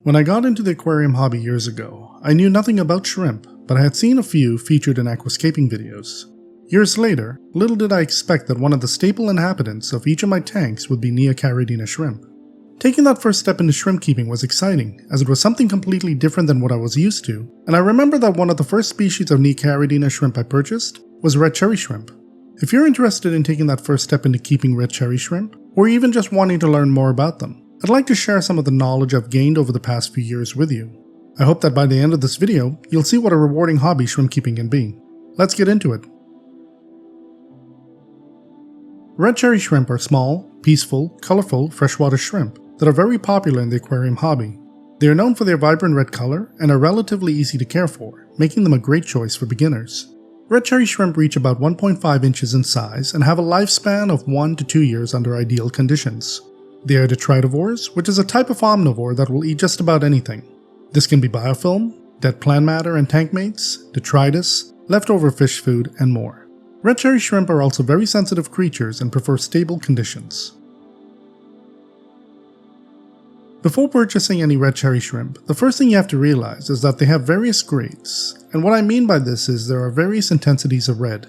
When I got into the aquarium hobby years ago, I knew nothing about shrimp, but I had seen a few featured in aquascaping videos. Years later, little did I expect that one of the staple inhabitants of each of my tanks would be Neocaridina shrimp. Taking that first step into shrimp keeping was exciting, as it was something completely different than what I was used to, and I remember that one of the first species of Neocaridina shrimp I purchased was red cherry shrimp. If you're interested in taking that first step into keeping red cherry shrimp, or even just wanting to learn more about them, I'd like to share some of the knowledge I've gained over the past few years with you. I hope that by the end of this video, you'll see what a rewarding hobby shrimp keeping can be. Let's get into it. Red cherry shrimp are small, peaceful, colorful freshwater shrimp that are very popular in the aquarium hobby. They are known for their vibrant red color and are relatively easy to care for, making them a great choice for beginners. Red cherry shrimp reach about 1.5 inches in size and have a lifespan of 1 to 2 years under ideal conditions. They are detritivores, which is a type of omnivore that will eat just about anything. This can be biofilm, dead plant matter and tank mates, detritus, leftover fish food, and more. Red cherry shrimp are also very sensitive creatures and prefer stable conditions. Before purchasing any red cherry shrimp, the first thing you have to realize is that they have various grades, and what I mean by this is there are various intensities of red.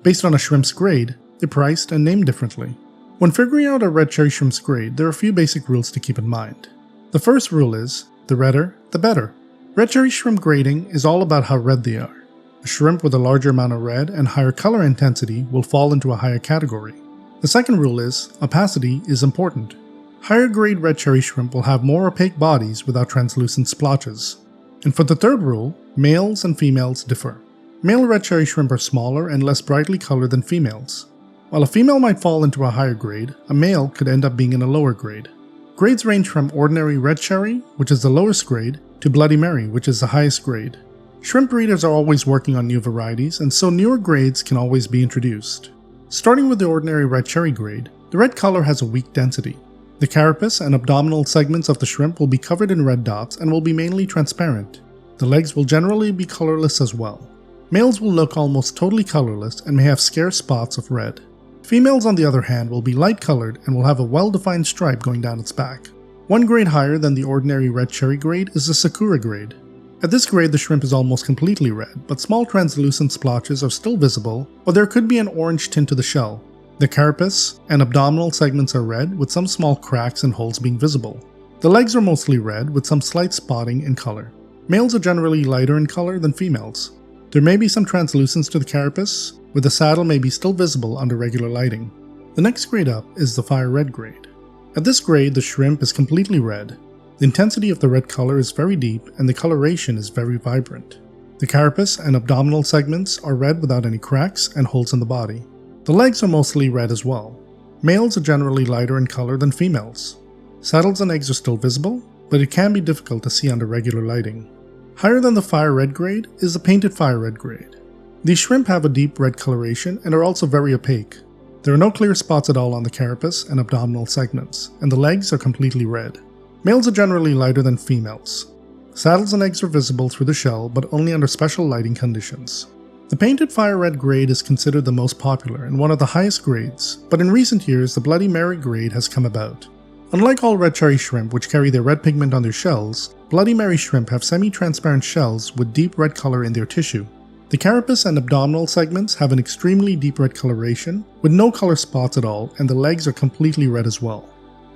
Based on a shrimp's grade, they're priced and named differently. When figuring out a red cherry shrimp's grade, there are a few basic rules to keep in mind. The first rule is, the redder, the better. Red cherry shrimp grading is all about how red they are. A shrimp with a larger amount of red and higher color intensity will fall into a higher category. The second rule is, opacity is important. Higher grade red cherry shrimp will have more opaque bodies without translucent splotches. And for the third rule, males and females differ. Male red cherry shrimp are smaller and less brightly colored than females. While a female might fall into a higher grade, a male could end up being in a lower grade. Grades range from ordinary red cherry, which is the lowest grade, to Bloody Mary, which is the highest grade. Shrimp breeders are always working on new varieties, and so newer grades can always be introduced. Starting with the ordinary red cherry grade, the red color has a weak density. The carapace and abdominal segments of the shrimp will be covered in red dots and will be mainly transparent. The legs will generally be colorless as well. Males will look almost totally colorless and may have scarce spots of red. Females, on the other hand, will be light-colored and will have a well-defined stripe going down its back. One grade higher than the ordinary red cherry grade is the Sakura grade. At this grade, the shrimp is almost completely red, but small translucent splotches are still visible, or there could be an orange tint to the shell. The carapace and abdominal segments are red, with some small cracks and holes being visible. The legs are mostly red, with some slight spotting in color. Males are generally lighter in color than females. There may be some translucence to the carapace, where the saddle may be still visible under regular lighting. The next grade up is the fire red grade. At this grade, the shrimp is completely red. The intensity of the red color is very deep and the coloration is very vibrant. The carapace and abdominal segments are red without any cracks and holes in the body. The legs are mostly red as well. Males are generally lighter in color than females. Saddles and eggs are still visible, but it can be difficult to see under regular lighting. Higher than the fire red grade is the painted fire red grade. These shrimp have a deep red coloration and are also very opaque. There are no clear spots at all on the carapace and abdominal segments, and the legs are completely red. Males are generally lighter than females. Saddles and eggs are visible through the shell, but only under special lighting conditions. The painted fire red grade is considered the most popular and one of the highest grades, but in recent years the Bloody Mary grade has come about. Unlike all red cherry shrimp, which carry their red pigment on their shells, Bloody Mary shrimp have semi-transparent shells with deep red color in their tissue. The carapace and abdominal segments have an extremely deep red coloration, with no color spots at all, and the legs are completely red as well.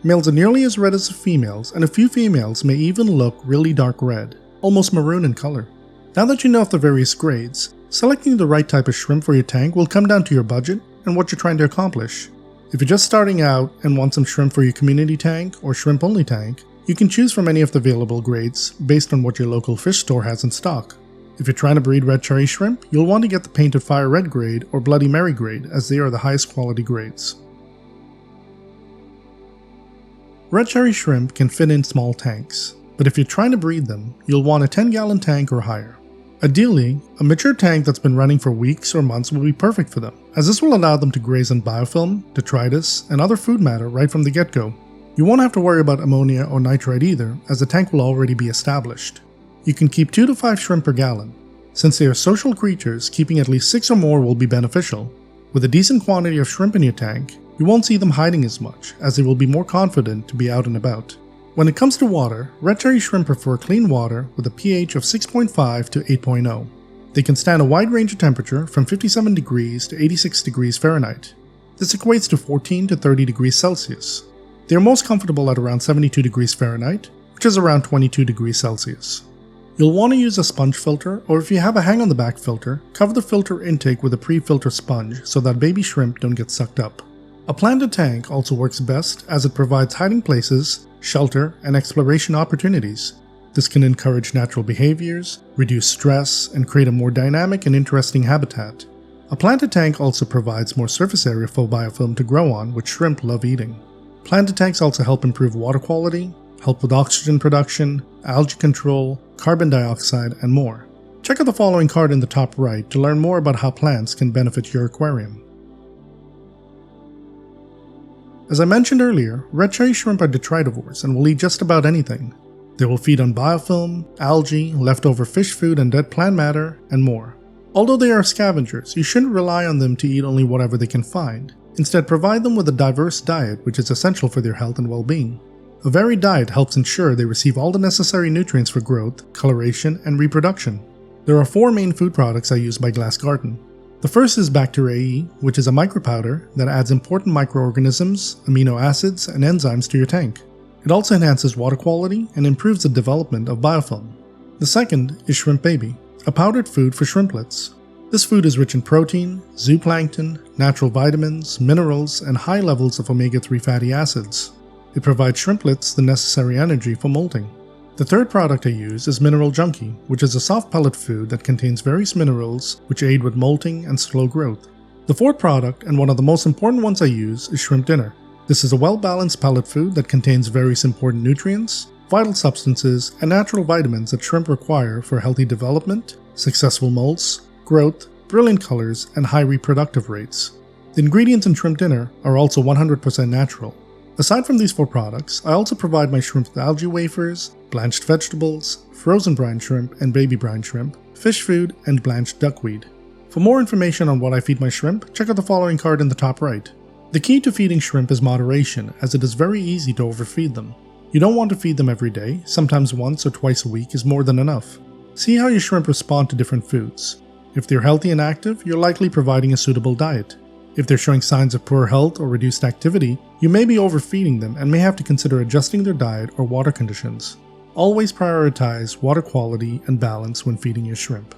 Males are nearly as red as the females, and a few females may even look really dark red, almost maroon in color. Now that you know of the various grades, selecting the right type of shrimp for your tank will come down to your budget and what you're trying to accomplish. If you're just starting out and want some shrimp for your community tank or shrimp-only tank, you can choose from any of the available grades based on what your local fish store has in stock. If you're trying to breed red cherry shrimp, you'll want to get the painted fire red grade or Bloody Mary grade, as they are the highest quality grades. Red cherry shrimp can fit in small tanks, but if you're trying to breed them, you'll want a 10-gallon tank or higher. Ideally, a mature tank that's been running for weeks or months will be perfect for them, as this will allow them to graze on biofilm, detritus, and other food matter right from the get-go. You won't have to worry about ammonia or nitrate either, as the tank will already be established. You can keep 2 to 5 shrimp per gallon. Since they are social creatures, keeping at least 6 or more will be beneficial. With a decent quantity of shrimp in your tank, you won't see them hiding as much, as they will be more confident to be out and about. When it comes to water, red cherry shrimp prefer clean water with a pH of 6.5 to 8.0. They can stand a wide range of temperature from 57 degrees to 86 degrees Fahrenheit. This equates to 14 to 30 degrees Celsius. They are most comfortable at around 72 degrees Fahrenheit, which is around 22 degrees Celsius. You'll want to use a sponge filter, or if you have a hang-on-the-back filter, cover the filter intake with a pre-filter sponge so that baby shrimp don't get sucked up. A planted tank also works best as it provides hiding places, shelter, and exploration opportunities. This can encourage natural behaviors, reduce stress, and create a more dynamic and interesting habitat. A planted tank also provides more surface area for biofilm to grow on, which shrimp love eating. Planted tanks also help improve water quality, help with oxygen production, algae control, carbon dioxide, and more. Check out the following card in the top right to learn more about how plants can benefit your aquarium. As I mentioned earlier, red cherry shrimp are detritivores and will eat just about anything. They will feed on biofilm, algae, leftover fish food and dead plant matter, and more. Although they are scavengers, you shouldn't rely on them to eat only whatever they can find. Instead, provide them with a diverse diet, which is essential for their health and well-being. A varied diet helps ensure they receive all the necessary nutrients for growth, coloration, and reproduction. There are 4 main food products I use by Glass Garden. The first is Bacteriae, which is a micropowder that adds important microorganisms, amino acids, and enzymes to your tank. It also enhances water quality and improves the development of biofilm. The second is Shrimp Baby, a powdered food for shrimplets. This food is rich in protein, zooplankton, natural vitamins, minerals, and high levels of omega-3 fatty acids. It provides shrimplets the necessary energy for molting. The third product I use is Mineral Junkie, which is a soft pellet food that contains various minerals which aid with molting and slow growth. The fourth product, and one of the most important ones I use, is Shrimp Dinner. This is a well-balanced pellet food that contains various important nutrients, vital substances, and natural vitamins that shrimp require for healthy development, successful molts, growth, brilliant colors, and high reproductive rates. The ingredients in Shrimp Dinner are also 100% natural. Aside from these 4 products, I also provide my shrimp with algae wafers, blanched vegetables, frozen brine shrimp and baby brine shrimp, fish food, and blanched duckweed. For more information on what I feed my shrimp, check out the following card in the top right. The key to feeding shrimp is moderation, as it is very easy to overfeed them. You don't want to feed them every day, sometimes once or twice a week is more than enough. See how your shrimp respond to different foods. If they're healthy and active, you're likely providing a suitable diet. If they're showing signs of poor health or reduced activity, you may be overfeeding them and may have to consider adjusting their diet or water conditions. Always prioritize water quality and balance when feeding your shrimp.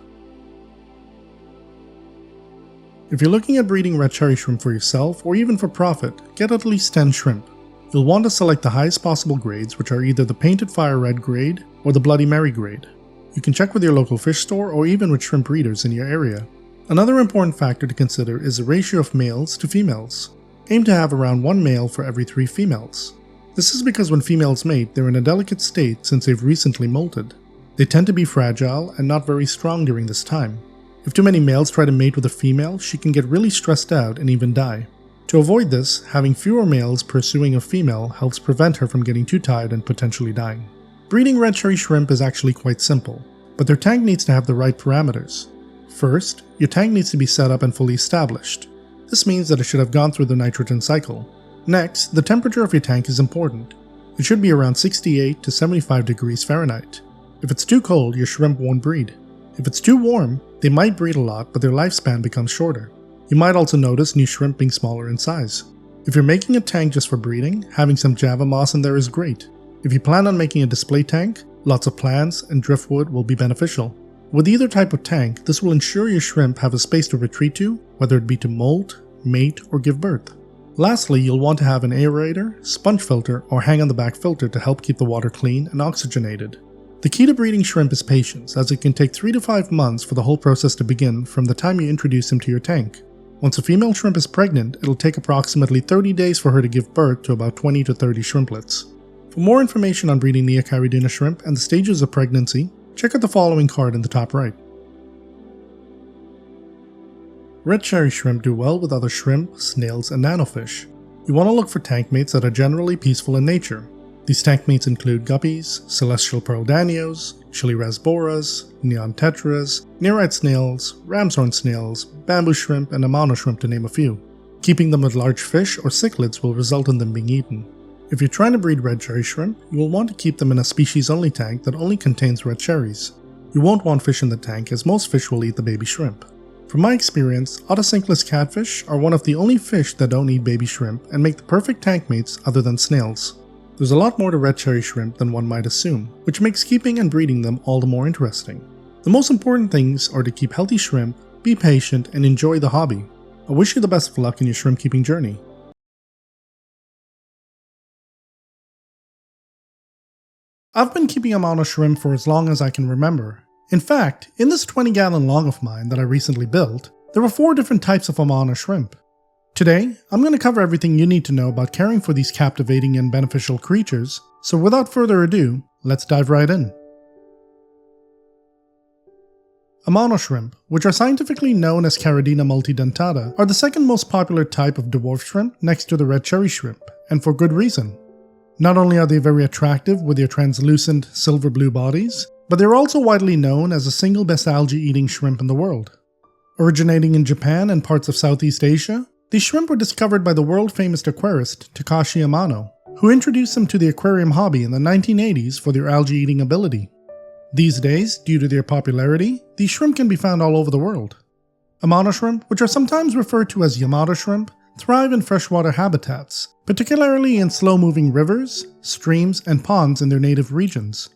If you're looking at breeding red cherry shrimp for yourself or even for profit, get at least 10 shrimp. You'll want to select the highest possible grades, which are either the Painted Fire Red grade or the Bloody Mary grade. You can check with your local fish store or even with shrimp breeders in your area. Another important factor to consider is the ratio of males to females. Aim to have around 1 male for every 3 females. This is because when females mate, they're in a delicate state since they've recently molted. They tend to be fragile and not very strong during this time. If too many males try to mate with a female, she can get really stressed out and even die. To avoid this, having fewer males pursuing a female helps prevent her from getting too tired and potentially dying. Breeding red cherry shrimp is actually quite simple, but their tank needs to have the right parameters. First, your tank needs to be set up and fully established. This means that it should have gone through the nitrogen cycle. Next, the temperature of your tank is important. It should be around 68 to 75 degrees Fahrenheit. If it's too cold, your shrimp won't breed. If it's too warm, they might breed a lot, but their lifespan becomes shorter. You might also notice new shrimp being smaller in size. If you're making a tank just for breeding, having some Java moss in there is great. If you plan on making a display tank, lots of plants and driftwood will be beneficial. With either type of tank, this will ensure your shrimp have a space to retreat to, whether it be to molt, mate, or give birth. Lastly, you'll want to have an aerator, sponge filter, or hang-on-the-back filter to help keep the water clean and oxygenated. The key to breeding shrimp is patience, as it can take 3 to 5 months for the whole process to begin from the time you introduce them to your tank. Once a female shrimp is pregnant, it'll take approximately 30 days for her to give birth to about 20 to 30 shrimplets. For more information on breeding Neocaridina shrimp and the stages of pregnancy, check out the following card in the top right. Red cherry shrimp do well with other shrimp, snails, and nanofish. You want to look for tank mates that are generally peaceful in nature. These tank mates include guppies, celestial pearl danios, chili rasboras, neon tetras, nearite snails, ram's horn snails, bamboo shrimp, and amano shrimp to name a few. Keeping them with large fish or cichlids will result in them being eaten. If you're trying to breed red cherry shrimp, you will want to keep them in a species-only tank that only contains red cherries. You won't want fish in the tank as most fish will eat the baby shrimp. From my experience, autocinkless catfish are one of the only fish that don't eat baby shrimp and make the perfect tank mates other than snails. There's a lot more to red cherry shrimp than one might assume, which makes keeping and breeding them all the more interesting. The most important things are to keep healthy shrimp, be patient, and enjoy the hobby. I wish you the best of luck in your shrimp keeping journey. I've been keeping Amano shrimp for as long as I can remember. In fact, in this 20-gallon log of mine that I recently built, there were 4 different types of Amano shrimp. Today, I'm going to cover everything you need to know about caring for these captivating and beneficial creatures, so without further ado, let's dive right in. Amano shrimp, which are scientifically known as Caridina multidentata, are the second most popular type of dwarf shrimp next to the red cherry shrimp, and for good reason. Not only are they very attractive with their translucent silver-blue bodies, but they're also widely known as the single best algae-eating shrimp in the world. Originating in Japan and parts of Southeast Asia, these shrimp were discovered by the world-famous aquarist Takashi Amano, who introduced them to the aquarium hobby in the 1980s for their algae-eating ability. These days, due to their popularity, these shrimp can be found all over the world. Amano shrimp, which are sometimes referred to as Yamato shrimp, thrive in freshwater habitats, particularly in slow-moving rivers, streams, and ponds in their native regions.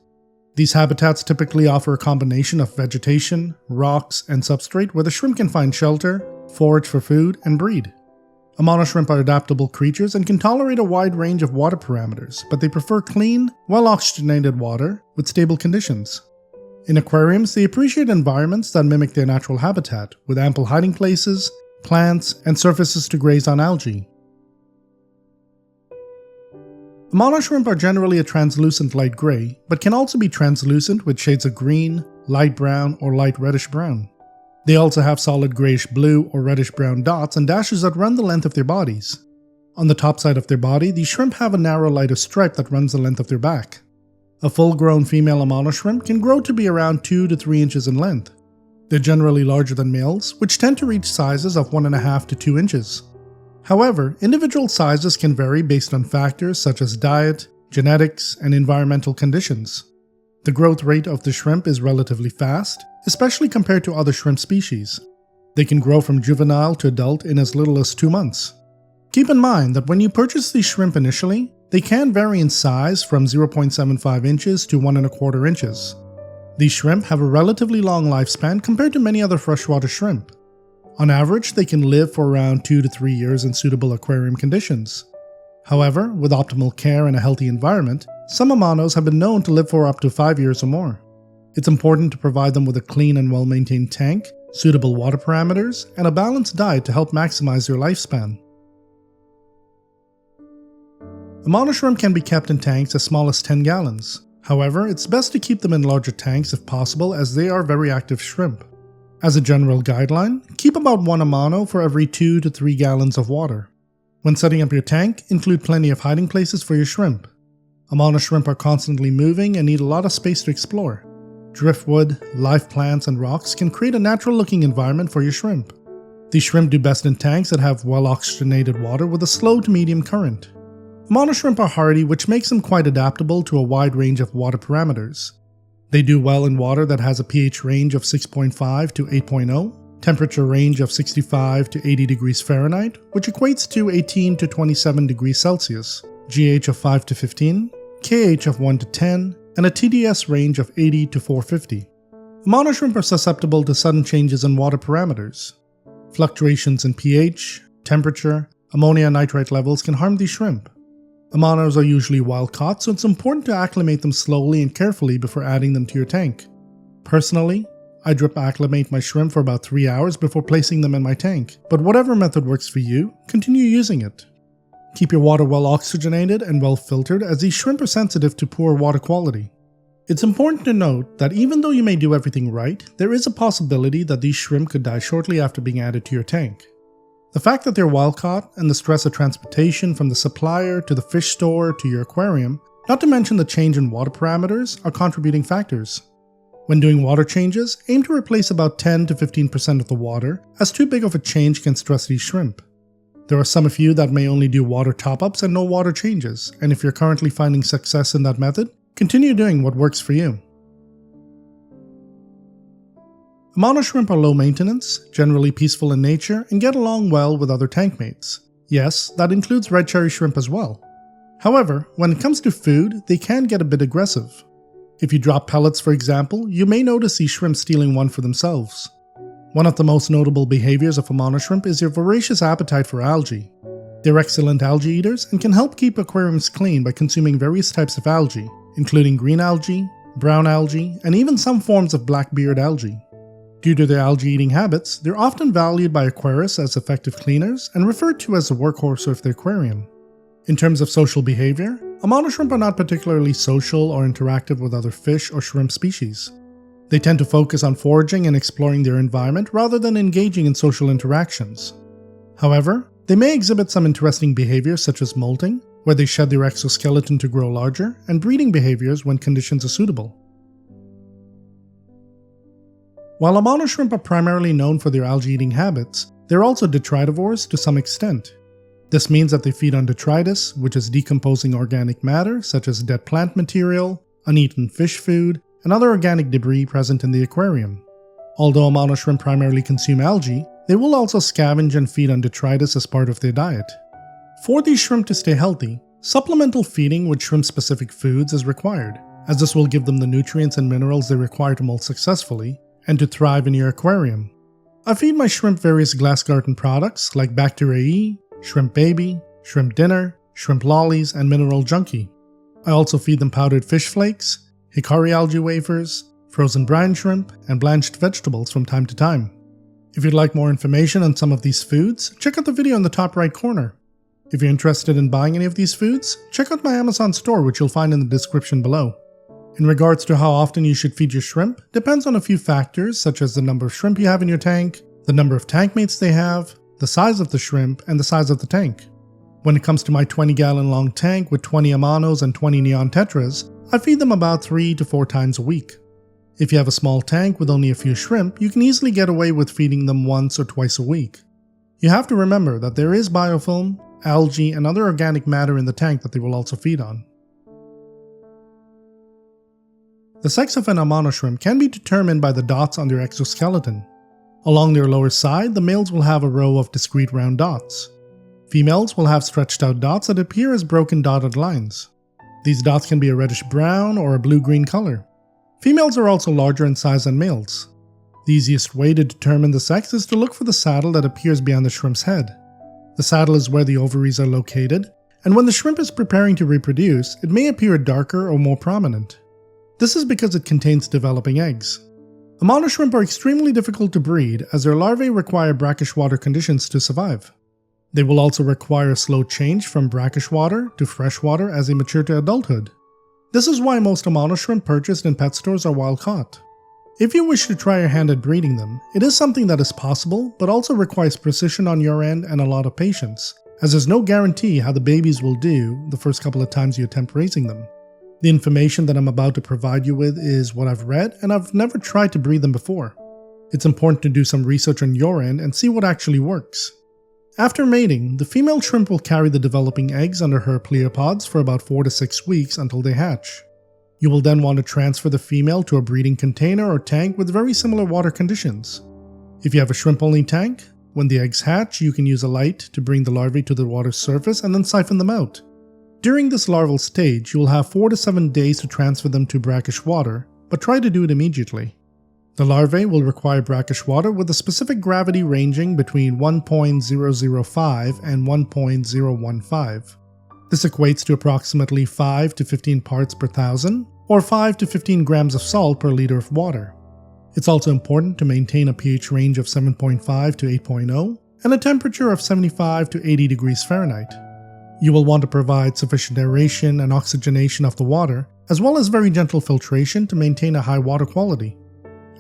These habitats typically offer a combination of vegetation, rocks, and substrate where the shrimp can find shelter, forage for food, and breed. Amano shrimp are adaptable creatures and can tolerate a wide range of water parameters, but they prefer clean, well-oxygenated water with stable conditions. In aquariums, they appreciate environments that mimic their natural habitat, with ample hiding places, plants, and surfaces to graze on algae. Amano shrimp are generally a translucent light gray, but can also be translucent with shades of green, light brown, or light reddish brown. They also have solid grayish blue or reddish brown dots and dashes that run the length of their bodies. On the top side of their body, these shrimp have a narrow lighter stripe that runs the length of their back. A full-grown female Amano shrimp can grow to be around 2 to 3 inches in length. They're generally larger than males, which tend to reach sizes of 1.5 to 2 inches. However, individual sizes can vary based on factors such as diet, genetics, and environmental conditions. The growth rate of the shrimp is relatively fast, especially compared to other shrimp species. They can grow from juvenile to adult in as little as 2 months. Keep in mind that when you purchase these shrimp initially, they can vary in size from 0.75 inches to 1.25 inches. These shrimp have a relatively long lifespan compared to many other freshwater shrimp. On average, they can live for around 2 to 3 years in suitable aquarium conditions. However, with optimal care and a healthy environment, some Amanos have been known to live for up to 5 years or more. It's important to provide them with a clean and well-maintained tank, suitable water parameters, and a balanced diet to help maximize their lifespan. Amano shrimp can be kept in tanks as small as 10 gallons. However, it's best to keep them in larger tanks if possible as they are very active shrimp. As a general guideline, keep about 1 Amano for every 2 to 3 gallons of water. When setting up your tank, include plenty of hiding places for your shrimp. Amano shrimp are constantly moving and need a lot of space to explore. Driftwood, live plants, and rocks can create a natural-looking environment for your shrimp. These shrimp do best in tanks that have well-oxygenated water with a slow to medium current. Amano shrimp are hardy, which makes them quite adaptable to a wide range of water parameters. They do well in water that has a pH range of 6.5 to 8.0, temperature range of 65 to 80 degrees Fahrenheit, which equates to 18 to 27 degrees Celsius, GH of 5 to 15, KH of 1 to 10, and a TDS range of 80 to 450. Amano shrimp are susceptible to sudden changes in water parameters. Fluctuations in pH, temperature, ammonia and nitrite levels can harm these shrimp. Amanos are usually wild caught, so it's important to acclimate them slowly and carefully before adding them to your tank. Personally, I drip acclimate my shrimp for about 3 hours before placing them in my tank, but whatever method works for you, continue using it. Keep your water well oxygenated and well filtered as these shrimp are sensitive to poor water quality. It's important to note that even though you may do everything right, there is a possibility that these shrimp could die shortly after being added to your tank. The fact that they're wild caught and the stress of transportation from the supplier to the fish store to your aquarium, not to mention the change in water parameters, are contributing factors. When doing water changes, aim to replace about 10 to 15% of the water, as too big of a change can stress these shrimp. There are some of you that may only do water top-ups and no water changes, and if you're currently finding success in that method, continue doing what works for you. Amano shrimp are low maintenance, generally peaceful in nature, and get along well with other tank mates. Yes, that includes red cherry shrimp as well. However, when it comes to food, they can get a bit aggressive. If you drop pellets, for example, you may notice these shrimp stealing one for themselves. One of the most notable behaviors of Amano shrimp is their voracious appetite for algae. They're excellent algae eaters and can help keep aquariums clean by consuming various types of algae, including green algae, brown algae, and even some forms of blackbeard algae. Due to their algae-eating habits, they're often valued by aquarists as effective cleaners and referred to as the workhorse of the aquarium. In terms of social behavior, Amano shrimp are not particularly social or interactive with other fish or shrimp species. They tend to focus on foraging and exploring their environment rather than engaging in social interactions. However, they may exhibit some interesting behaviors such as molting, where they shed their exoskeleton to grow larger, and breeding behaviors when conditions are suitable. While Amano shrimp are primarily known for their algae-eating habits, they're also detritivores to some extent. This means that they feed on detritus, which is decomposing organic matter such as dead plant material, uneaten fish food, and other organic debris present in the aquarium. Although Amano shrimp primarily consume algae, they will also scavenge and feed on detritus as part of their diet. For these shrimp to stay healthy, supplemental feeding with shrimp-specific foods is required, as this will give them the nutrients and minerals they require to molt successfully and to thrive in your aquarium. I feed my shrimp various glass garden products like Bacteriae, Shrimp Baby, Shrimp Dinner, Shrimp Lollies, and Mineral Junkie. I also feed them powdered fish flakes, hikari algae wafers, frozen brine shrimp, and blanched vegetables from time to time. If you'd like more information on some of these foods, check out the video in the top right corner. If you're interested in buying any of these foods, check out my Amazon store, which you'll find in the description below. In regards to how often you should feed your shrimp, depends on a few factors such as the number of shrimp you have in your tank, the number of tank mates they have, the size of the shrimp, and the size of the tank. When it comes to my 20-gallon long tank with 20 Amanos and 20 Neon Tetras, I feed them about 3 to 4 times a week. If you have a small tank with only a few shrimp, you can easily get away with feeding them once or twice a week. You have to remember that there is biofilm, algae, and other organic matter in the tank that they will also feed on. The sex of an Amano shrimp can be determined by the dots on their exoskeleton. Along their lower side, the males will have a row of discrete round dots. Females will have stretched out dots that appear as broken dotted lines. These dots can be a reddish brown or a blue-green color. Females are also larger in size than males. The easiest way to determine the sex is to look for the saddle that appears behind the shrimp's head. The saddle is where the ovaries are located, and when the shrimp is preparing to reproduce, it may appear darker or more prominent. This is because it contains developing eggs. Amano shrimp are extremely difficult to breed as their larvae require brackish water conditions to survive. They will also require a slow change from brackish water to fresh water as they mature to adulthood. This is why most Amano shrimp purchased in pet stores are wild caught. If you wish to try your hand at breeding them, it is something that is possible but also requires precision on your end and a lot of patience, as there's no guarantee how the babies will do the first couple of times you attempt raising them. The information that I'm about to provide you with is what I've read, and I've never tried to breed them before. It's important to do some research on your end and see what actually works. After mating, the female shrimp will carry the developing eggs under her pleopods for about 4 to 6 weeks until they hatch. You will then want to transfer the female to a breeding container or tank with very similar water conditions. If you have a shrimp-only tank, when the eggs hatch, you can use a light to bring the larvae to the water's surface and then siphon them out. During this larval stage, you will have 4 to 7 days to transfer them to brackish water, but try to do it immediately. The larvae will require brackish water with a specific gravity ranging between 1.005 and 1.015. This equates to approximately 5 to 15 parts per thousand, or 5 to 15 grams of salt per liter of water. It's also important to maintain a pH range of 7.5 to 8.0 and a temperature of 75 to 80 degrees Fahrenheit. You will want to provide sufficient aeration and oxygenation of the water, as well as very gentle filtration to maintain a high water quality.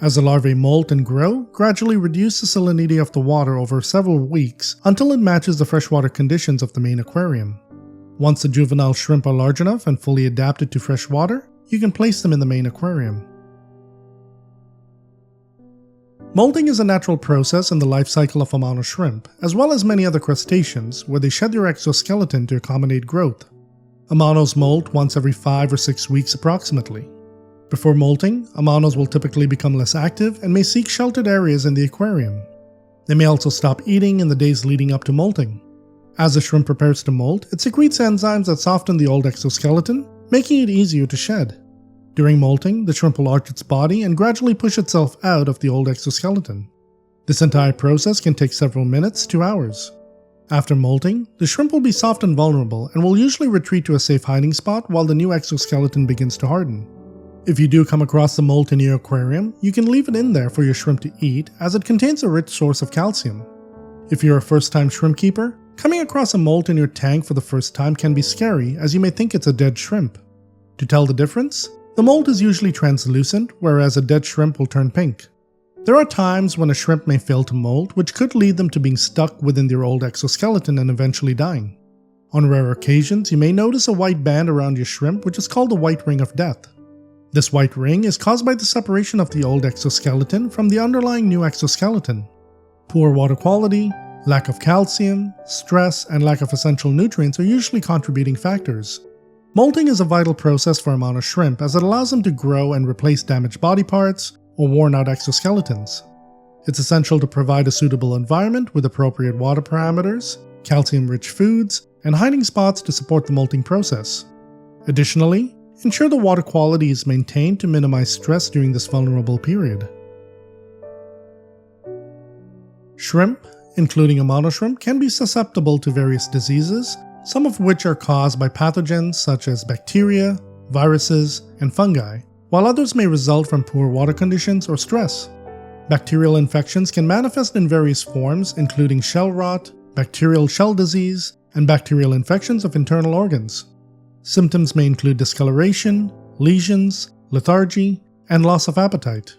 As the larvae molt and grow, gradually reduce the salinity of the water over several weeks until it matches the freshwater conditions of the main aquarium. Once the juvenile shrimp are large enough and fully adapted to fresh water, you can place them in the main aquarium. Molting is a natural process in the life cycle of Amano shrimp, as well as many other crustaceans, where they shed their exoskeleton to accommodate growth. Amanos molt once every 5 or 6 weeks approximately. Before molting, Amanos will typically become less active and may seek sheltered areas in the aquarium. They may also stop eating in the days leading up to molting. As the shrimp prepares to molt, it secretes enzymes that soften the old exoskeleton, making it easier to shed. During molting, the shrimp will arch its body and gradually push itself out of the old exoskeleton. This entire process can take several minutes to hours. After molting, the shrimp will be soft and vulnerable and will usually retreat to a safe hiding spot while the new exoskeleton begins to harden. If you do come across the molt in your aquarium, you can leave it in there for your shrimp to eat, as it contains a rich source of calcium. If you're a first-time shrimp keeper, coming across a molt in your tank for the first time can be scary, as you may think it's a dead shrimp. To tell the difference, the molt is usually translucent, whereas a dead shrimp will turn pink. There are times when a shrimp may fail to molt, which could lead them to being stuck within their old exoskeleton and eventually dying. On rare occasions, you may notice a white band around your shrimp, which is called the white ring of death. This white ring is caused by the separation of the old exoskeleton from the underlying new exoskeleton. Poor water quality, lack of calcium, stress, and lack of essential nutrients are usually contributing factors. Molting is a vital process for Amano shrimp, as it allows them to grow and replace damaged body parts or worn-out exoskeletons. It's essential to provide a suitable environment with appropriate water parameters, calcium-rich foods, and hiding spots to support the molting process. Additionally, ensure the water quality is maintained to minimize stress during this vulnerable period. Shrimp, including Amano shrimp, can be susceptible to various diseases, some of which are caused by pathogens such as bacteria, viruses, and fungi, while others may result from poor water conditions or stress. Bacterial infections can manifest in various forms, including shell rot, bacterial shell disease, and bacterial infections of internal organs. Symptoms may include discoloration, lesions, lethargy, and loss of appetite.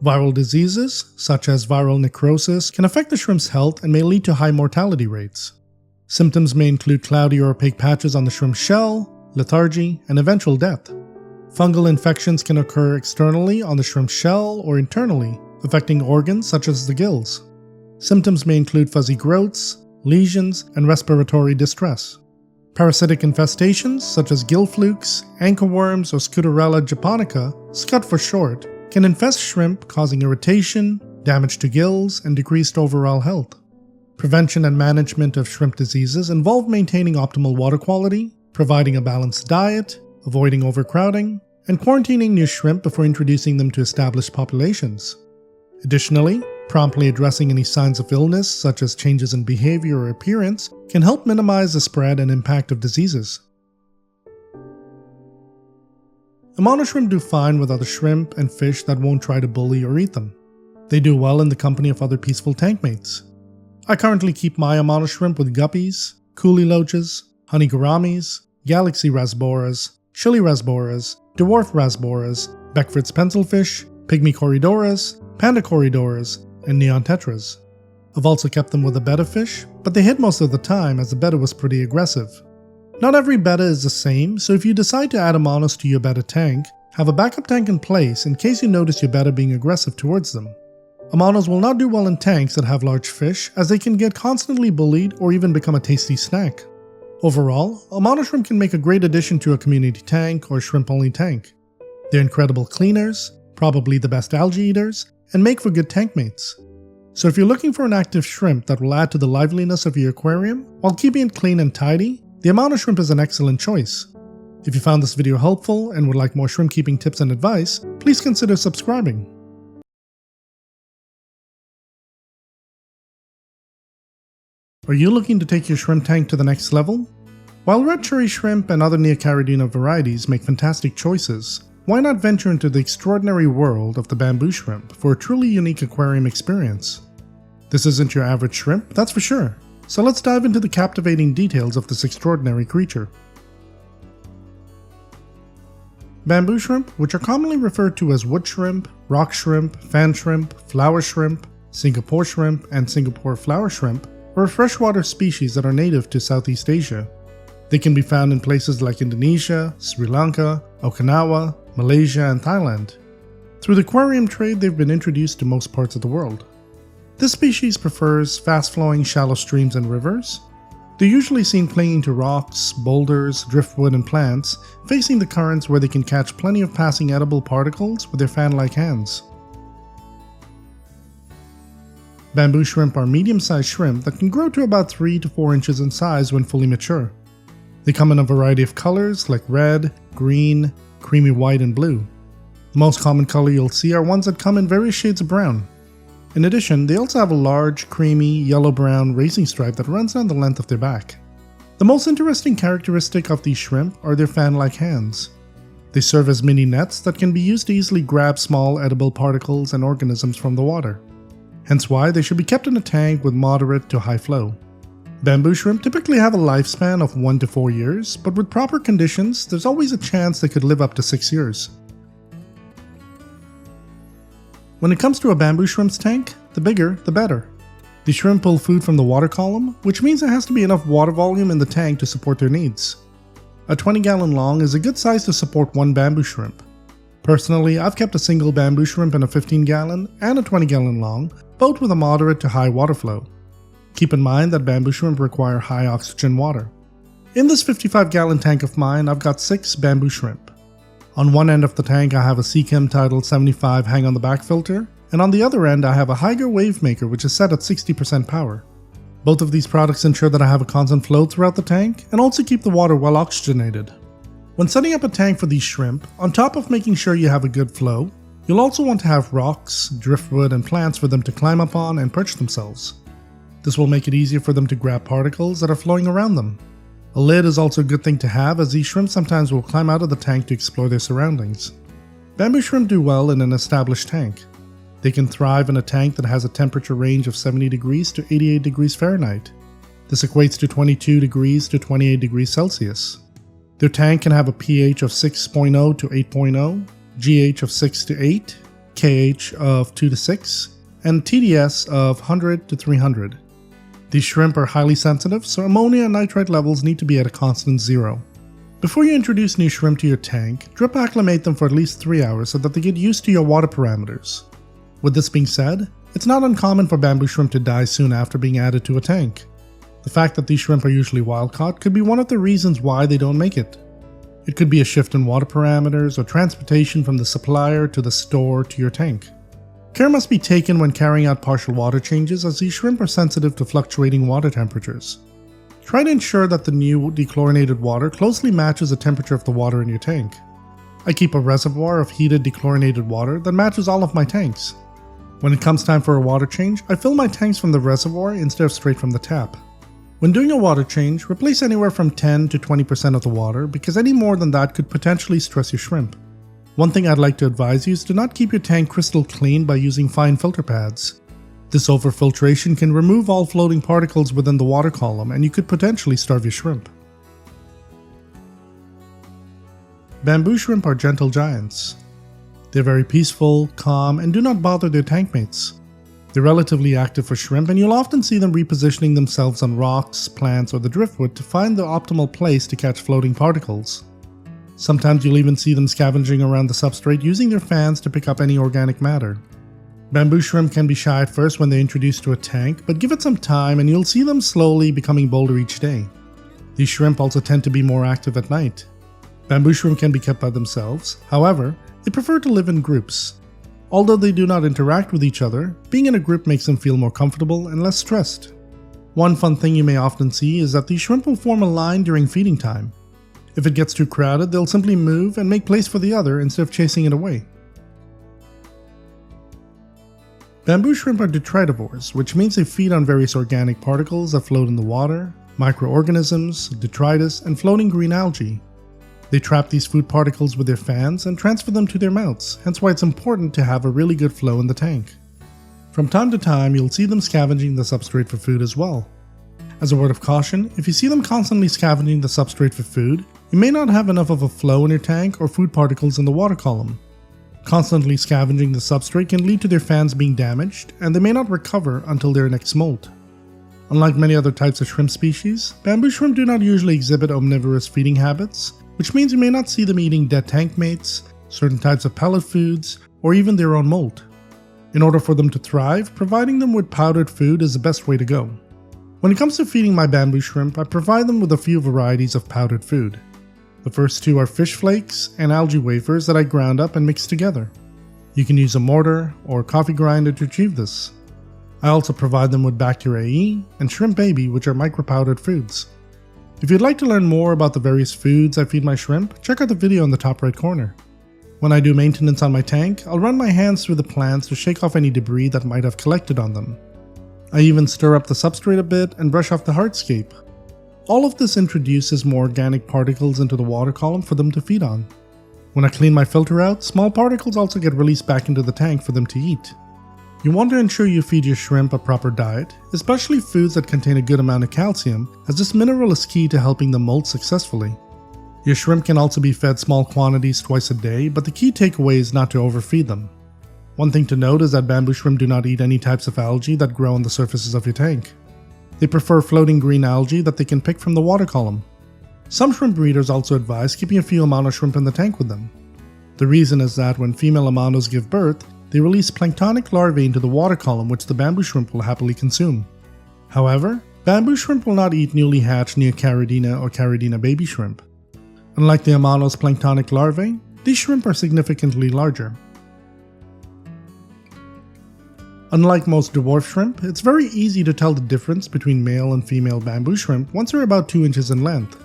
Viral diseases, such as viral necrosis, can affect the shrimp's health and may lead to high mortality rates. Symptoms may include cloudy or opaque patches on the shrimp's shell, lethargy, and eventual death. Fungal infections can occur externally on the shrimp's shell or internally, affecting organs such as the gills. Symptoms may include fuzzy growths, lesions, and respiratory distress. Parasitic infestations such as gill flukes, anchorworms, or Scuturella japonica, SCUT for short, can infest shrimp, causing irritation, damage to gills, and decreased overall health. Prevention and management of shrimp diseases involve maintaining optimal water quality, providing a balanced diet, avoiding overcrowding, and quarantining new shrimp before introducing them to established populations. Additionally, promptly addressing any signs of illness, such as changes in behavior or appearance, can help minimize the spread and impact of diseases. Amano shrimp do fine with other shrimp and fish that won't try to bully or eat them. They do well in the company of other peaceful tank mates. I currently keep my Amano shrimp with guppies, coolie loaches, honey gouramis, galaxy rasboras, chili rasboras, dwarf rasboras, Beckford's pencilfish, pygmy corridoras, panda corridoras, and neon tetras. I've also kept them with a betta fish, but they hid most of the time as the betta was pretty aggressive. Not every betta is the same, so if you decide to add Amanos to your betta tank, have a backup tank in place in case you notice your betta being aggressive towards them. Amanos will not do well in tanks that have large fish, as they can get constantly bullied or even become a tasty snack. Overall, Amano shrimp can make a great addition to a community tank or shrimp-only tank. They're incredible cleaners, probably the best algae eaters, and make for good tank mates. So if you're looking for an active shrimp that will add to the liveliness of your aquarium while keeping it clean and tidy, the Amano shrimp is an excellent choice. If you found this video helpful and would like more shrimp keeping tips and advice, please consider subscribing. Are you looking to take your shrimp tank to the next level? While red cherry shrimp and other Neocaridina varieties make fantastic choices, why not venture into the extraordinary world of the bamboo shrimp for a truly unique aquarium experience? This isn't your average shrimp, that's for sure, so let's dive into the captivating details of this extraordinary creature. Bamboo shrimp, which are commonly referred to as wood shrimp, rock shrimp, fan shrimp, flower shrimp, Singapore shrimp, and Singapore flower shrimp, are a freshwater species that are native to Southeast Asia. They can be found in places like Indonesia, Sri Lanka, Okinawa, Malaysia, and Thailand. Through the aquarium trade, they've been introduced to most parts of the world. This species prefers fast-flowing shallow streams and rivers. They're usually seen clinging to rocks, boulders, driftwood, and plants, facing the currents where they can catch plenty of passing edible particles with their fan-like hands. Bamboo shrimp are medium-sized shrimp that can grow to about 3 to 4 inches in size when fully mature. They come in a variety of colors like red, green, creamy white, and blue. The most common color you'll see are ones that come in various shades of brown. In addition, they also have a large, creamy, yellow-brown racing stripe that runs down the length of their back. The most interesting characteristic of these shrimp are their fan-like hands. They serve as mini nets that can be used to easily grab small edible particles and organisms from the water. Hence why they should be kept in a tank with moderate to high flow. Bamboo shrimp typically have a lifespan of 1 to 4 years, but with proper conditions, there's always a chance they could live up to 6 years. When it comes to a bamboo shrimp's tank, the bigger, the better. The shrimp pull food from the water column, which means there has to be enough water volume in the tank to support their needs. A 20-gallon long is a good size to support one bamboo shrimp. Personally, I've kept a single bamboo shrimp in a 15-gallon and a 20-gallon long, both with a moderate to high water flow. Keep in mind that bamboo shrimp require high oxygen water. In this 55-gallon tank of mine, I've got 6 bamboo shrimp. On one end of the tank I have a Seachem Tidal 75 hang on the back filter, and on the other end I have a Hygger Wave Maker which is set at 60% power. Both of these products ensure that I have a constant flow throughout the tank and also keep the water well oxygenated. When setting up a tank for these shrimp, on top of making sure you have a good flow, you'll also want to have rocks, driftwood, and plants for them to climb up on and perch themselves. This will make it easier for them to grab particles that are flowing around them. A lid is also a good thing to have, as these shrimp sometimes will climb out of the tank to explore their surroundings. Bamboo shrimp do well in an established tank. They can thrive in a tank that has a temperature range of 70 degrees to 88 degrees Fahrenheit. This equates to 22 degrees to 28 degrees Celsius. Their tank can have a pH of 6.0 to 8.0, GH of 6 to 8, KH of 2 to 6, and TDS of 100 to 300. These shrimp are highly sensitive, so ammonia and nitrite levels need to be at a constant 0. Before you introduce new shrimp to your tank, drip acclimate them for at least 3 hours so that they get used to your water parameters. With this being said, it's not uncommon for bamboo shrimp to die soon after being added to a tank. The fact that these shrimp are usually wild-caught could be one of the reasons why they don't make it. It could be a shift in water parameters or transportation from the supplier to the store to your tank. Care must be taken when carrying out partial water changes, as these shrimp are sensitive to fluctuating water temperatures. Try to ensure that the new dechlorinated water closely matches the temperature of the water in your tank. I keep a reservoir of heated dechlorinated water that matches all of my tanks. When it comes time for a water change, I fill my tanks from the reservoir instead of straight from the tap. When doing a water change, replace anywhere from 10 to 20% of the water, because any more than that could potentially stress your shrimp. One thing I'd like to advise you is to not keep your tank crystal clean by using fine filter pads. This overfiltration can remove all floating particles within the water column, and you could potentially starve your shrimp. Bamboo shrimp are gentle giants. They're very peaceful, calm, and do not bother their tank mates. They're relatively active for shrimp, and you'll often see them repositioning themselves on rocks, plants, or the driftwood to find the optimal place to catch floating particles. Sometimes you'll even see them scavenging around the substrate using their fans to pick up any organic matter. Bamboo shrimp can be shy at first when they're introduced to a tank, but give it some time and you'll see them slowly becoming bolder each day. These shrimp also tend to be more active at night. Bamboo shrimp can be kept by themselves, however, they prefer to live in groups. Although they do not interact with each other, being in a group makes them feel more comfortable and less stressed. One fun thing you may often see is that these shrimp will form a line during feeding time. If it gets too crowded, they'll simply move and make place for the other instead of chasing it away. Bamboo shrimp are detritivores, which means they feed on various organic particles that float in the water, microorganisms, detritus, and floating green algae. They trap these food particles with their fans and transfer them to their mouths, hence why it's important to have a really good flow in the tank. From time to time, you'll see them scavenging the substrate for food as well. As a word of caution, if you see them constantly scavenging the substrate for food, you may not have enough of a flow in your tank or food particles in the water column. Constantly scavenging the substrate can lead to their fans being damaged, and they may not recover until their next molt. Unlike many other types of shrimp species, bamboo shrimp do not usually exhibit omnivorous feeding habits, which means you may not see them eating dead tank mates, certain types of pellet foods, or even their own molt. In order for them to thrive, providing them with powdered food is the best way to go. When it comes to feeding my bamboo shrimp, I provide them with a few varieties of powdered food. The first two are fish flakes and algae wafers that I ground up and mix together. You can use a mortar or coffee grinder to achieve this. I also provide them with Bacteria E and Shrimp Baby, which are micro-powdered foods. If you'd like to learn more about the various foods I feed my shrimp, check out the video in the top right corner. When I do maintenance on my tank, I'll run my hands through the plants to shake off any debris that might have collected on them. I even stir up the substrate a bit and brush off the hardscape. All of this introduces more organic particles into the water column for them to feed on. When I clean my filter out, small particles also get released back into the tank for them to eat. You want to ensure you feed your shrimp a proper diet, especially foods that contain a good amount of calcium, as this mineral is key to helping them molt successfully. Your shrimp can also be fed small quantities twice a day, but the key takeaway is not to overfeed them. One thing to note is that bamboo shrimp do not eat any types of algae that grow on the surfaces of your tank. They prefer floating green algae that they can pick from the water column. Some shrimp breeders also advise keeping a few Amano shrimp in the tank with them. The reason is that when female Amanos give birth, they release planktonic larvae into the water column which the bamboo shrimp will happily consume. However, bamboo shrimp will not eat newly hatched Neocaridina or Caridina baby shrimp. Unlike the Amano's planktonic larvae, these shrimp are significantly larger. Unlike most dwarf shrimp, it's very easy to tell the difference between male and female bamboo shrimp once they're about 2 inches in length.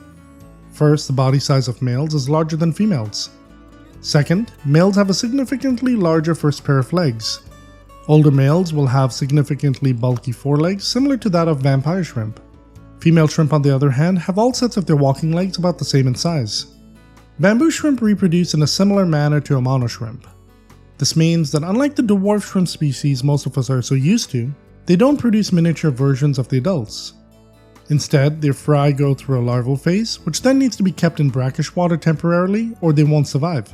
First, the body size of males is larger than females. Second, males have a significantly larger first pair of legs. Older males will have significantly bulky forelegs similar to that of vampire shrimp. Female shrimp, on the other hand, have all sets of their walking legs about the same in size. Bamboo shrimp reproduce in a similar manner to Amano shrimp. This means that unlike the dwarf shrimp species most of us are so used to, they don't produce miniature versions of the adults. Instead, their fry go through a larval phase, which then needs to be kept in brackish water temporarily or they won't survive.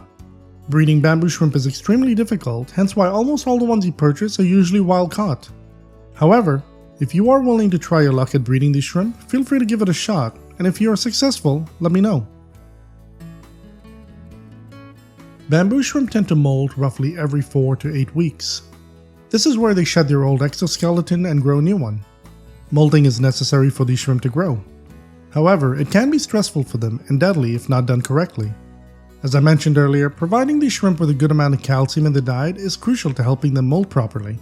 Breeding bamboo shrimp is extremely difficult, hence why almost all the ones you purchase are usually wild caught. However, if you are willing to try your luck at breeding these shrimp, feel free to give it a shot, and if you are successful, let me know. Bamboo shrimp tend to molt roughly every 4 to 8 weeks. This is where they shed their old exoskeleton and grow a new one. Molting is necessary for these shrimp to grow. However, it can be stressful for them and deadly if not done correctly. As I mentioned earlier, providing these shrimp with a good amount of calcium in their diet is crucial to helping them molt properly.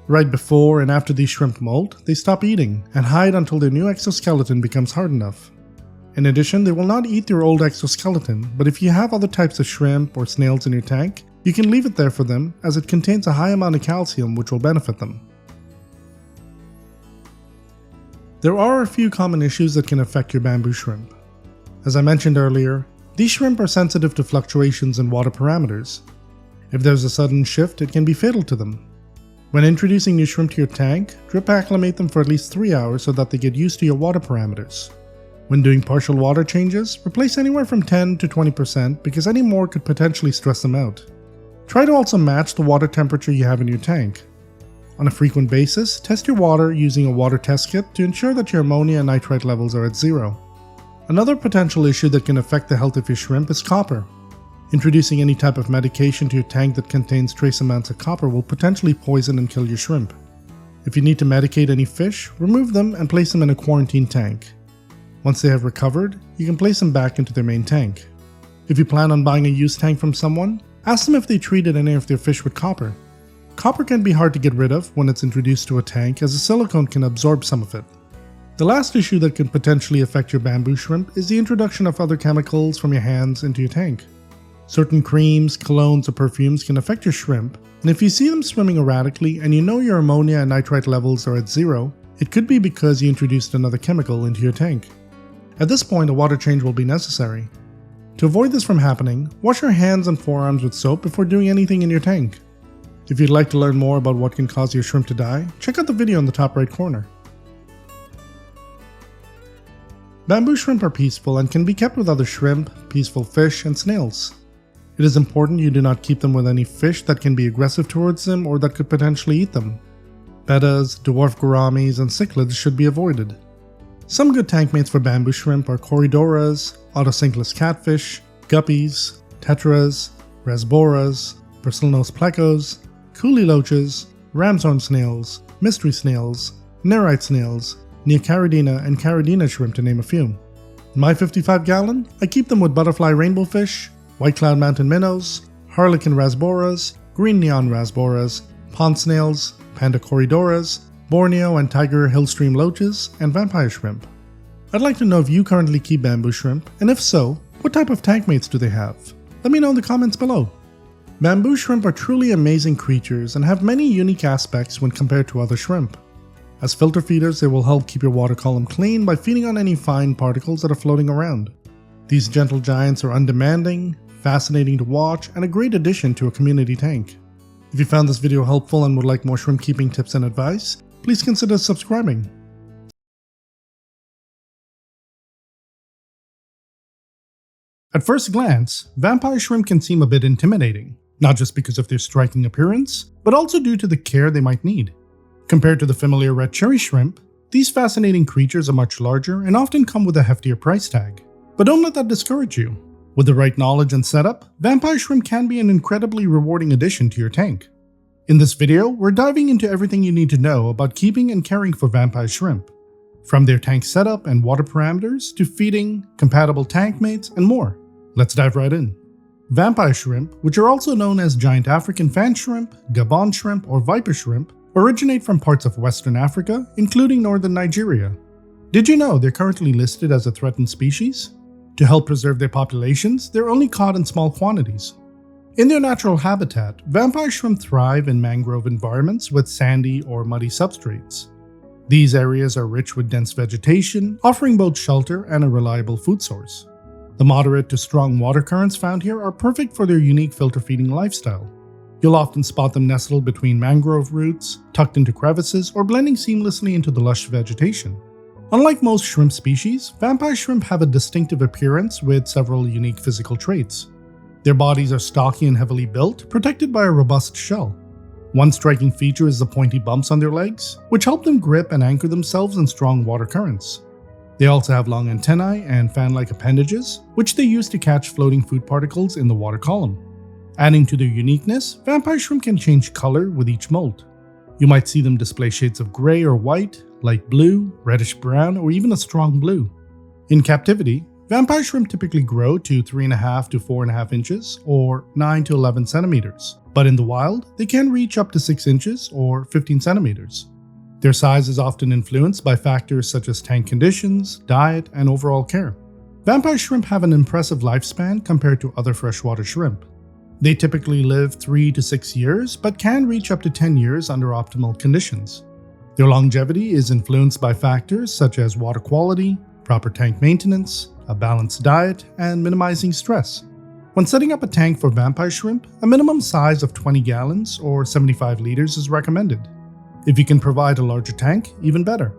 Right before and after these shrimp molt, they stop eating and hide until their new exoskeleton becomes hard enough. In addition, they will not eat their old exoskeleton, but if you have other types of shrimp or snails in your tank, you can leave it there for them as it contains a high amount of calcium which will benefit them. There are a few common issues that can affect your bamboo shrimp. As I mentioned earlier, these shrimp are sensitive to fluctuations in water parameters. If there's a sudden shift, it can be fatal to them. When introducing new shrimp to your tank, drip acclimate them for at least 3 hours so that they get used to your water parameters. When doing partial water changes, replace anywhere from 10 to 20% because any more could potentially stress them out. Try to also match the water temperature you have in your tank. On a frequent basis, test your water using a water test kit to ensure that your ammonia and nitrite levels are at 0. Another potential issue that can affect the health of your shrimp is copper. Introducing any type of medication to your tank that contains trace amounts of copper will potentially poison and kill your shrimp. If you need to medicate any fish, remove them and place them in a quarantine tank. Once they have recovered, you can place them back into their main tank. If you plan on buying a used tank from someone, ask them if they treated any of their fish with copper. Copper can be hard to get rid of when it's introduced to a tank as the silicone can absorb some of it. The last issue that can potentially affect your bamboo shrimp is the introduction of other chemicals from your hands into your tank. Certain creams, colognes, or perfumes can affect your shrimp, and if you see them swimming erratically and you know your ammonia and nitrite levels are at 0, it could be because you introduced another chemical into your tank. At this point, a water change will be necessary. To avoid this from happening, wash your hands and forearms with soap before doing anything in your tank. If you'd like to learn more about what can cause your shrimp to die, check out the video in the top right corner. Bamboo shrimp are peaceful and can be kept with other shrimp, peaceful fish, and snails. It is important you do not keep them with any fish that can be aggressive towards them or that could potentially eat them. Bettas, dwarf gouramis, and cichlids should be avoided. Some good tank mates for bamboo shrimp are corydoras, autocinkless catfish, guppies, tetras, rasboras, bristlenose plecos, coolie loaches, ram's horn snails, mystery snails, nerite snails, Neocaridina and Caridina shrimp to name a few. In my 55-gallon, I keep them with butterfly rainbowfish, white cloud mountain minnows, harlequin rasboras, green neon rasboras, pond snails, panda corridoras, Borneo and tiger hillstream loaches, and vampire shrimp. I'd like to know if you currently keep bamboo shrimp, and if so, what type of tank mates do they have? Let me know in the comments below. Bamboo shrimp are truly amazing creatures and have many unique aspects when compared to other shrimp. As filter feeders, they will help keep your water column clean by feeding on any fine particles that are floating around. These gentle giants are undemanding, fascinating to watch, and a great addition to a community tank. If you found this video helpful and would like more shrimp keeping tips and advice, please consider subscribing. At first glance, vampire shrimp can seem a bit intimidating, not just because of their striking appearance, but also due to the care they might need. Compared to the familiar red cherry shrimp, these fascinating creatures are much larger and often come with a heftier price tag. But don't let that discourage you. With the right knowledge and setup, vampire shrimp can be an incredibly rewarding addition to your tank. In this video, we're diving into everything you need to know about keeping and caring for vampire shrimp. From their tank setup and water parameters to feeding, compatible tank mates, and more. Let's dive right in. Vampire shrimp, which are also known as giant African fan shrimp, Gabon shrimp, or viper shrimp, originate from parts of Western Africa, including northern Nigeria. Did you know they're currently listed as a threatened species? To help preserve their populations, they're only caught in small quantities. In their natural habitat, vampire shrimp thrive in mangrove environments with sandy or muddy substrates. These areas are rich with dense vegetation, offering both shelter and a reliable food source. The moderate to strong water currents found here are perfect for their unique filter feeding lifestyle. You'll often spot them nestled between mangrove roots, tucked into crevices, or blending seamlessly into the lush vegetation. Unlike most shrimp species, vampire shrimp have a distinctive appearance with several unique physical traits. Their bodies are stocky and heavily built, protected by a robust shell. One striking feature is the pointy bumps on their legs, which help them grip and anchor themselves in strong water currents. They also have long antennae and fan-like appendages, which they use to catch floating food particles in the water column. Adding to their uniqueness, vampire shrimp can change color with each molt. You might see them display shades of gray or white, light blue, reddish brown, or even a strong blue. In captivity, vampire shrimp typically grow to 3.5 to 4.5 inches or 9 to 11 centimeters, but in the wild, they can reach up to 6 inches or 15 centimeters. Their size is often influenced by factors such as tank conditions, diet, and overall care. Vampire shrimp have an impressive lifespan compared to other freshwater shrimp. They typically live 3 to 6 years, but can reach up to 10 years under optimal conditions. Their longevity is influenced by factors such as water quality, proper tank maintenance, a balanced diet, and minimizing stress. When setting up a tank for vampire shrimp, a minimum size of 20 gallons or 75 liters is recommended. If you can provide a larger tank, even better.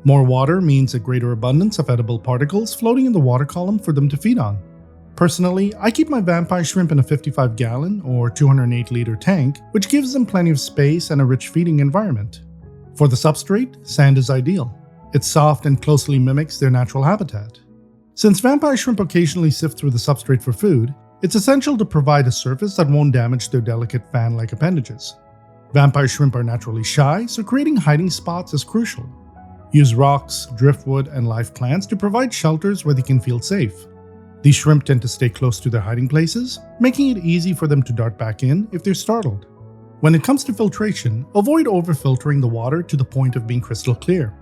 More water means a greater abundance of edible particles floating in the water column for them to feed on. Personally, I keep my vampire shrimp in a 55-gallon or 208-liter tank, which gives them plenty of space and a rich feeding environment. For the substrate, sand is ideal. It's soft and closely mimics their natural habitat. Since vampire shrimp occasionally sift through the substrate for food, it's essential to provide a surface that won't damage their delicate fan-like appendages. Vampire shrimp are naturally shy, so creating hiding spots is crucial. Use rocks, driftwood, and live plants to provide shelters where they can feel safe. These shrimp tend to stay close to their hiding places, making it easy for them to dart back in if they're startled. When it comes to filtration, avoid overfiltering the water to the point of being crystal clear.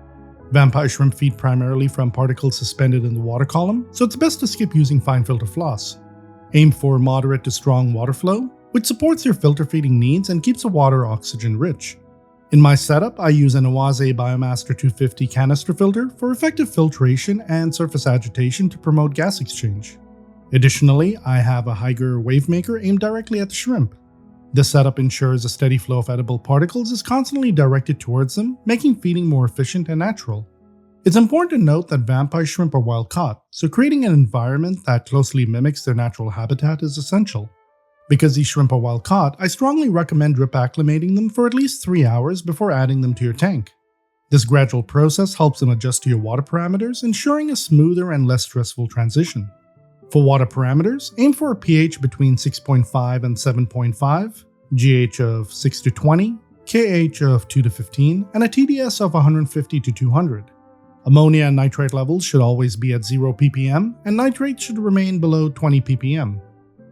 Vampire shrimp feed primarily from particles suspended in the water column, so it's best to skip using fine filter floss. Aim for moderate to strong water flow, which supports their filter feeding needs and keeps the water oxygen rich. In my setup, I use an Sulawesi Biomaster 250 canister filter for effective filtration and surface agitation to promote gas exchange. Additionally, I have a Haiger wave maker aimed directly at the shrimp. This setup ensures a steady flow of edible particles is constantly directed towards them, making feeding more efficient and natural. It's important to note that vampire shrimp are wild caught, so creating an environment that closely mimics their natural habitat is essential. Because these shrimp are wild caught, I strongly recommend drip acclimating them for at least 3 hours before adding them to your tank. This gradual process helps them adjust to your water parameters, ensuring a smoother and less stressful transition. For water parameters, aim for a pH between 6.5 and 7.5, GH of 6 to 20, KH of 2 to 15, and a TDS of 150 to 200. Ammonia and nitrate levels should always be at 0 ppm, and nitrate should remain below 20 ppm.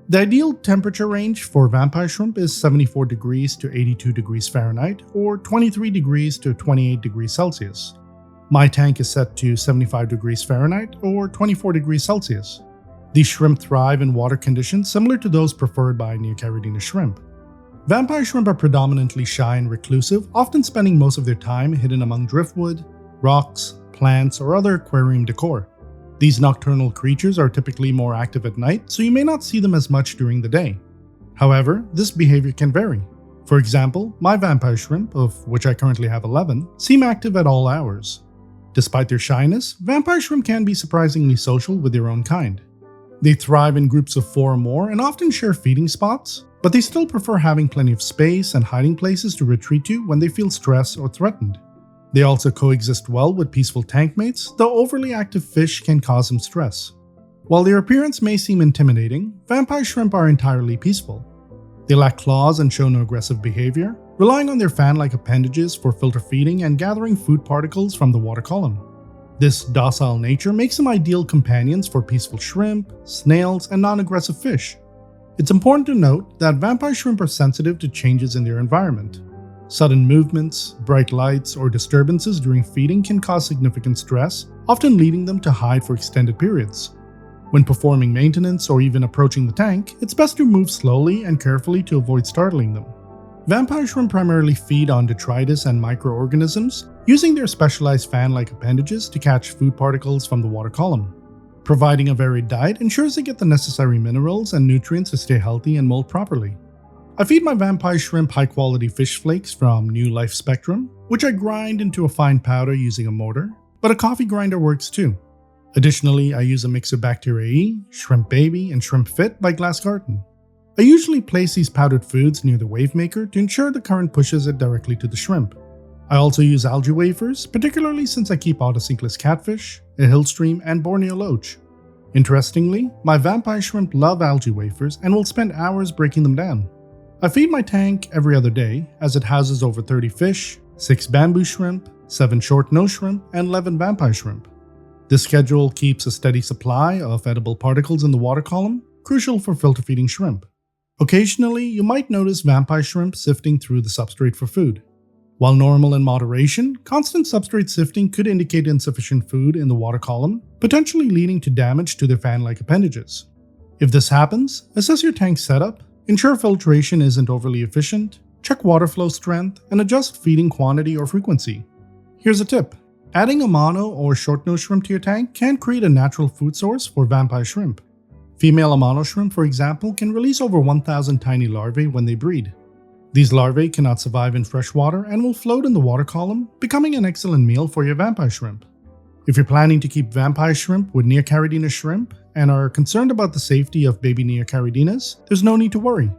The ideal temperature range for vampire shrimp is 74 degrees to 82 degrees Fahrenheit, or 23 degrees to 28 degrees Celsius. My tank is set to 75 degrees Fahrenheit, or 24 degrees Celsius. These shrimp thrive in water conditions similar to those preferred by Neocaridina shrimp. Vampire shrimp are predominantly shy and reclusive, often spending most of their time hidden among driftwood, rocks, plants, or other aquarium decor. These nocturnal creatures are typically more active at night, so you may not see them as much during the day. However, this behavior can vary. For example, my vampire shrimp, of which I currently have 11, seem active at all hours. Despite their shyness, vampire shrimp can be surprisingly social with their own kind. They thrive in groups of 4 or more and often share feeding spots, but they still prefer having plenty of space and hiding places to retreat to when they feel stressed or threatened. They also coexist well with peaceful tank mates, though overly active fish can cause them stress. While their appearance may seem intimidating, vampire shrimp are entirely peaceful. They lack claws and show no aggressive behavior, relying on their fan-like appendages for filter feeding and gathering food particles from the water column. This docile nature makes them ideal companions for peaceful shrimp, snails, and non-aggressive fish. It's important to note that vampire shrimp are sensitive to changes in their environment. Sudden movements, bright lights, or disturbances during feeding can cause significant stress, often leading them to hide for extended periods. When performing maintenance or even approaching the tank, it's best to move slowly and carefully to avoid startling them. Vampire shrimp primarily feed on detritus and microorganisms, using their specialized fan-like appendages to catch food particles from the water column. Providing a varied diet ensures they get the necessary minerals and nutrients to stay healthy and molt properly. I feed my vampire shrimp high-quality fish flakes from New Life Spectrum, which I grind into a fine powder using a mortar, but a coffee grinder works too. Additionally, I use a mix of Bacteria, Shrimp Baby, and Shrimp Fit by Glass Garden. I usually place these powdered foods near the wave maker to ensure the current pushes it directly to the shrimp. I also use algae wafers, particularly since I keep autosinkless catfish, a hill stream, and Borneo loach. Interestingly, my vampire shrimp love algae wafers and will spend hours breaking them down. I feed my tank every other day, as it houses over 30 fish, 6 bamboo shrimp, 7 short-nose shrimp, and 11 vampire shrimp. This schedule keeps a steady supply of edible particles in the water column, crucial for filter feeding shrimp. Occasionally, you might notice vampire shrimp sifting through the substrate for food. While normal in moderation, constant substrate sifting could indicate insufficient food in the water column, potentially leading to damage to their fan-like appendages. If this happens, assess your tank setup, ensure filtration isn't overly efficient, check water flow strength, and adjust feeding quantity or frequency. Here's a tip. Adding Amano or short-nose shrimp to your tank can create a natural food source for vampire shrimp. Female Amano shrimp, for example, can release over 1,000 tiny larvae when they breed. These larvae cannot survive in fresh water and will float in the water column, becoming an excellent meal for your vampire shrimp. If you're planning to keep vampire shrimp with Neocaridina shrimp and are concerned about the safety of baby Neocaridinas, there's no need to worry.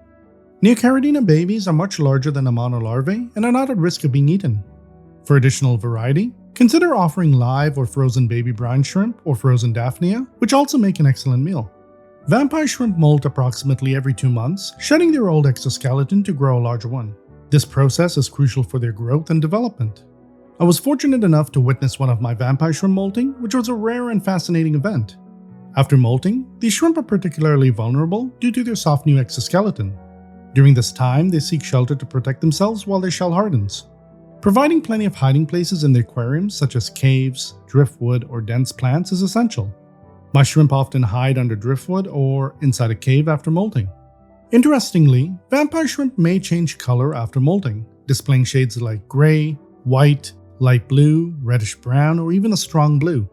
Neocaridina babies are much larger than Amano larvae and are not at risk of being eaten. For additional variety, consider offering live or frozen baby brine shrimp or frozen Daphnia, which also make an excellent meal. Vampire shrimp molt approximately every 2 months, shedding their old exoskeleton to grow a larger one. This process is crucial for their growth and development. I was fortunate enough to witness one of my vampire shrimp molting, which was a rare and fascinating event. After molting, these shrimp are particularly vulnerable due to their soft new exoskeleton. During this time, they seek shelter to protect themselves while their shell hardens. Providing plenty of hiding places in the aquariums, such as caves, driftwood, or dense plants, is essential. My shrimp often hide under driftwood or inside a cave after molting. Interestingly, vampire shrimp may change color after molting, displaying shades like gray, white, light blue, reddish brown, or even a strong blue.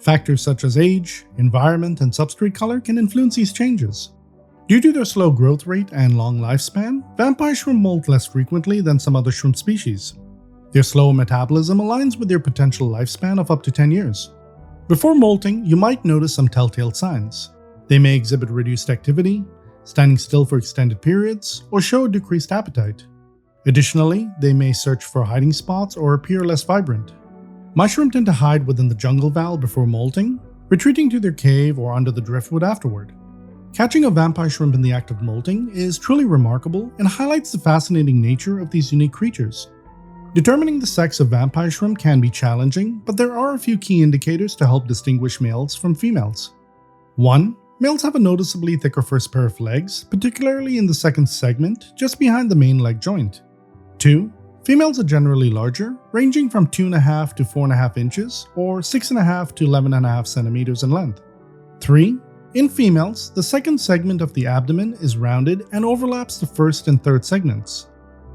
Factors such as age, environment, and substrate color can influence these changes. Due to their slow growth rate and long lifespan, vampire shrimp molt less frequently than some other shrimp species. Their slow metabolism aligns with their potential lifespan of up to 10 years. Before molting, you might notice some telltale signs. They may exhibit reduced activity, standing still for extended periods, or show a decreased appetite. Additionally, they may search for hiding spots or appear less vibrant. My shrimp tend to hide within the jungle val before molting, retreating to their cave or under the driftwood afterward. Catching a vampire shrimp in the act of molting is truly remarkable and highlights the fascinating nature of these unique creatures. Determining the sex of vampire shrimp can be challenging, but there are a few key indicators to help distinguish males from females. 1. Males have a noticeably thicker first pair of legs, particularly in the second segment, just behind the main leg joint. 2. Females are generally larger, ranging from 2.5 to 4.5 inches, or 6.5 to 11.5 centimeters in length. 3. In females, the second segment of the abdomen is rounded and overlaps the first and third segments.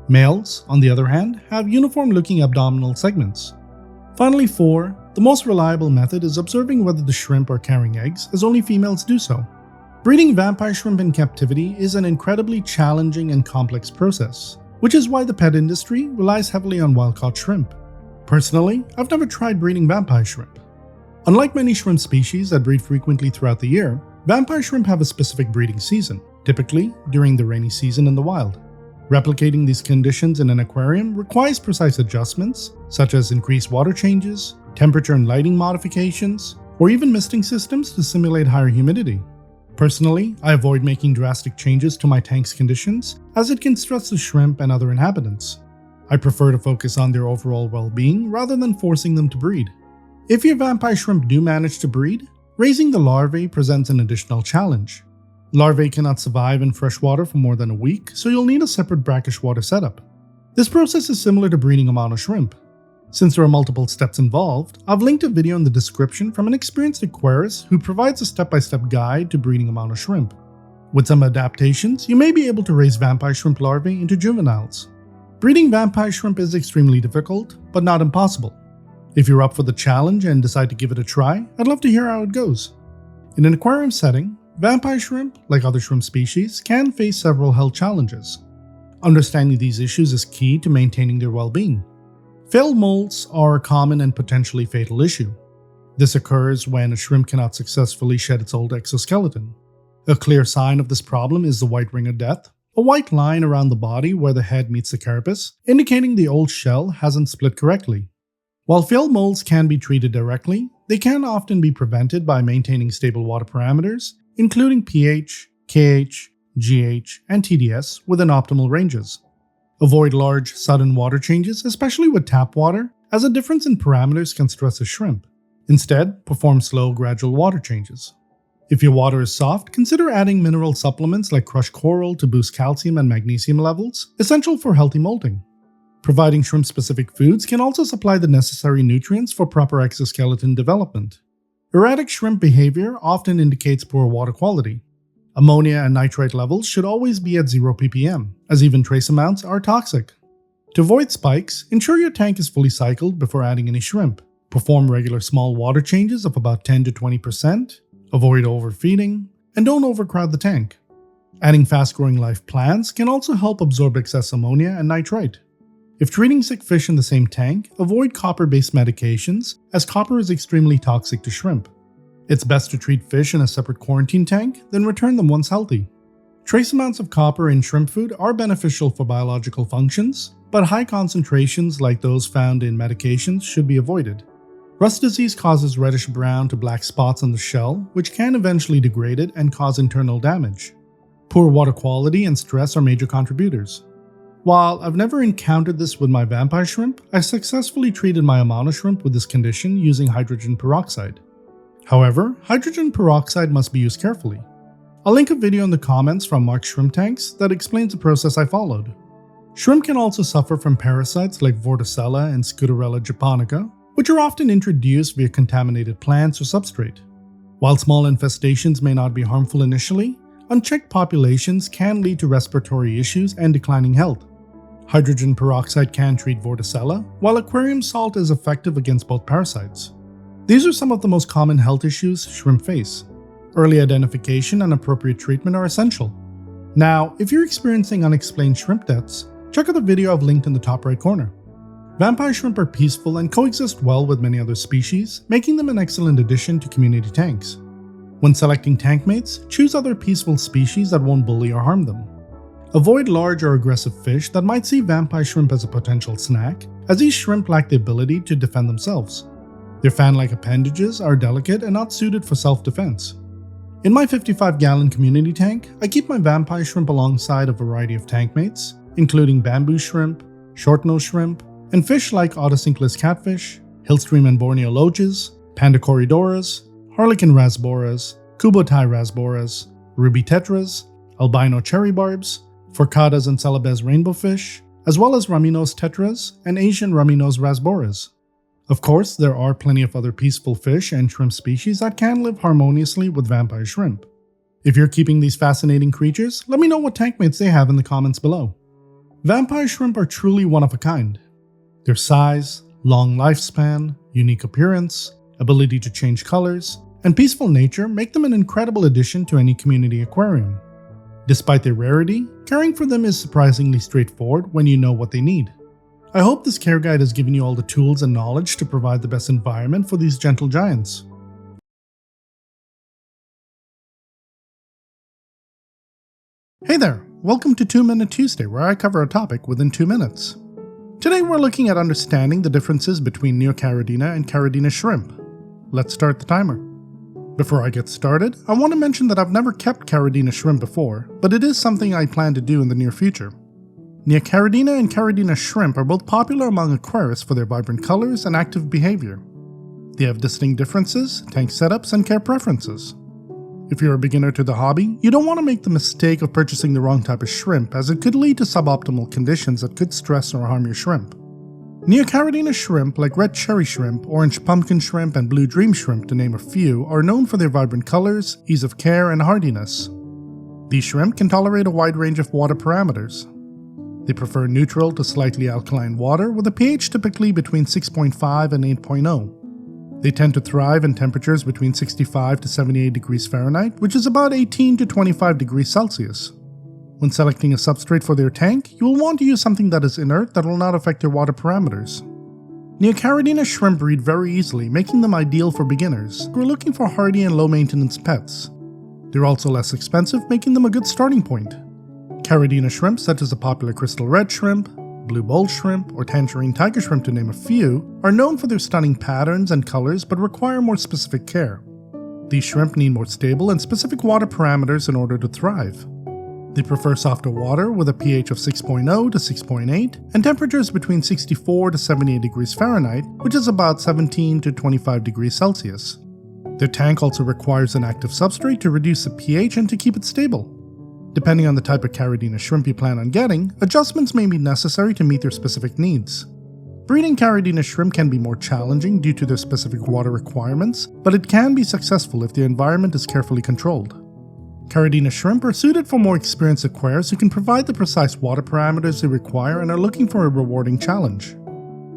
Males, on the other hand, have uniform-looking abdominal segments. Finally, 4. The most reliable method is observing whether the shrimp are carrying eggs, as only females do so. Breeding vampire shrimp in captivity is an incredibly challenging and complex process, which is why the pet industry relies heavily on wild-caught shrimp. Personally, I've never tried breeding vampire shrimp. Unlike many shrimp species that breed frequently throughout the year, vampire shrimp have a specific breeding season, typically during the rainy season in the wild. Replicating these conditions in an aquarium requires precise adjustments, such as increased water changes, temperature and lighting modifications, or even misting systems to simulate higher humidity. Personally, I avoid making drastic changes to my tank's conditions, as it can stress the shrimp and other inhabitants. I prefer to focus on their overall well-being rather than forcing them to breed. If your vampire shrimp do manage to breed, raising the larvae presents an additional challenge. Larvae cannot survive in fresh water for more than a week, so you'll need a separate brackish water setup. This process is similar to breeding Amano shrimp. Since there are multiple steps involved, I've linked a video in the description from an experienced aquarist who provides a step-by-step guide to breeding Amano shrimp. With some adaptations, you may be able to raise vampire shrimp larvae into juveniles. Breeding vampire shrimp is extremely difficult, but not impossible. If you're up for the challenge and decide to give it a try, I'd love to hear how it goes. In an aquarium setting, vampire shrimp, like other shrimp species, can face several health challenges. Understanding these issues is key to maintaining their well-being. Failed molts are a common and potentially fatal issue. This occurs when a shrimp cannot successfully shed its old exoskeleton. A clear sign of this problem is the white ring of death, a white line around the body where the head meets the carapace, indicating the old shell hasn't split correctly. While failed molts can be treated directly, they can often be prevented by maintaining stable water parameters, including pH, KH, GH, and TDS within optimal ranges. Avoid large, sudden water changes, especially with tap water, as a difference in parameters can stress a shrimp. Instead, perform slow, gradual water changes. If your water is soft, consider adding mineral supplements like crushed coral to boost calcium and magnesium levels, essential for healthy molting. Providing shrimp-specific foods can also supply the necessary nutrients for proper exoskeleton development. Erratic shrimp behavior often indicates poor water quality. Ammonia and nitrite levels should always be at 0 ppm, as even trace amounts are toxic. To avoid spikes, ensure your tank is fully cycled before adding any shrimp. Perform regular small water changes of about 10 to 20%, avoid overfeeding, and don't overcrowd the tank. Adding fast-growing live plants can also help absorb excess ammonia and nitrite. If treating sick fish in the same tank, avoid copper-based medications, as copper is extremely toxic to shrimp. It's best to treat fish in a separate quarantine tank, then return them once healthy. Trace amounts of copper in shrimp food are beneficial for biological functions, but high concentrations like those found in medications should be avoided. Rust disease causes reddish-brown to black spots on the shell, which can eventually degrade it and cause internal damage. Poor water quality and stress are major contributors. While I've never encountered this with my vampire shrimp, I've successfully treated my Amano shrimp with this condition using hydrogen peroxide. However, hydrogen peroxide must be used carefully. I'll link a video in the comments from Mark's Shrimp Tanks that explains the process I followed. Shrimp can also suffer from parasites like Vorticella and Scuturella japonica, which are often introduced via contaminated plants or substrate. While small infestations may not be harmful initially, unchecked populations can lead to respiratory issues and declining health. Hydrogen peroxide can treat Vorticella, while aquarium salt is effective against both parasites. These are some of the most common health issues shrimp face. Early identification and appropriate treatment are essential. Now, if you're experiencing unexplained shrimp deaths, check out the video I've linked in the top right corner. Vampire shrimp are peaceful and coexist well with many other species, making them an excellent addition to community tanks. When selecting tank mates, choose other peaceful species that won't bully or harm them. Avoid large or aggressive fish that might see vampire shrimp as a potential snack, as these shrimp lack the ability to defend themselves. Their fan-like appendages are delicate and not suited for self-defense. In my 55-gallon community tank, I keep my vampire shrimp alongside a variety of tank mates, including bamboo shrimp, short-nosed shrimp, and fish like otocinclus catfish, hillstream and Borneo loaches, panda corridoras, harlequin rasboras, kubotai rasboras, ruby tetras, albino cherry barbs, forcadas and celebes rainbow fish, as well as raminos tetras and Asian raminos rasboras. Of course, there are plenty of other peaceful fish and shrimp species that can live harmoniously with vampire shrimp. If you're keeping these fascinating creatures, let me know what tank mates they have in the comments below. Vampire shrimp are truly one of a kind. Their size, long lifespan, unique appearance, ability to change colors, and peaceful nature make them an incredible addition to any community aquarium. Despite their rarity, caring for them is surprisingly straightforward when you know what they need. I hope this care guide has given you all the tools and knowledge to provide the best environment for these gentle giants. Hey there, welcome to 2 Minute Tuesday, where I cover a topic within 2 minutes. Today we're looking at understanding the differences between Neocaridina and Caridina shrimp. Let's start the timer. Before I get started, I want to mention that I've never kept Caridina shrimp before, but it is something I plan to do in the near future. Neocaridina and Caridina shrimp are both popular among aquarists for their vibrant colors and active behavior. They have distinct differences, tank setups, and care preferences. If you're a beginner to the hobby, you don't want to make the mistake of purchasing the wrong type of shrimp, as it could lead to suboptimal conditions that could stress or harm your shrimp. Neocaridina shrimp, like red cherry shrimp, orange pumpkin shrimp, and blue dream shrimp, to name a few, are known for their vibrant colors, ease of care, and hardiness. These shrimp can tolerate a wide range of water parameters. They prefer neutral to slightly alkaline water with a pH typically between 6.5 and 8.0. They tend to thrive in temperatures between 65 to 78 degrees Fahrenheit, which is about 18 to 25 degrees Celsius. When selecting a substrate for their tank, you will want to use something that is inert that will not affect their water parameters. Neocaridina shrimp breed very easily, making them ideal for beginners who are looking for hardy and low-maintenance pets. They're also less expensive, making them a good starting point. Caridina shrimp, such as the popular crystal red shrimp, blue bowl shrimp, or tangerine tiger shrimp, to name a few, are known for their stunning patterns and colors but require more specific care. These shrimp need more stable and specific water parameters in order to thrive. They prefer softer water with a pH of 6.0 to 6.8 and temperatures between 64 to 78 degrees Fahrenheit, which is about 17 to 25 degrees Celsius. Their tank also requires an active substrate to reduce the pH and to keep it stable. Depending on the type of Caridina shrimp you plan on getting, adjustments may be necessary to meet their specific needs. Breeding Caridina shrimp can be more challenging due to their specific water requirements, but it can be successful if the environment is carefully controlled. Caridina shrimp are suited for more experienced aquarists who can provide the precise water parameters they require and are looking for a rewarding challenge.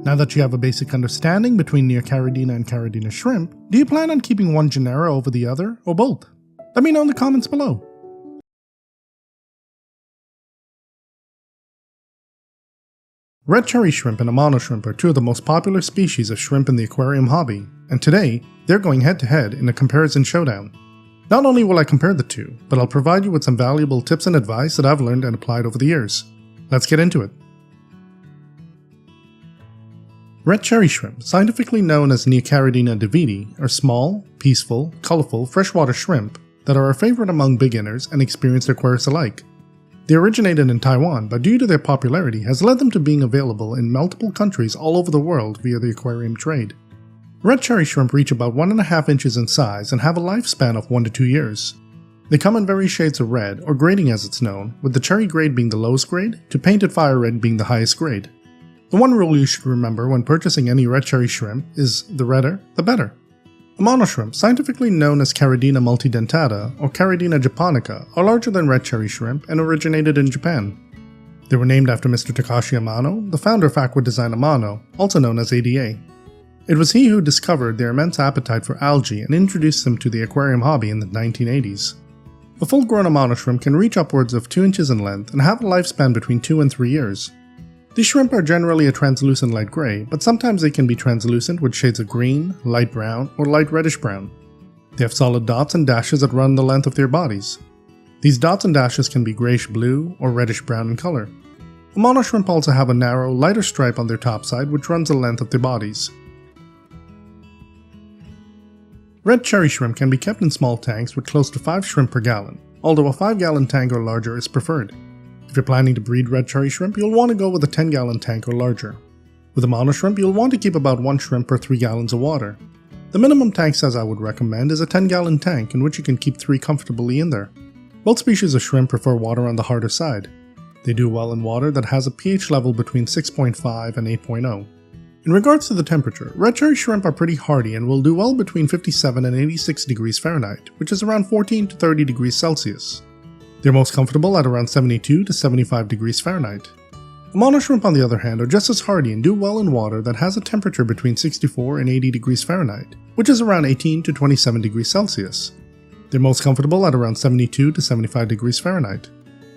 Now that you have a basic understanding between Neocaridina and Caridina shrimp, do you plan on keeping one genera over the other, or both? Let me know in the comments below. Red cherry shrimp and Amano shrimp are two of the most popular species of shrimp in the aquarium hobby, and today, they're going head to head in a comparison showdown. Not only will I compare the two, but I'll provide you with some valuable tips and advice that I've learned and applied over the years. Let's get into it. Red cherry shrimp, scientifically known as Neocaridina davidi, are small, peaceful, colorful freshwater shrimp that are a favorite among beginners and experienced aquarists alike. They originated in Taiwan, but due to their popularity has led them to being available in multiple countries all over the world via the aquarium trade. Red cherry shrimp reach about 1.5 inches in size and have a lifespan of 1 to 2 years. They come in various shades of red, or grading as it's known, with the cherry grade being the lowest grade, to painted fire red being the highest grade. The one rule you should remember when purchasing any red cherry shrimp is the redder, the better. Amano shrimp, scientifically known as Caridina multidentata or Caridina japonica, are larger than red cherry shrimp and originated in Japan. They were named after Mr. Takashi Amano, the founder of Aqua Design Amano, also known as ADA. It was he who discovered their immense appetite for algae and introduced them to the aquarium hobby in the 1980s. A full-grown Amano shrimp can reach upwards of 2 inches in length and have a lifespan between 2 and 3 years. These shrimp are generally a translucent light gray, but sometimes they can be translucent with shades of green, light brown, or light reddish brown. They have solid dots and dashes that run the length of their bodies. These dots and dashes can be grayish blue or reddish brown in color. Amano shrimp also have a narrow, lighter stripe on their top side which runs the length of their bodies. Red cherry shrimp can be kept in small tanks with close to 5 shrimp per gallon, although a 5-gallon tank or larger is preferred. If you're planning to breed red cherry shrimp, you'll want to go with a 10-gallon tank or larger. With Amano shrimp, you'll want to keep about 1 shrimp per 3 gallons of water. The minimum tank size I would recommend is a 10-gallon tank in which you can keep 3 comfortably in there. Both species of shrimp prefer water on the harder side. They do well in water that has a pH level between 6.5 and 8.0. In regards to the temperature, red cherry shrimp are pretty hardy and will do well between 57 and 86 degrees Fahrenheit, which is around 14 to 30 degrees Celsius. They're most comfortable at around 72 to 75 degrees Fahrenheit. Amano shrimp, on the other hand, are just as hardy and do well in water that has a temperature between 64 and 80 degrees Fahrenheit, which is around 18 to 27 degrees Celsius. They're most comfortable at around 72 to 75 degrees Fahrenheit.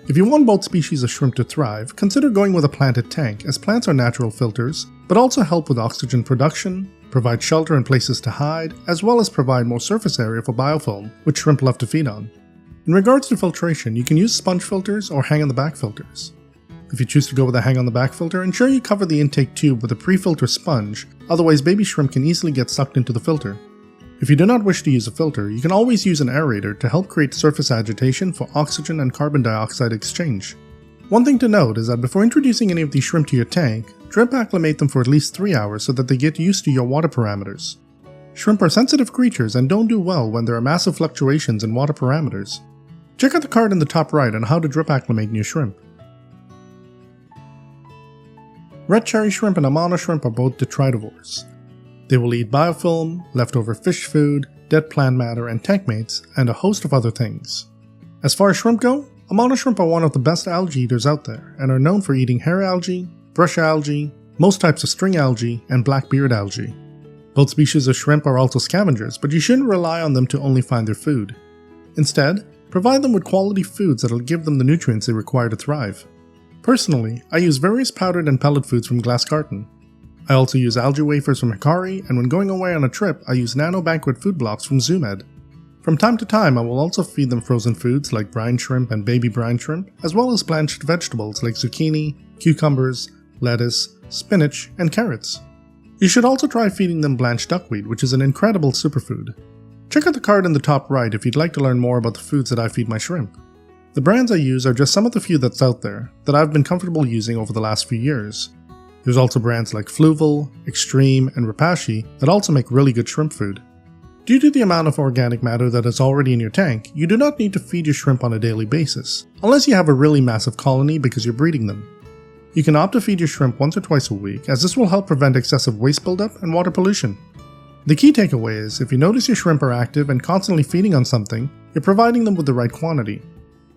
If you want both species of shrimp to thrive, consider going with a planted tank, as plants are natural filters, but also help with oxygen production, provide shelter and places to hide, as well as provide more surface area for biofilm, which shrimp love to feed on. In regards to filtration, you can use sponge filters or hang-on-the-back filters. If you choose to go with a hang-on-the-back filter, ensure you cover the intake tube with a pre-filter sponge, otherwise baby shrimp can easily get sucked into the filter. If you do not wish to use a filter, you can always use an aerator to help create surface agitation for oxygen and carbon dioxide exchange. One thing to note is that before introducing any of these shrimp to your tank, drip acclimate them for at least 3 hours so that they get used to your water parameters. Shrimp are sensitive creatures and don't do well when there are massive fluctuations in water parameters. Check out the card in the top right on how to drip acclimate new shrimp. Red cherry shrimp and Amano shrimp are both detritivores. They will eat biofilm, leftover fish food, dead plant matter and tank mates, and a host of other things. As far as shrimp go, Amano shrimp are one of the best algae eaters out there and are known for eating hair algae, brush algae, most types of string algae, and blackbeard algae. Both species of shrimp are also scavengers, but you shouldn't rely on them to only find their food. Instead, provide them with quality foods that will give them the nutrients they require to thrive. Personally, I use various powdered and pellet foods from Glass Carton. I also use algae wafers from Hikari, and when going away on a trip, I use Nano Banquet food blocks from Zoomed. From time to time, I will also feed them frozen foods like brine shrimp and baby brine shrimp, as well as blanched vegetables like zucchini, cucumbers, lettuce, spinach, and carrots. You should also try feeding them blanched duckweed, which is an incredible superfood. Check out the card in the top right if you'd like to learn more about the foods that I feed my shrimp. The brands I use are just some of the few that's out there that I've been comfortable using over the last few years. There's also brands like Fluval, Extreme, and Rapashi that also make really good shrimp food. Due to the amount of organic matter that is already in your tank, you do not need to feed your shrimp on a daily basis, unless you have a really massive colony because you're breeding them. You can opt to feed your shrimp once or twice a week, as this will help prevent excessive waste buildup and water pollution. The key takeaway is, if you notice your shrimp are active and constantly feeding on something, you're providing them with the right quantity.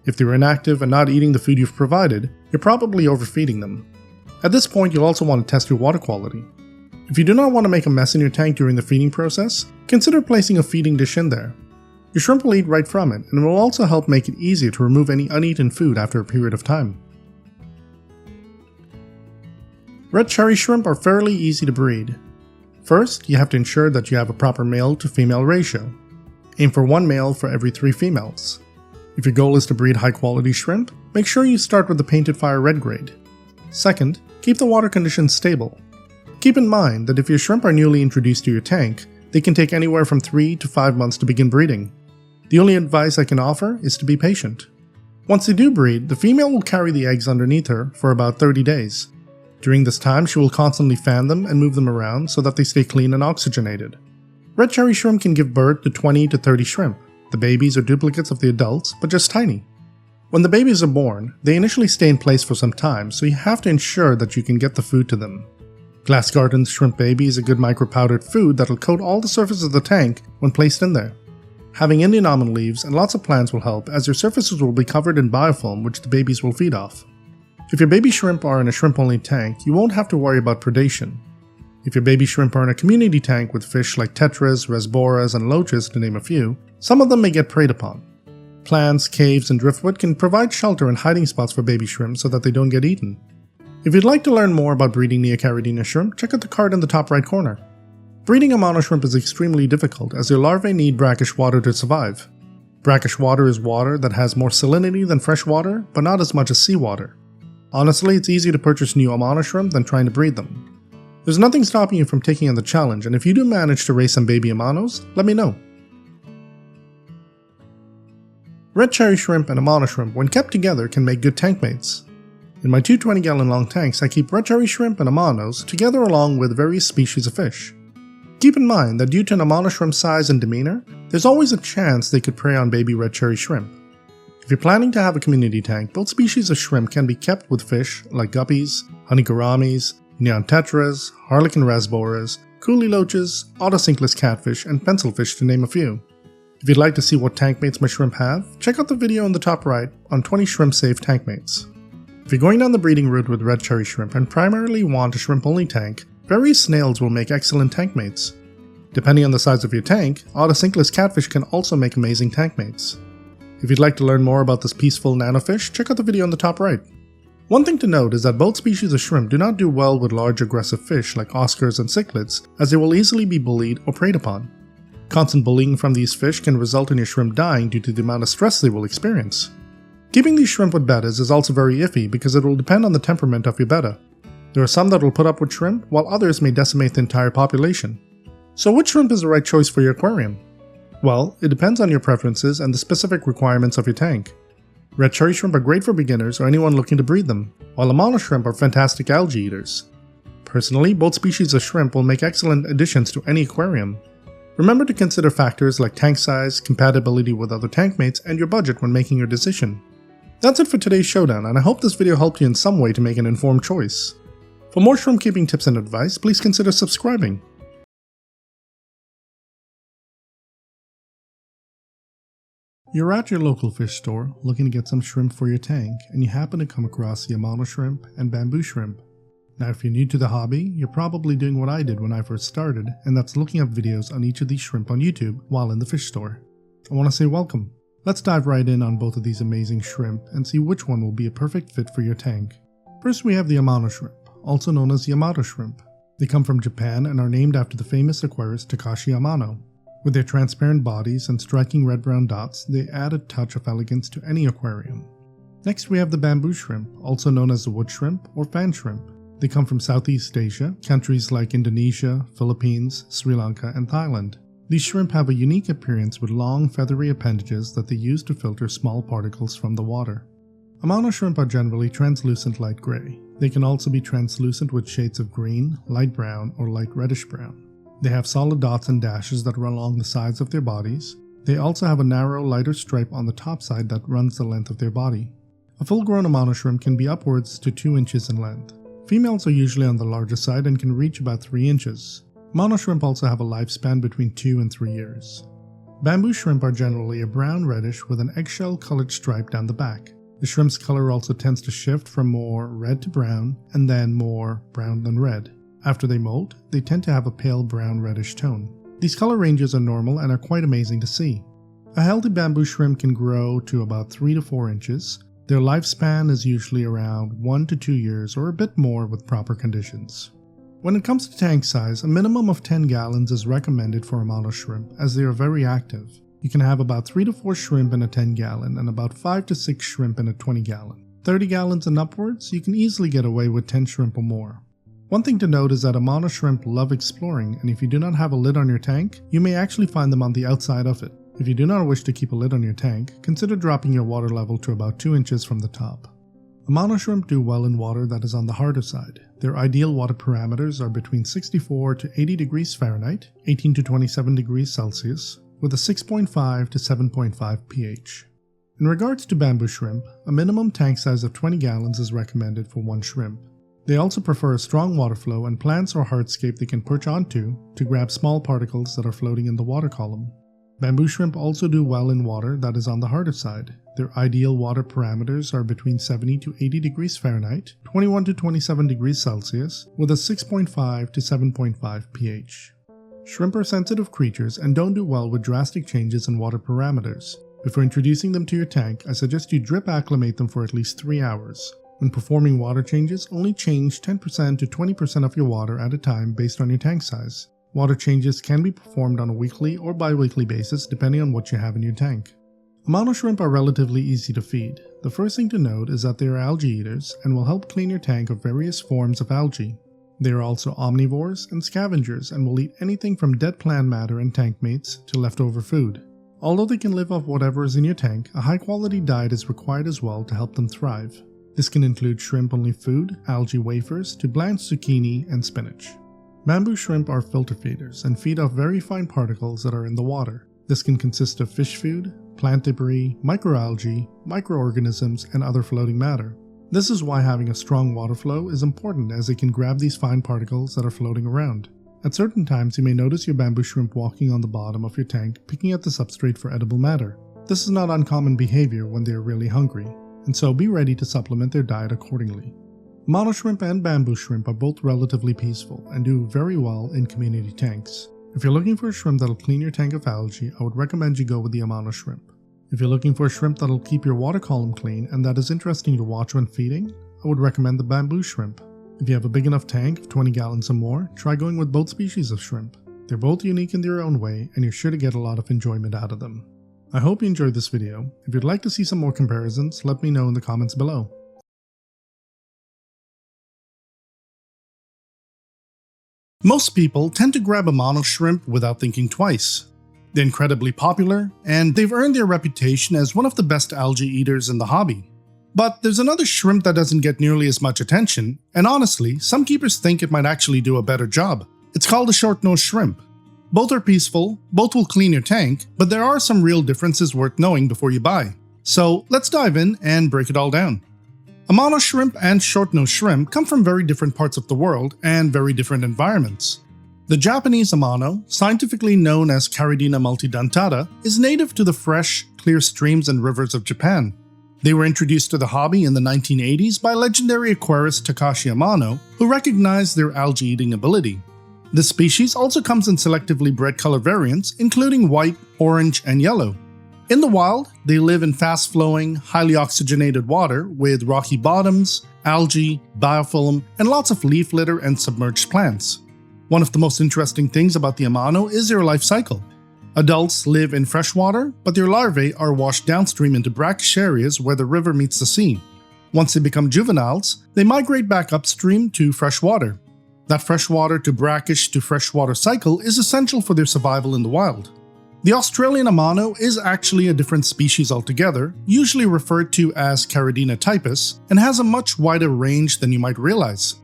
If they're inactive and not eating the food you've provided, you're probably overfeeding them. At this point, you'll also want to test your water quality. If you do not want to make a mess in your tank during the feeding process, consider placing a feeding dish in there. Your shrimp will eat right from it, and it will also help make it easier to remove any uneaten food after a period of time. Red cherry shrimp are fairly easy to breed. First, you have to ensure that you have a proper male to female ratio. Aim for 1 male for every 3 females. If your goal is to breed high quality shrimp, make sure you start with the painted fire red grade. Second, keep the water conditions stable. Keep in mind that if your shrimp are newly introduced to your tank, they can take anywhere from 3 to 5 months to begin breeding. The only advice I can offer is to be patient. Once they do breed, the female will carry the eggs underneath her for about 30 days. During this time, she will constantly fan them and move them around so that they stay clean and oxygenated. Red cherry shrimp can give birth to 20 to 30 shrimp. The babies are duplicates of the adults, but just tiny. When the babies are born, they initially stay in place for some time, so you have to ensure that you can get the food to them. Glass Carton's Shrimp Baby is a good micro-powdered food that will coat all the surface of the tank when placed in there. Having Indian almond leaves and lots of plants will help, as your surfaces will be covered in biofilm which the babies will feed off. If your baby shrimp are in a shrimp-only tank, you won't have to worry about predation. If your baby shrimp are in a community tank with fish like tetras, resboras, and loaches, to name a few, some of them may get preyed upon. Plants, caves, and driftwood can provide shelter and hiding spots for baby shrimp so that they don't get eaten. If you'd like to learn more about breeding Neocaridina shrimp, check out the card in the top right corner. Breeding Amano shrimp is extremely difficult as their larvae need brackish water to survive. Brackish water is water that has more salinity than fresh water, but not as much as seawater. Honestly, it's easier to purchase new Amano shrimp than trying to breed them. There's nothing stopping you from taking on the challenge, and if you do manage to raise some baby Amanos, let me know. Red cherry shrimp and Amano shrimp, when kept together, can make good tank mates. In my two 20-gallon long tanks, I keep red cherry shrimp and Amanos together along with various species of fish. Keep in mind that due to an Amano shrimp's size and demeanor, there's always a chance they could prey on baby red cherry shrimp. If you're planning to have a community tank, both species of shrimp can be kept with fish like guppies, honey gouramis, neon tetras, harlequin rasboras, coolie loaches, autocinkless catfish, and pencilfish to name a few. If you'd like to see what tank mates my shrimp have, check out the video in the top right on 20 shrimp-safe tank mates. If you're going down the breeding route with red cherry shrimp and primarily want a shrimp-only tank, various snails will make excellent tank mates. Depending on the size of your tank, autocinkless catfish can also make amazing tank mates. If you'd like to learn more about this peaceful nanofish, check out the video on the top right. One thing to note is that both species of shrimp do not do well with large aggressive fish like Oscars and cichlids, as they will easily be bullied or preyed upon. Constant bullying from these fish can result in your shrimp dying due to the amount of stress they will experience. Keeping these shrimp with bettas is also very iffy because it will depend on the temperament of your betta. There are some that will put up with shrimp, while others may decimate the entire population. So which shrimp is the right choice for your aquarium? Well, it depends on your preferences and the specific requirements of your tank. Red cherry shrimp are great for beginners or anyone looking to breed them, while Amano shrimp are fantastic algae eaters. Personally, both species of shrimp will make excellent additions to any aquarium. Remember to consider factors like tank size, compatibility with other tank mates, and your budget when making your decision. That's it for today's showdown, and I hope this video helped you in some way to make an informed choice. For more shrimp keeping tips and advice, please consider subscribing. You're at your local fish store looking to get some shrimp for your tank, and you happen to come across the Amano shrimp and bamboo shrimp. Now if you're new to the hobby, you're probably doing what I did when I first started, and that's looking up videos on each of these shrimp on YouTube while in the fish store. I want to say welcome. Let's dive right in on both of these amazing shrimp and see which one will be a perfect fit for your tank. First we have the Amano shrimp, also known as the Yamato shrimp. They come from Japan and are named after the famous aquarist Takashi Amano. With their transparent bodies and striking red-brown dots, they add a touch of elegance to any aquarium. Next we have the bamboo shrimp, also known as the wood shrimp or fan shrimp. They come from Southeast Asia, countries like Indonesia, Philippines, Sri Lanka, and Thailand. These shrimp have a unique appearance with long feathery appendages that they use to filter small particles from the water. Amano shrimp are generally translucent light gray. They can also be translucent with shades of green, light brown, or light reddish brown. They have solid dots and dashes that run along the sides of their bodies. They also have a narrow, lighter stripe on the top side that runs the length of their body. A full-grown Amano shrimp can be upwards to 2 inches in length. Females are usually on the larger side and can reach about 3 inches. Amano shrimp also have a lifespan between 2 and 3 years. Bamboo shrimp are generally a brown-reddish with an eggshell-colored stripe down the back. The shrimp's color also tends to shift from more red to brown and then more brown than red. After they molt, they tend to have a pale brown-reddish tone. These color ranges are normal and are quite amazing to see. A healthy bamboo shrimp can grow to about 3 to 4 inches. Their lifespan is usually around 1 to 2 years or a bit more with proper conditions. When it comes to tank size, a minimum of 10 gallons is recommended for Amano shrimp as they are very active. You can have about 3 to 4 shrimp in a 10 gallon and about 5 to 6 shrimp in a 20 gallon. 30 gallons and upwards, you can easily get away with 10 shrimp or more. One thing to note is that Amano shrimp love exploring, and if you do not have a lid on your tank, you may actually find them on the outside of it. If you do not wish to keep a lid on your tank, consider dropping your water level to about 2 inches from the top. Amano shrimp do well in water that is on the harder side. Their ideal water parameters are between 64 to 80 degrees Fahrenheit, 18 to 27 degrees Celsius, with a 6.5 to 7.5 pH. In regards to bamboo shrimp, a minimum tank size of 20 gallons is recommended for one shrimp. They also prefer a strong water flow and plants or hardscape they can perch onto to grab small particles that are floating in the water column. Bamboo shrimp also do well in water that is on the harder side. Their ideal water parameters are between 70 to 80 degrees Fahrenheit, 21 to 27 degrees Celsius, with a 6.5 to 7.5 pH. Shrimp are sensitive creatures and don't do well with drastic changes in water parameters. Before introducing them to your tank, I suggest you drip acclimate them for at least 3 hours. When performing water changes, only change 10% to 20% of your water at a time based on your tank size. Water changes can be performed on a weekly or bi-weekly basis depending on what you have in your tank. Amano shrimp are relatively easy to feed. The first thing to note is that they are algae eaters and will help clean your tank of various forms of algae. They are also omnivores and scavengers and will eat anything from dead plant matter and tank mates to leftover food. Although they can live off whatever is in your tank, a high-quality diet is required as well to help them thrive. This can include shrimp-only food, algae wafers, to blanched zucchini and spinach. Bamboo shrimp are filter feeders and feed off very fine particles that are in the water. This can consist of fish food, plant debris, microalgae, microorganisms, and other floating matter. This is why having a strong water flow is important, as it can grab these fine particles that are floating around. At certain times, you may notice your bamboo shrimp walking on the bottom of your tank, picking at the substrate for edible matter. This is not uncommon behavior when they are really hungry, and so be ready to supplement their diet accordingly. Amano shrimp and bamboo shrimp are both relatively peaceful and do very well in community tanks. If you're looking for a shrimp that'll clean your tank of algae, I would recommend you go with the Amano shrimp. If you're looking for a shrimp that'll keep your water column clean and that is interesting to watch when feeding, I would recommend the bamboo shrimp. If you have a big enough tank of 20 gallons or more, try going with both species of shrimp. They're both unique in their own way, and you're sure to get a lot of enjoyment out of them. I hope you enjoyed this video. If you'd like to see some more comparisons, let me know in the comments below. Most people tend to grab Amano shrimp without thinking twice. They're incredibly popular, and they've earned their reputation as one of the best algae eaters in the hobby. But there's another shrimp that doesn't get nearly as much attention, and honestly, some keepers think it might actually do a better job. It's called the short-nosed shrimp. Both are peaceful, both will clean your tank, but there are some real differences worth knowing before you buy. So let's dive in and break it all down. Amano shrimp and short-nosed shrimp come from very different parts of the world and very different environments. The Japanese Amano, scientifically known as Caridina multidentata, is native to the fresh, clear streams and rivers of Japan. They were introduced to the hobby in the 1980s by legendary aquarist Takashi Amano, who recognized their algae-eating ability. This species also comes in selectively bred color variants, including white, orange, and yellow. In the wild, they live in fast-flowing, highly oxygenated water with rocky bottoms, algae, biofilm, and lots of leaf litter and submerged plants. One of the most interesting things about the Amano is their life cycle. Adults live in freshwater, but their larvae are washed downstream into brackish areas where the river meets the sea. Once they become juveniles, they migrate back upstream to freshwater. That freshwater to brackish to freshwater cycle is essential for their survival in the wild. The Australian Amano is actually a different species altogether, usually referred to as Caridina typus, and has a much wider range than you might realize.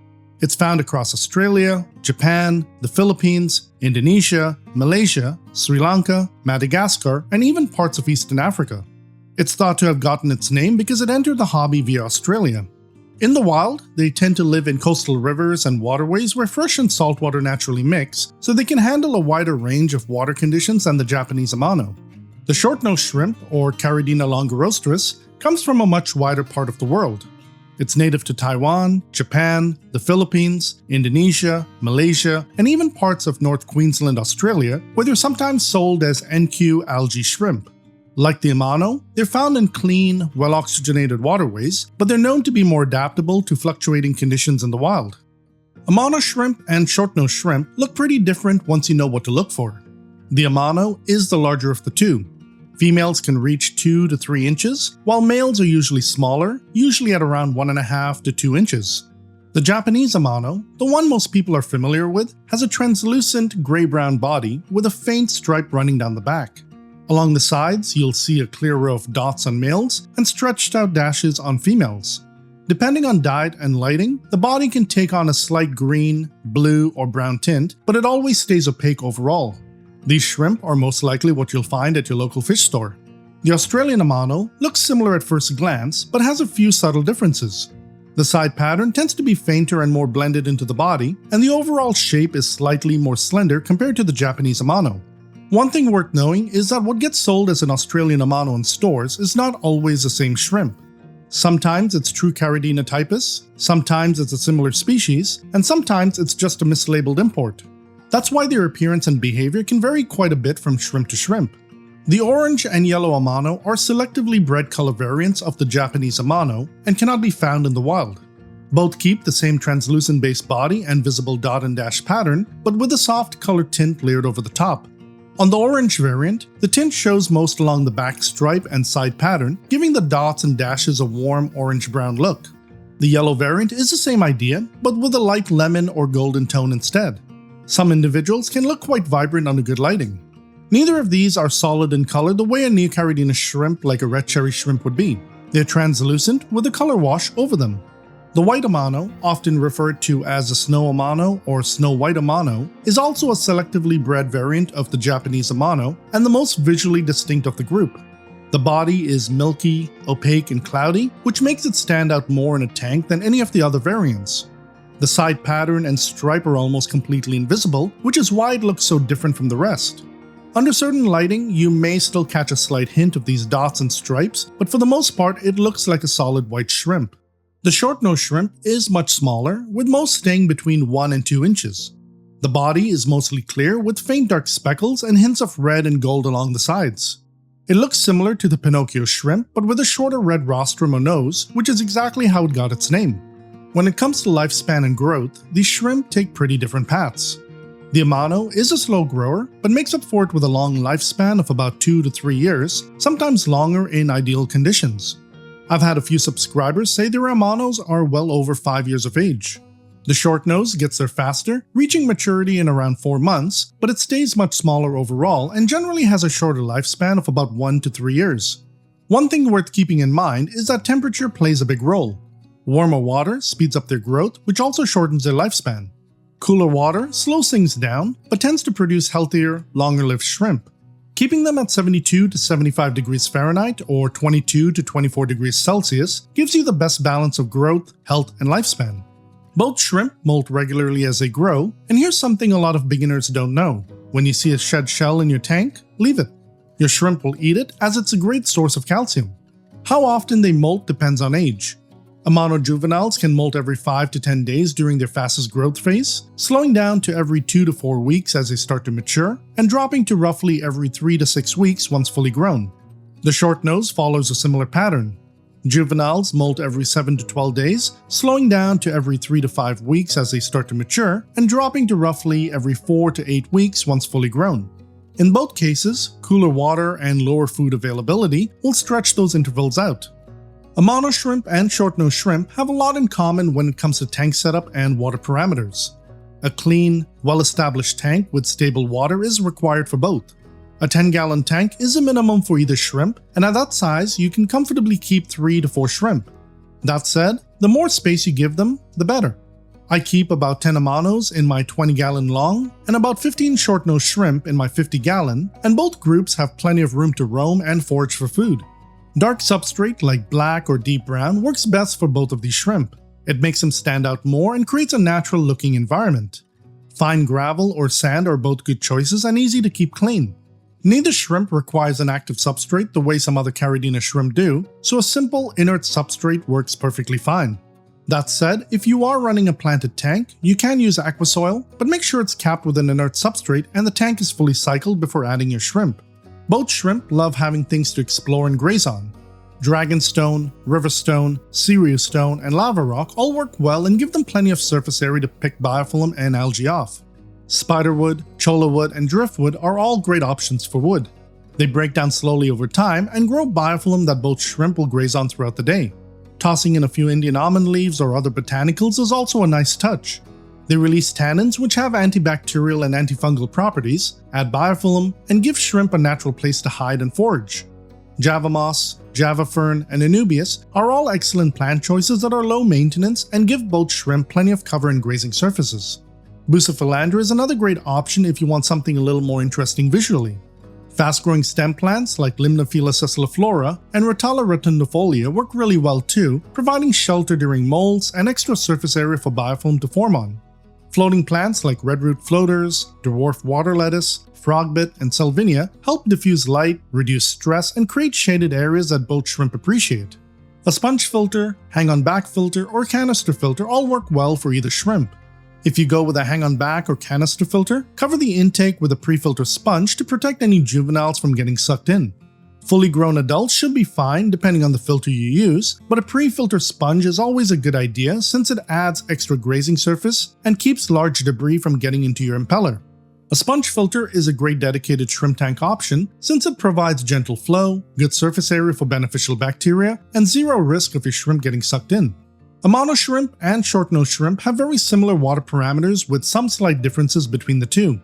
It's found across Australia, Japan, the Philippines, Indonesia, Malaysia, Sri Lanka, Madagascar, and even parts of Eastern Africa. It's thought to have gotten its name because it entered the hobby via Australia. In the wild, they tend to live in coastal rivers and waterways where fresh and saltwater naturally mix, so they can handle a wider range of water conditions than the Japanese Amano. The short-nosed shrimp, or Caridina longirostris, comes from a much wider part of the world. It's native to Taiwan, Japan, the Philippines, Indonesia, Malaysia, and even parts of North Queensland, Australia, where they're sometimes sold as NQ algae shrimp. Like the Amano, they're found in clean, well-oxygenated waterways, but they're known to be more adaptable to fluctuating conditions in the wild. Amano shrimp and short-nosed shrimp look pretty different once you know what to look for. The Amano is the larger of the two. Females can reach 2 to 3 inches, while males are usually smaller, usually at around 1.5 to 2 inches. The Japanese Amano, the one most people are familiar with, has a translucent gray-brown body with a faint stripe running down the back. Along the sides, you'll see a clear row of dots on males and stretched out dashes on females. Depending on diet and lighting, the body can take on a slight green, blue, or brown tint, but it always stays opaque overall. These shrimp are most likely what you'll find at your local fish store. The Australian Amano looks similar at first glance, but has a few subtle differences. The side pattern tends to be fainter and more blended into the body, and the overall shape is slightly more slender compared to the Japanese Amano. One thing worth knowing is that what gets sold as an Australian Amano in stores is not always the same shrimp. Sometimes it's true Caridina typus, sometimes it's a similar species, and sometimes it's just a mislabeled import. That's why their appearance and behavior can vary quite a bit from shrimp to shrimp. The orange and yellow Amano are selectively bred color variants of the Japanese Amano and cannot be found in the wild. Both keep the same translucent base body and visible dot and dash pattern, but with a soft colored tint layered over the top. On the orange variant, the tint shows most along the back stripe and side pattern, giving the dots and dashes a warm orange-brown look. The yellow variant is the same idea, but with a light lemon or golden tone instead. Some individuals can look quite vibrant under good lighting. Neither of these are solid in color the way a Neocaridina shrimp like a red cherry shrimp would be. They're translucent with a color wash over them. The white Amano, often referred to as a snow Amano or snow white Amano, is also a selectively bred variant of the Japanese Amano and the most visually distinct of the group. The body is milky, opaque, and cloudy, which makes it stand out more in a tank than any of the other variants. The side pattern and stripe are almost completely invisible, which is why it looks so different from the rest. Under certain lighting, you may still catch a slight hint of these dots and stripes, but for the most part it looks like a solid white shrimp. The short-nosed shrimp is much smaller, with most staying between 1 and 2 inches. The body is mostly clear with faint dark speckles and hints of red and gold along the sides. It looks similar to the Pinocchio shrimp, but with a shorter red rostrum or nose, which is exactly how it got its name. When it comes to lifespan and growth, these shrimp take pretty different paths. The Amano is a slow grower, but makes up for it with a long lifespan of about 2 to 3 years, sometimes longer in ideal conditions. I've had a few subscribers say their Amanos are well over 5 years of age. The short nose gets there faster, reaching maturity in around 4 months, but it stays much smaller overall and generally has a shorter lifespan of about 1 to 3 years. One thing worth keeping in mind is that temperature plays a big role. Warmer water speeds up their growth, which also shortens their lifespan. Cooler water slows things down, but tends to produce healthier, longer-lived shrimp. Keeping them at 72 to 75 degrees Fahrenheit or 22 to 24 degrees Celsius gives you the best balance of growth, health, and lifespan. Both shrimp molt regularly as they grow, and here's something a lot of beginners don't know. When you see a shed shell in your tank, leave it. Your shrimp will eat it as it's a great source of calcium. How often they molt depends on age. Amano juveniles can molt every 5 to 10 days during their fastest growth phase, slowing down to every 2 to 4 weeks as they start to mature, and dropping to roughly every 3 to 6 weeks once fully grown. The short nose follows a similar pattern. Juveniles molt every 7 to 12 days, slowing down to every 3 to 5 weeks as they start to mature, and dropping to roughly every 4 to 8 weeks once fully grown. In both cases, cooler water and lower food availability will stretch those intervals out. Amano shrimp and short-nosed shrimp have a lot in common when it comes to tank setup and water parameters. A clean, well-established tank with stable water is required for both. A 10-gallon tank is a minimum for either shrimp, and at that size you can comfortably keep 3 to 4 shrimp. That said, the more space you give them, the better. I keep about 10 Amanos in my 20-gallon long and about 15 short-nosed shrimp in my 50-gallon, and both groups have plenty of room to roam and forage for food. Dark substrate like black or deep brown works best for both of these shrimp. It makes them stand out more and creates a natural looking environment. Fine gravel or sand are both good choices and easy to keep clean. Neither shrimp requires an active substrate the way some other Caridina shrimp do, so a simple inert substrate works perfectly fine. That said, if you are running a planted tank, you can use aquasoil, but make sure it's capped with an inert substrate and the tank is fully cycled before adding your shrimp. Both shrimp love having things to explore and graze on. Dragonstone, riverstone, Sirius stone, and lava rock all work well and give them plenty of surface area to pick biofilm and algae off. Spiderwood, cholla wood, and driftwood are all great options for wood. They break down slowly over time and grow biofilm that both shrimp will graze on throughout the day. Tossing in a few Indian almond leaves or other botanicals is also a nice touch. They release tannins which have antibacterial and antifungal properties, add biofilm, and give shrimp a natural place to hide and forage. Java moss, Java fern, and Anubias are all excellent plant choices that are low maintenance and give both shrimp plenty of cover and grazing surfaces. Bucephalandra is another great option if you want something a little more interesting visually. Fast-growing stem plants like Limnophila sessiliflora and Rotala rotundifolia work really well too, providing shelter during molds and extra surface area for biofilm to form on. Floating plants like redroot floaters, dwarf water lettuce, frogbit, and salvinia help diffuse light, reduce stress, and create shaded areas that both shrimp appreciate. A sponge filter, hang-on back filter, or canister filter all work well for either shrimp. If you go with a hang-on back or canister filter, cover the intake with a pre-filter sponge to protect any juveniles from getting sucked in. Fully grown adults should be fine depending on the filter you use, but a pre-filter sponge is always a good idea since it adds extra grazing surface and keeps large debris from getting into your impeller. A sponge filter is a great dedicated shrimp tank option since it provides gentle flow, good surface area for beneficial bacteria, and zero risk of your shrimp getting sucked in. Amano shrimp and short-nosed shrimp have very similar water parameters with some slight differences between the two.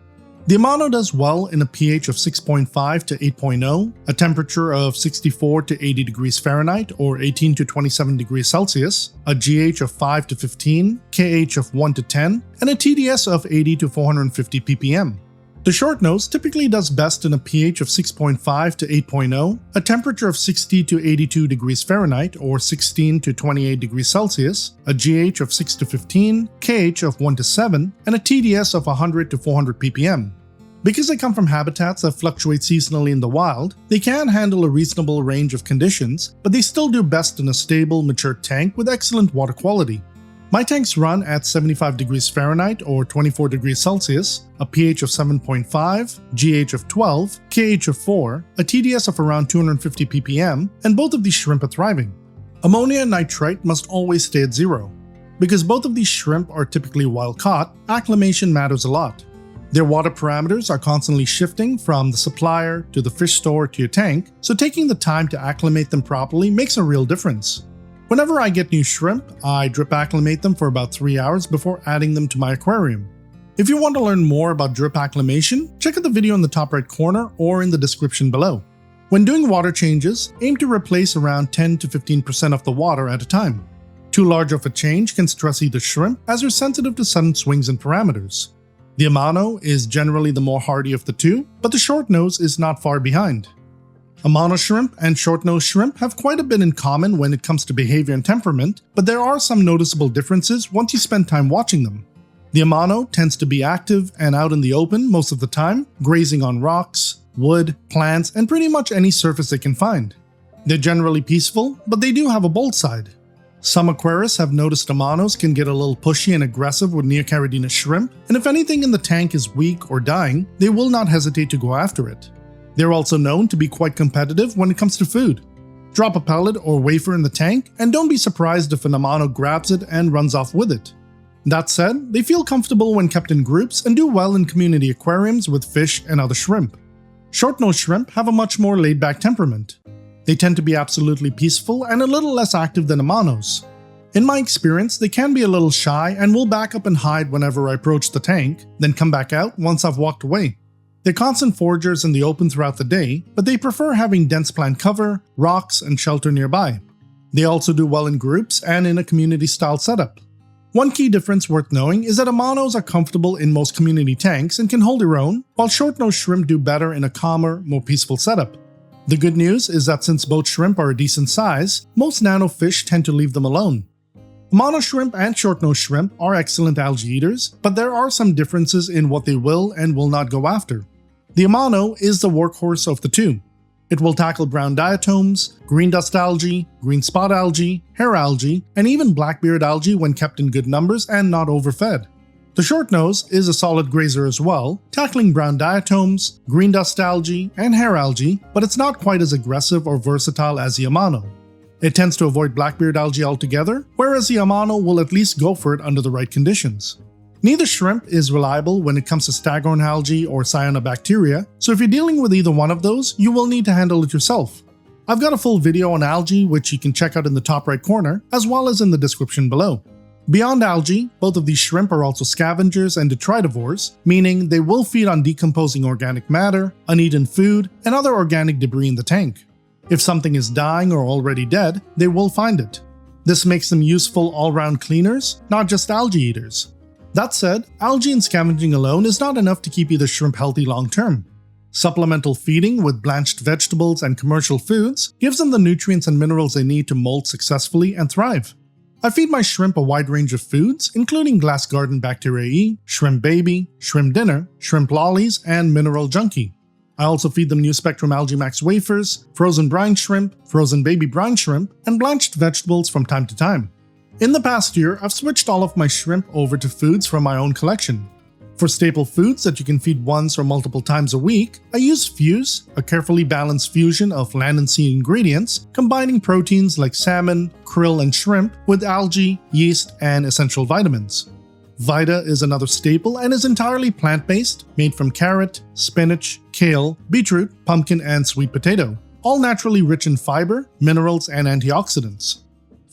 The Amano does well in a pH of 6.5 to 8.0, a temperature of 64 to 80 degrees Fahrenheit or 18 to 27 degrees Celsius, a GH of 5 to 15, KH of 1 to 10, and a TDS of 80 to 450 ppm. The short nose typically does best in a pH of 6.5 to 8.0, a temperature of 60 to 82 degrees Fahrenheit or 16 to 28 degrees Celsius, a GH of 6 to 15, KH of 1 to 7, and a TDS of 100 to 400 ppm. Because they come from habitats that fluctuate seasonally in the wild, they can handle a reasonable range of conditions, but they still do best in a stable, mature tank with excellent water quality. My tanks run at 75 degrees Fahrenheit or 24 degrees Celsius, a pH of 7.5, GH of 12, KH of 4, a TDS of around 250 ppm, and both of these shrimp are thriving. Ammonia and nitrite must always stay at 0. Because both of these shrimp are typically wild caught, acclimation matters a lot. Their water parameters are constantly shifting from the supplier to the fish store to your tank, so taking the time to acclimate them properly makes a real difference. Whenever I get new shrimp, I drip acclimate them for about 3 hours before adding them to my aquarium. If you want to learn more about drip acclimation, check out the video in the top right corner or in the description below. When doing water changes, aim to replace around 10 to 15% of the water at a time. Too large of a change can stress either shrimp as they're sensitive to sudden swings in parameters. The Amano is generally the more hardy of the two, but the short nose is not far behind. Amano shrimp and short-nosed shrimp have quite a bit in common when it comes to behavior and temperament, but there are some noticeable differences once you spend time watching them. The Amano tends to be active and out in the open most of the time, grazing on rocks, wood, plants, and pretty much any surface they can find. They're generally peaceful, but they do have a bold side. Some aquarists have noticed Amanos can get a little pushy and aggressive with Neocaridina shrimp, and if anything in the tank is weak or dying, they will not hesitate to go after it. They're also known to be quite competitive when it comes to food. Drop a pellet or wafer in the tank, and don't be surprised if an Amano grabs it and runs off with it. That said, they feel comfortable when kept in groups and do well in community aquariums with fish and other shrimp. Short-nosed shrimp have a much more laid-back temperament. They tend to be absolutely peaceful and a little less active than Amanos. In my experience, they can be a little shy and will back up and hide whenever I approach the tank, then come back out once I've walked away. They're constant foragers in the open throughout the day, but they prefer having dense plant cover, rocks, and shelter nearby. They also do well in groups and in a community-style setup. One key difference worth knowing is that Amanos are comfortable in most community tanks and can hold their own, while short-nosed shrimp do better in a calmer, more peaceful setup. The good news is that since both shrimp are a decent size, most nano fish tend to leave them alone. Amano shrimp and short-nosed shrimp are excellent algae eaters, but there are some differences in what they will and will not go after. The Amano is the workhorse of the two. It will tackle brown diatoms, green dust algae, green spot algae, hair algae, and even blackbeard algae when kept in good numbers and not overfed. The short nose is a solid grazer as well, tackling brown diatoms, green dust algae, and hair algae, but it's not quite as aggressive or versatile as the Amano. It tends to avoid blackbeard algae altogether, whereas the Amano will at least go for it under the right conditions. Neither shrimp is reliable when it comes to staghorn algae or cyanobacteria, so if you're dealing with either one of those, you will need to handle it yourself. I've got a full video on algae which you can check out in the top right corner, as well as in the description below. Beyond algae, both of these shrimp are also scavengers and detritivores, meaning they will feed on decomposing organic matter, uneaten food, and other organic debris in the tank. If something is dying or already dead, they will find it. This makes them useful all-round cleaners, not just algae eaters. That said, algae and scavenging alone is not enough to keep either shrimp healthy long-term. Supplemental feeding with blanched vegetables and commercial foods gives them the nutrients and minerals they need to molt successfully and thrive. I feed my shrimp a wide range of foods, including glass garden bacteriae, shrimp baby, shrimp dinner, shrimp lollies, and mineral junkie. I also feed them New Spectrum Algae Max wafers, frozen brine shrimp, frozen baby brine shrimp, and blanched vegetables from time to time. In the past year, I've switched all of my shrimp over to foods from my own collection. For staple foods that you can feed once or multiple times a week, I use Fuse, a carefully balanced fusion of land and sea ingredients, combining proteins like salmon, krill, and shrimp with algae, yeast, and essential vitamins. Vita is another staple and is entirely plant-based, made from carrot, spinach, kale, beetroot, pumpkin, and sweet potato, all naturally rich in fiber, minerals, and antioxidants.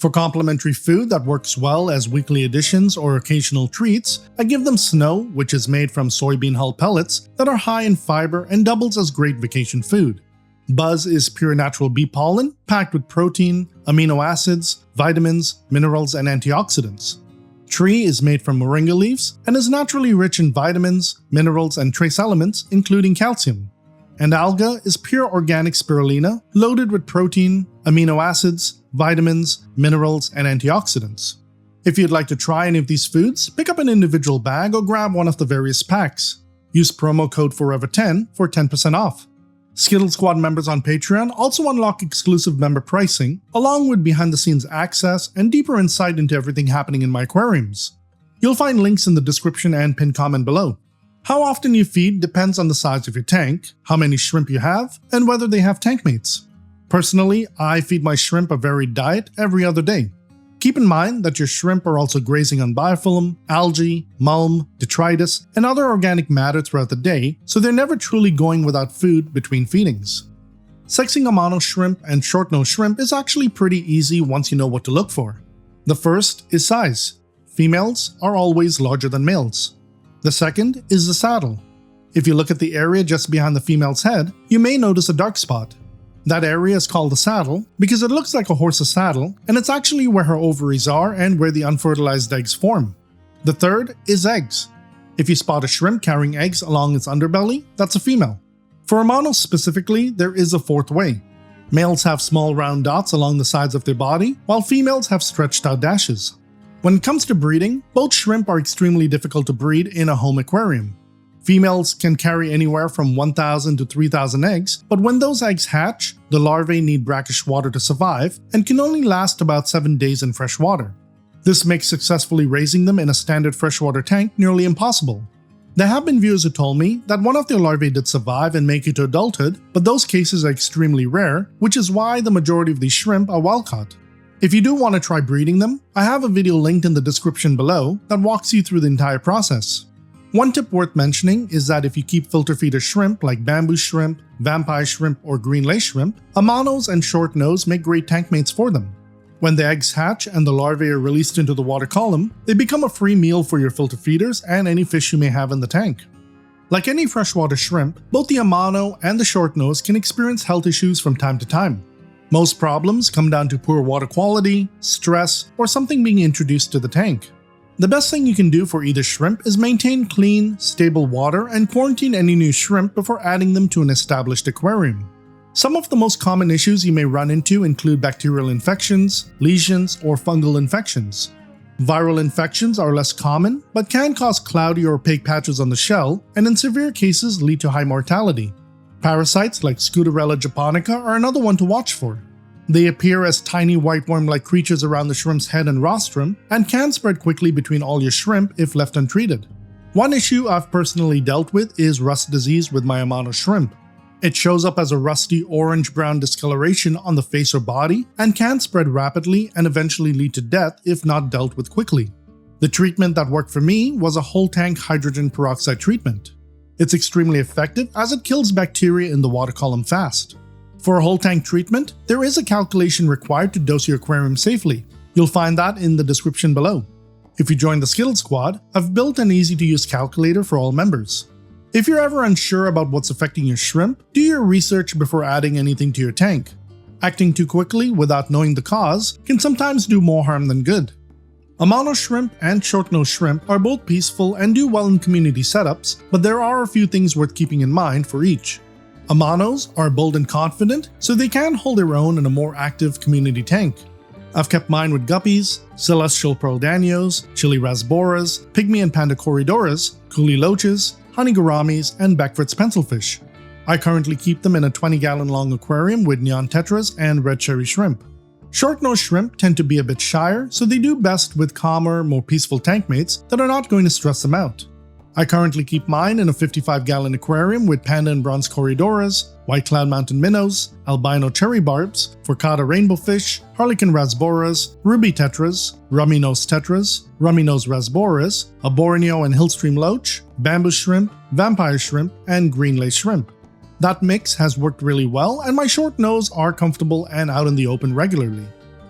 For complementary food that works well as weekly additions or occasional treats, I give them snow, which is made from soybean hull pellets that are high in fiber and doubles as great vacation food. Buzz is pure natural bee pollen, packed with protein, amino acids, vitamins, minerals, and antioxidants. Tree is made from moringa leaves and is naturally rich in vitamins, minerals, and trace elements, including calcium. And alga is pure organic spirulina, loaded with protein, amino acids, vitamins, minerals, and antioxidants. If you'd like to try any of these foods, pick up an individual bag or grab one of the various packs. Use promo code FOREVER10 for 10% off. Skittle Squad members on Patreon also unlock exclusive member pricing, along with behind-the-scenes access and deeper insight into everything happening in my aquariums. You'll find links in the description and pinned comment below. How often you feed depends on the size of your tank, how many shrimp you have, and whether they have tank mates. Personally, I feed my shrimp a varied diet every other day. Keep in mind that your shrimp are also grazing on biofilm, algae, mulm, detritus, and other organic matter throughout the day, so they're never truly going without food between feedings. Sexing Amano shrimp and short-nosed shrimp is actually pretty easy once you know what to look for. The first is size. Females are always larger than males. The second is the saddle. If you look at the area just behind the female's head, you may notice a dark spot. That area is called the saddle because it looks like a horse's saddle, and it's actually where her ovaries are and where the unfertilized eggs form. The third is eggs. If you spot a shrimp carrying eggs along its underbelly, that's a female. For Amano specifically, there is a fourth way. Males have small round dots along the sides of their body, while females have stretched out dashes. When it comes to breeding, both shrimp are extremely difficult to breed in a home aquarium. Females can carry anywhere from 1,000 to 3,000 eggs, but when those eggs hatch, the larvae need brackish water to survive and can only last about 7 days in fresh water. This makes successfully raising them in a standard freshwater tank nearly impossible. There have been viewers who told me that one of their larvae did survive and make it to adulthood, but those cases are extremely rare, which is why the majority of these shrimp are wild caught. If you do want to try breeding them, I have a video linked in the description below that walks you through the entire process. One tip worth mentioning is that if you keep filter feeder shrimp like bamboo shrimp, vampire shrimp, or green lace shrimp, Amanos and short nose make great tank mates for them. When the eggs hatch and the larvae are released into the water column, they become a free meal for your filter feeders and any fish you may have in the tank. Like any freshwater shrimp, both the Amano and the short nose can experience health issues from time to time. Most problems come down to poor water quality, stress, or something being introduced to the tank. The best thing you can do for either shrimp is maintain clean, stable water and quarantine any new shrimp before adding them to an established aquarium. Some of the most common issues you may run into include bacterial infections, lesions, or fungal infections. Viral infections are less common, but can cause cloudy or opaque patches on the shell, and in severe cases lead to high mortality. Parasites like Scudarella japonica are another one to watch for. They appear as tiny white worm-like creatures around the shrimp's head and rostrum and can spread quickly between all your shrimp if left untreated. One issue I've personally dealt with is rust disease with my Amano shrimp. It shows up as a rusty orange-brown discoloration on the face or body and can spread rapidly and eventually lead to death if not dealt with quickly. The treatment that worked for me was a whole tank hydrogen peroxide treatment. It's extremely effective as it kills bacteria in the water column fast. For a whole tank treatment, there is a calculation required to dose your aquarium safely. You'll find that in the description below. If you join the Skittle Squad, I've built an easy-to-use calculator for all members. If you're ever unsure about what's affecting your shrimp, do your research before adding anything to your tank. Acting too quickly without knowing the cause can sometimes do more harm than good. Amano shrimp and short-nosed shrimp are both peaceful and do well in community setups, but there are a few things worth keeping in mind for each. Amanos are bold and confident, so they can hold their own in a more active community tank. I've kept mine with guppies, celestial pearl danios, chili rasboras, pygmy and panda corridoras, coolie loaches, honey gouramis, and Beckford's pencilfish. I currently keep them in a 20-gallon long aquarium with neon tetras and red cherry shrimp. Short-nosed shrimp tend to be a bit shyer, so they do best with calmer, more peaceful tank mates that are not going to stress them out. I currently keep mine in a 55-gallon aquarium with panda and bronze corridoras, white cloud mountain minnows, albino cherry barbs, forcata rainbow fish, harlequin rasboras, ruby tetras, rummy nose tetras, rummy nose rasboras, a Borneo and hillstream loach, bamboo shrimp, vampire shrimp, and green lace shrimp. That mix has worked really well, and my short nose are comfortable and out in the open regularly.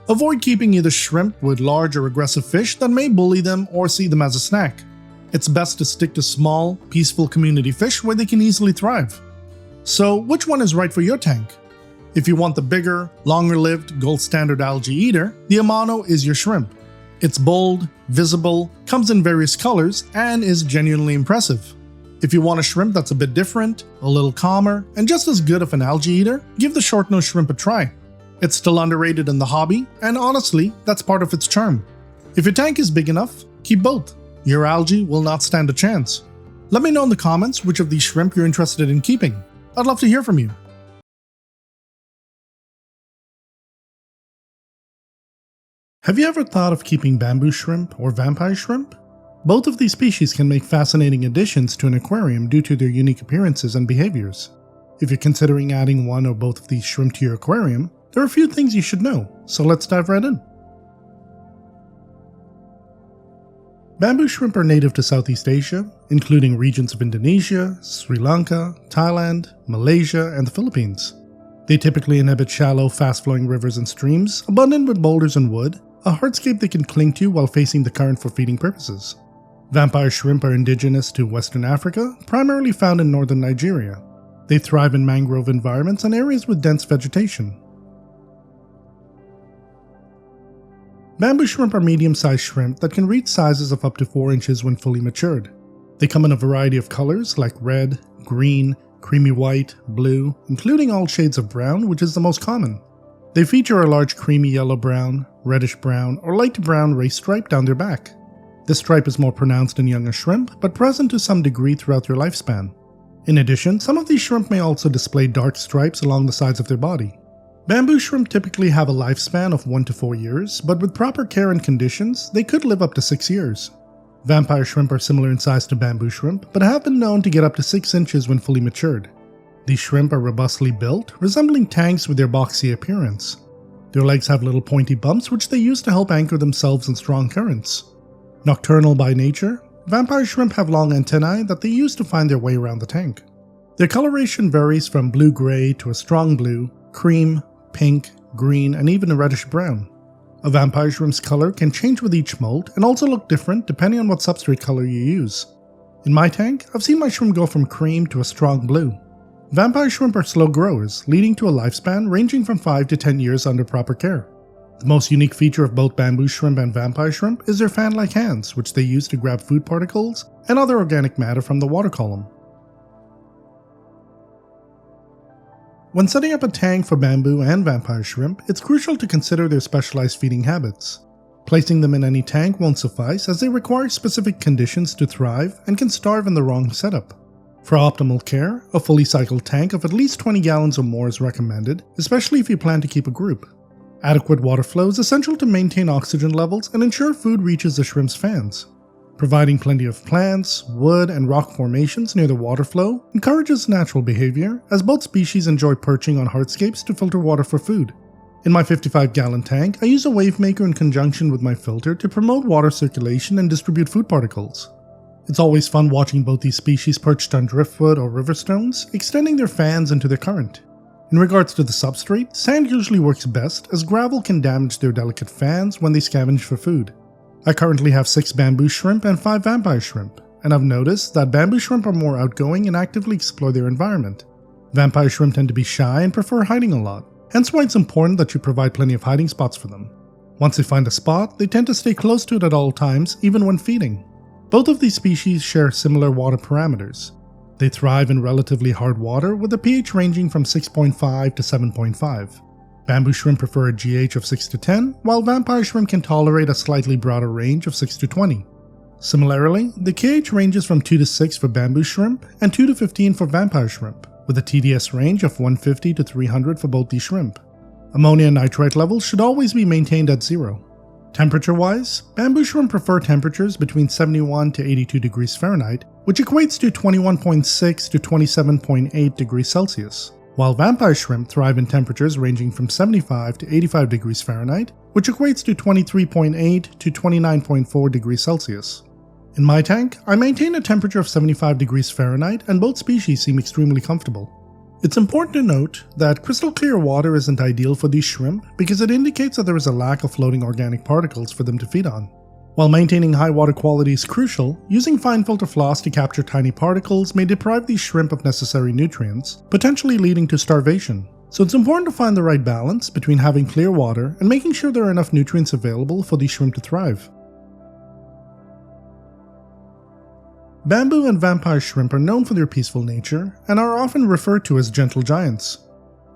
Avoid keeping either shrimp with large or aggressive fish that may bully them or see them as a snack. It's best to stick to small, peaceful community fish where they can easily thrive. So, which one is right for your tank? If you want the bigger, longer-lived, gold standard algae eater, the Amano is your shrimp. It's bold, visible, comes in various colors, and is genuinely impressive. If you want a shrimp that's a bit different, a little calmer, and just as good of an algae eater, give the short-nosed shrimp a try. It's still underrated in the hobby, and honestly, that's part of its charm. If your tank is big enough, keep both. Your algae will not stand a chance. Let me know in the comments which of these shrimp you're interested in keeping. I'd love to hear from you. Have you ever thought of keeping bamboo shrimp or vampire shrimp? Both of these species can make fascinating additions to an aquarium due to their unique appearances and behaviors. If you're considering adding one or both of these shrimp to your aquarium, there are a few things you should know, so let's dive right in. Bamboo shrimp are native to Southeast Asia, including regions of Indonesia, Sri Lanka, Thailand, Malaysia, and the Philippines. They typically inhabit shallow, fast-flowing rivers and streams, abundant with boulders and wood, a hardscape they can cling to while facing the current for feeding purposes. Vampire shrimp are indigenous to Western Africa, primarily found in northern Nigeria. They thrive in mangrove environments and areas with dense vegetation. Bamboo shrimp are medium-sized shrimp that can reach sizes of up to 4 inches when fully matured. They come in a variety of colors like red, green, creamy white, blue, including all shades of brown, which is the most common. They feature a large creamy yellow-brown, reddish-brown, or light-brown race stripe down their back. This stripe is more pronounced in younger shrimp, but present to some degree throughout their lifespan. In addition, some of these shrimp may also display dark stripes along the sides of their body. Bamboo shrimp typically have a lifespan of 1 to 4 years, but with proper care and conditions, they could live up to 6 years. Vampire shrimp are similar in size to bamboo shrimp, but have been known to get up to 6 inches when fully matured. These shrimp are robustly built, resembling tanks with their boxy appearance. Their legs have little pointy bumps which they use to help anchor themselves in strong currents. Nocturnal by nature, vampire shrimp have long antennae that they use to find their way around the tank. Their coloration varies from blue-gray to a strong blue, cream, pink, green, and even a reddish-brown. A vampire shrimp's color can change with each molt and also look different depending on what substrate color you use. In my tank, I've seen my shrimp go from cream to a strong blue. Vampire shrimp are slow growers, leading to a lifespan ranging from 5 to 10 years under proper care. The most unique feature of both bamboo shrimp and vampire shrimp is their fan-like hands, which they use to grab food particles and other organic matter from the water column. When setting up a tank for bamboo and vampire shrimp, it's crucial to consider their specialized feeding habits. Placing them in any tank won't suffice as they require specific conditions to thrive and can starve in the wrong setup. For optimal care, a fully cycled tank of at least 20 gallons or more is recommended, especially if you plan to keep a group. Adequate water flow is essential to maintain oxygen levels and ensure food reaches the shrimp's fans. Providing plenty of plants, wood, and rock formations near the water flow encourages natural behavior, as both species enjoy perching on hardscapes to filter water for food. In my 55-gallon tank, I use a wave maker in conjunction with my filter to promote water circulation and distribute food particles. It's always fun watching both these species perched on driftwood or river stones, extending their fans into their current. In regards to the substrate, sand usually works best as gravel can damage their delicate fans when they scavenge for food. I currently have 6 bamboo shrimp and 5 vampire shrimp, and I've noticed that bamboo shrimp are more outgoing and actively explore their environment. Vampire shrimp tend to be shy and prefer hiding a lot, hence why it's important that you provide plenty of hiding spots for them. Once they find a spot, they tend to stay close to it at all times, even when feeding. Both of these species share similar water parameters. They thrive in relatively hard water with a pH ranging from 6.5 to 7.5. Bamboo shrimp prefer a GH of 6 to 10, while vampire shrimp can tolerate a slightly broader range of 6 to 20. Similarly, the KH ranges from 2 to 6 for bamboo shrimp and 2 to 15 for vampire shrimp, with a TDS range of 150 to 300 for both these shrimp. Ammonia and nitrite levels should always be maintained at 0. Temperature-wise, bamboo shrimp prefer temperatures between 71 to 82 degrees Fahrenheit, which equates to 21.6 to 27.8 degrees Celsius. While vampire shrimp thrive in temperatures ranging from 75 to 85 degrees Fahrenheit, which equates to 23.8 to 29.4 degrees Celsius. In my tank, I maintain a temperature of 75 degrees Fahrenheit and both species seem extremely comfortable. It's important to note that crystal clear water isn't ideal for these shrimp because it indicates that there is a lack of floating organic particles for them to feed on. While maintaining high water quality is crucial, using fine filter floss to capture tiny particles may deprive these shrimp of necessary nutrients, potentially leading to starvation. So it's important to find the right balance between having clear water and making sure there are enough nutrients available for these shrimp to thrive. Bamboo and vampire shrimp are known for their peaceful nature and are often referred to as gentle giants.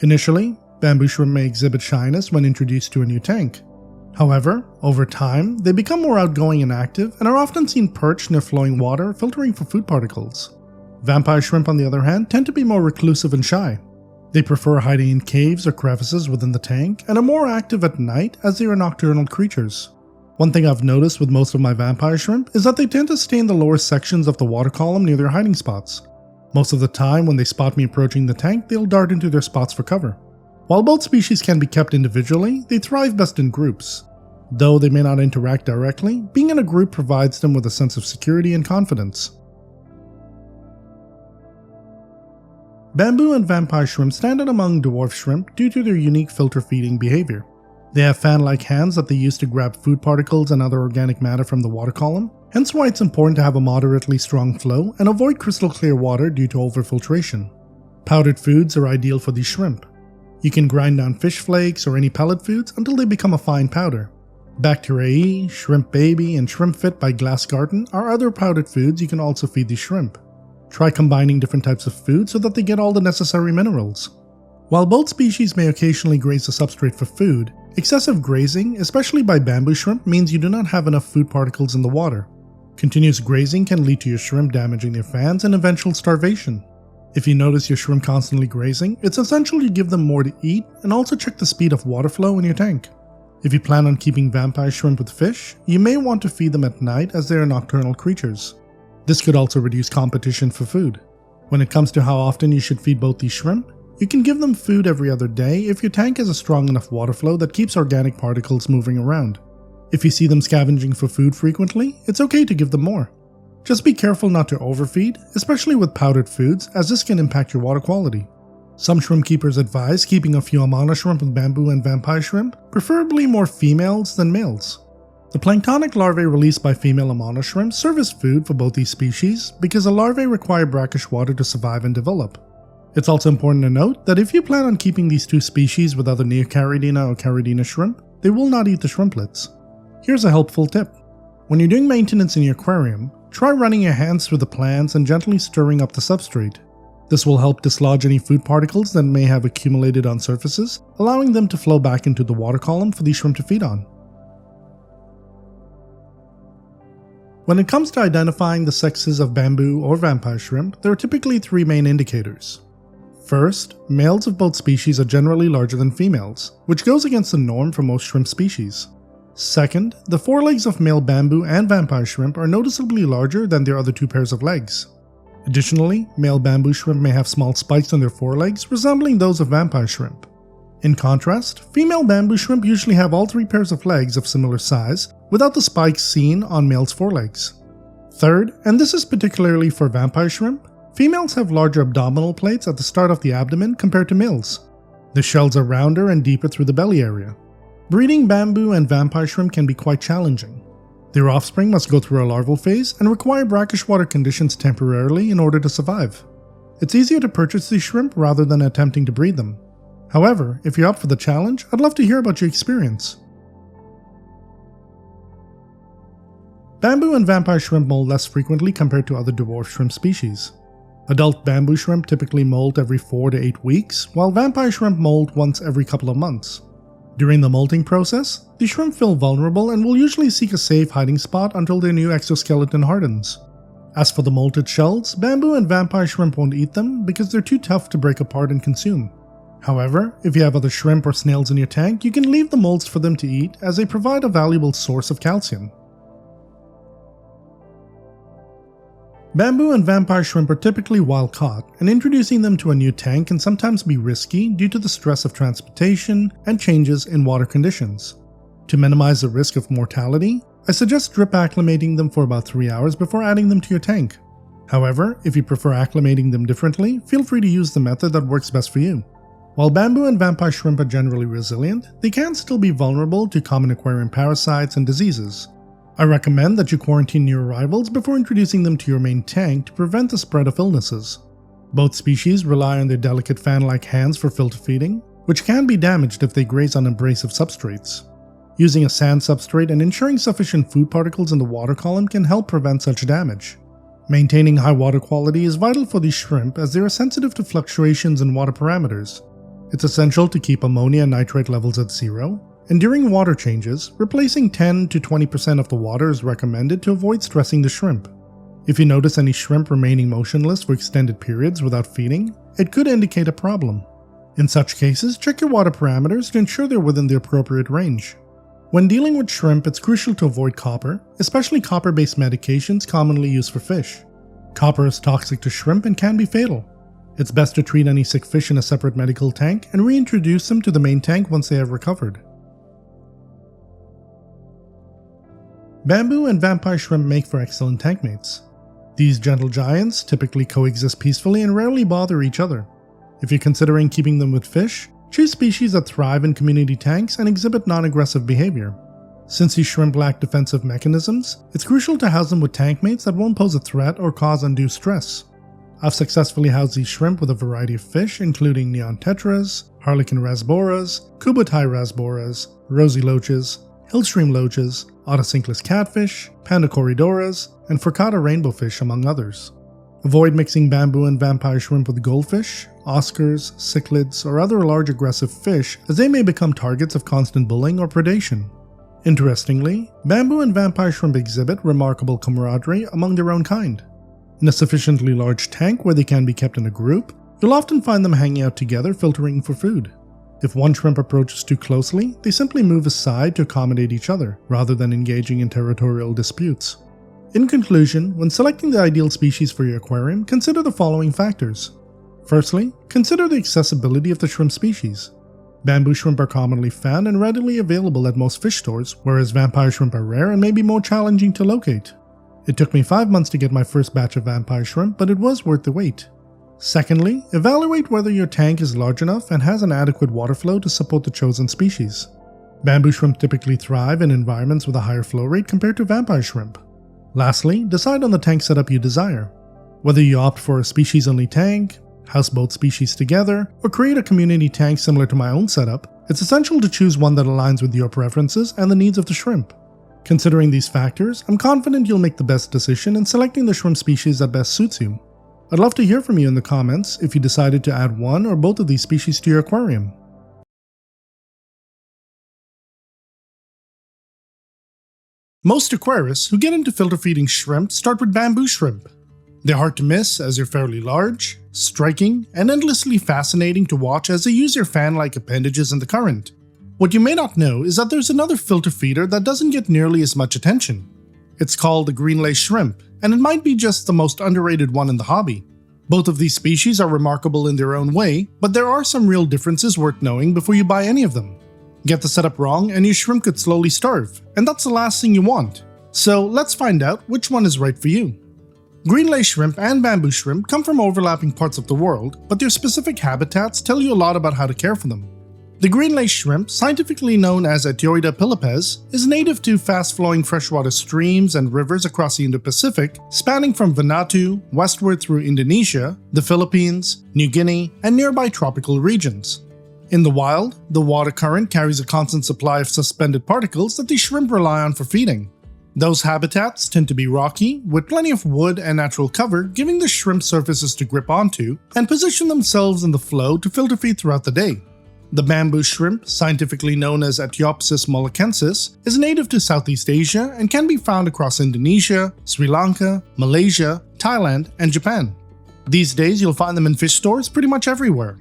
Initially, bamboo shrimp may exhibit shyness when introduced to a new tank. However, over time, they become more outgoing and active and are often seen perched near flowing water filtering for food particles. Vampire shrimp, on the other hand, tend to be more reclusive and shy. They prefer hiding in caves or crevices within the tank and are more active at night as they are nocturnal creatures. One thing I've noticed with most of my vampire shrimp is that they tend to stay in the lower sections of the water column near their hiding spots. Most of the time when they spot me approaching the tank, they'll dart into their spots for cover. While both species can be kept individually, they thrive best in groups. Though they may not interact directly, being in a group provides them with a sense of security and confidence. Bamboo and vampire shrimp stand out among dwarf shrimp due to their unique filter feeding behavior. They have fan-like hands that they use to grab food particles and other organic matter from the water column, hence why it's important to have a moderately strong flow and avoid crystal clear water due to overfiltration. Powdered foods are ideal for these shrimp. You can grind down fish flakes or any pellet foods until they become a fine powder. Bacteriae, Shrimp Baby, and Shrimp Fit by Glass Garden are other powdered foods you can also feed these shrimp. Try combining different types of food so that they get all the necessary minerals. While both species may occasionally graze the substrate for food, excessive grazing, especially by bamboo shrimp, means you do not have enough food particles in the water. Continuous grazing can lead to your shrimp damaging their fans and eventual starvation. If you notice your shrimp constantly grazing, it's essential you give them more to eat and also check the speed of water flow in your tank. If you plan on keeping vampire shrimp with fish, you may want to feed them at night as they are nocturnal creatures. This could also reduce competition for food. When it comes to how often you should feed both these shrimp, you can give them food every other day if your tank has a strong enough water flow that keeps organic particles moving around. If you see them scavenging for food frequently, it's okay to give them more. Just be careful not to overfeed, especially with powdered foods, as this can impact your water quality. Some shrimp keepers advise keeping a few Amano shrimp with bamboo and vampire shrimp, preferably more females than males. The planktonic larvae released by female Amano shrimp serve as food for both these species because the larvae require brackish water to survive and develop. It's also important to note that if you plan on keeping these two species with other Neocaridina or Caridina shrimp, they will not eat the shrimplets. Here's a helpful tip. When you're doing maintenance in your aquarium, try running your hands through the plants and gently stirring up the substrate. This will help dislodge any food particles that may have accumulated on surfaces, allowing them to flow back into the water column for these shrimp to feed on. When it comes to identifying the sexes of bamboo or vampire shrimp, there are typically three main indicators. First, males of both species are generally larger than females, which goes against the norm for most shrimp species. Second, the forelegs of male bamboo and vampire shrimp are noticeably larger than their other two pairs of legs. Additionally, male bamboo shrimp may have small spikes on their forelegs, resembling those of vampire shrimp. In contrast, female bamboo shrimp usually have all three pairs of legs of similar size, without the spikes seen on males' forelegs. Third, and this is particularly for vampire shrimp, females have larger abdominal plates at the start of the abdomen compared to males. The shells are rounder and deeper through the belly area. Breeding bamboo and vampire shrimp can be quite challenging. Their offspring must go through a larval phase and require brackish water conditions temporarily in order to survive. It's easier to purchase these shrimp rather than attempting to breed them. However, if you're up for the challenge, I'd love to hear about your experience. Bamboo and vampire shrimp molt less frequently compared to other dwarf shrimp species. Adult bamboo shrimp typically molt every 4 to 8 weeks, while vampire shrimp molt once every couple of months. During the molting process, the shrimp feel vulnerable and will usually seek a safe hiding spot until their new exoskeleton hardens. As for the molted shells, bamboo and vampire shrimp won't eat them because they're too tough to break apart and consume. However, if you have other shrimp or snails in your tank, you can leave the molds for them to eat as they provide a valuable source of calcium. Bamboo and vampire shrimp are typically wild caught, and introducing them to a new tank can sometimes be risky due to the stress of transportation and changes in water conditions. To minimize the risk of mortality, I suggest drip acclimating them for about 3 hours before adding them to your tank. However, if you prefer acclimating them differently, feel free to use the method that works best for you. While bamboo and vampire shrimp are generally resilient, they can still be vulnerable to common aquarium parasites and diseases. I recommend that you quarantine new arrivals before introducing them to your main tank to prevent the spread of illnesses. Both species rely on their delicate fan-like hands for filter feeding, which can be damaged if they graze on abrasive substrates. Using a sand substrate and ensuring sufficient food particles in the water column can help prevent such damage. Maintaining high water quality is vital for these shrimp as they are sensitive to fluctuations in water parameters. It's essential to keep ammonia and nitrate levels at zero, and during water changes, replacing 10 to 20% of the water is recommended to avoid stressing the shrimp. If you notice any shrimp remaining motionless for extended periods without feeding, it could indicate a problem. In such cases, check your water parameters to ensure they're within the appropriate range. When dealing with shrimp, it's crucial to avoid copper, especially copper-based medications commonly used for fish. Copper is toxic to shrimp and can be fatal. It's best to treat any sick fish in a separate medical tank and reintroduce them to the main tank once they have recovered. Bamboo and vampire shrimp make for excellent tank mates. These gentle giants typically coexist peacefully and rarely bother each other. If you're considering keeping them with fish, choose species that thrive in community tanks and exhibit non-aggressive behavior. Since these shrimp lack defensive mechanisms, it's crucial to house them with tank mates that won't pose a threat or cause undue stress. I've successfully housed these shrimp with a variety of fish including neon tetras, harlequin rasboras, kubutai rasboras, rosy loaches, hillstream loaches, autosynclus catfish, panda corridoras, and furcata rainbow fish among others. Avoid mixing bamboo and vampire shrimp with goldfish, oscars, cichlids, or other large aggressive fish as they may become targets of constant bullying or predation. Interestingly, bamboo and vampire shrimp exhibit remarkable camaraderie among their own kind. In a sufficiently large tank where they can be kept in a group, you'll often find them hanging out together filtering for food. If one shrimp approaches too closely, they simply move aside to accommodate each other, rather than engaging in territorial disputes. In conclusion, when selecting the ideal species for your aquarium, consider the following factors. Firstly, consider the accessibility of the shrimp species. Bamboo shrimp are commonly found and readily available at most fish stores, whereas vampire shrimp are rare and may be more challenging to locate. It took me 5 months to get my first batch of vampire shrimp, but it was worth the wait. Secondly, evaluate whether your tank is large enough and has an adequate water flow to support the chosen species. Bamboo shrimp typically thrive in environments with a higher flow rate compared to vampire shrimp. Lastly, decide on the tank setup you desire. Whether you opt for a species-only tank, house both species together, or create a community tank similar to my own setup, it's essential to choose one that aligns with your preferences and the needs of the shrimp. Considering these factors, I'm confident you'll make the best decision in selecting the shrimp species that best suits you. I'd love to hear from you in the comments if you decided to add one or both of these species to your aquarium. Most aquarists who get into filter feeding shrimp start with bamboo shrimp. They're hard to miss as they're fairly large, striking, and endlessly fascinating to watch as they use their fan-like appendages in the current. What you may not know is that there's another filter feeder that doesn't get nearly as much attention. It's called the green-lace shrimp, and it might be just the most underrated one in the hobby. Both of these species are remarkable in their own way, but there are some real differences worth knowing before you buy any of them. Get the setup wrong and your shrimp could slowly starve, and that's the last thing you want. So let's find out which one is right for you. Green-lace shrimp and bamboo shrimp come from overlapping parts of the world, but their specific habitats tell you a lot about how to care for them. The green-lace shrimp, scientifically known as Atioida pilipes, is native to fast-flowing freshwater streams and rivers across the Indo-Pacific, spanning from Vanuatu westward through Indonesia, the Philippines, New Guinea, and nearby tropical regions. In the wild, the water current carries a constant supply of suspended particles that the shrimp rely on for feeding. Those habitats tend to be rocky, with plenty of wood and natural cover giving the shrimp surfaces to grip onto and position themselves in the flow to filter feed throughout the day. The bamboo shrimp, scientifically known as Etiopsis moluccensis, is native to Southeast Asia and can be found across Indonesia, Sri Lanka, Malaysia, Thailand, and Japan. These days you'll find them in fish stores pretty much everywhere.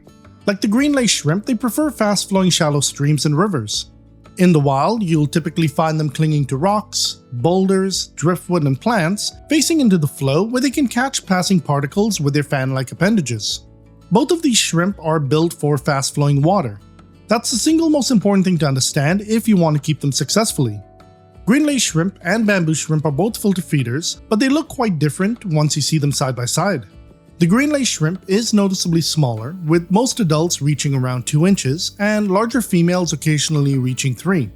Like the green-lace shrimp, they prefer fast-flowing shallow streams and rivers. In the wild, you'll typically find them clinging to rocks, boulders, driftwood, and plants, facing into the flow where they can catch passing particles with their fan-like appendages. Both of these shrimp are built for fast-flowing water. That's the single most important thing to understand if you want to keep them successfully. Green-lace shrimp and bamboo shrimp are both filter feeders, but they look quite different once you see them side by side. The green-lace shrimp is noticeably smaller, with most adults reaching around 2 inches and larger females occasionally reaching 3.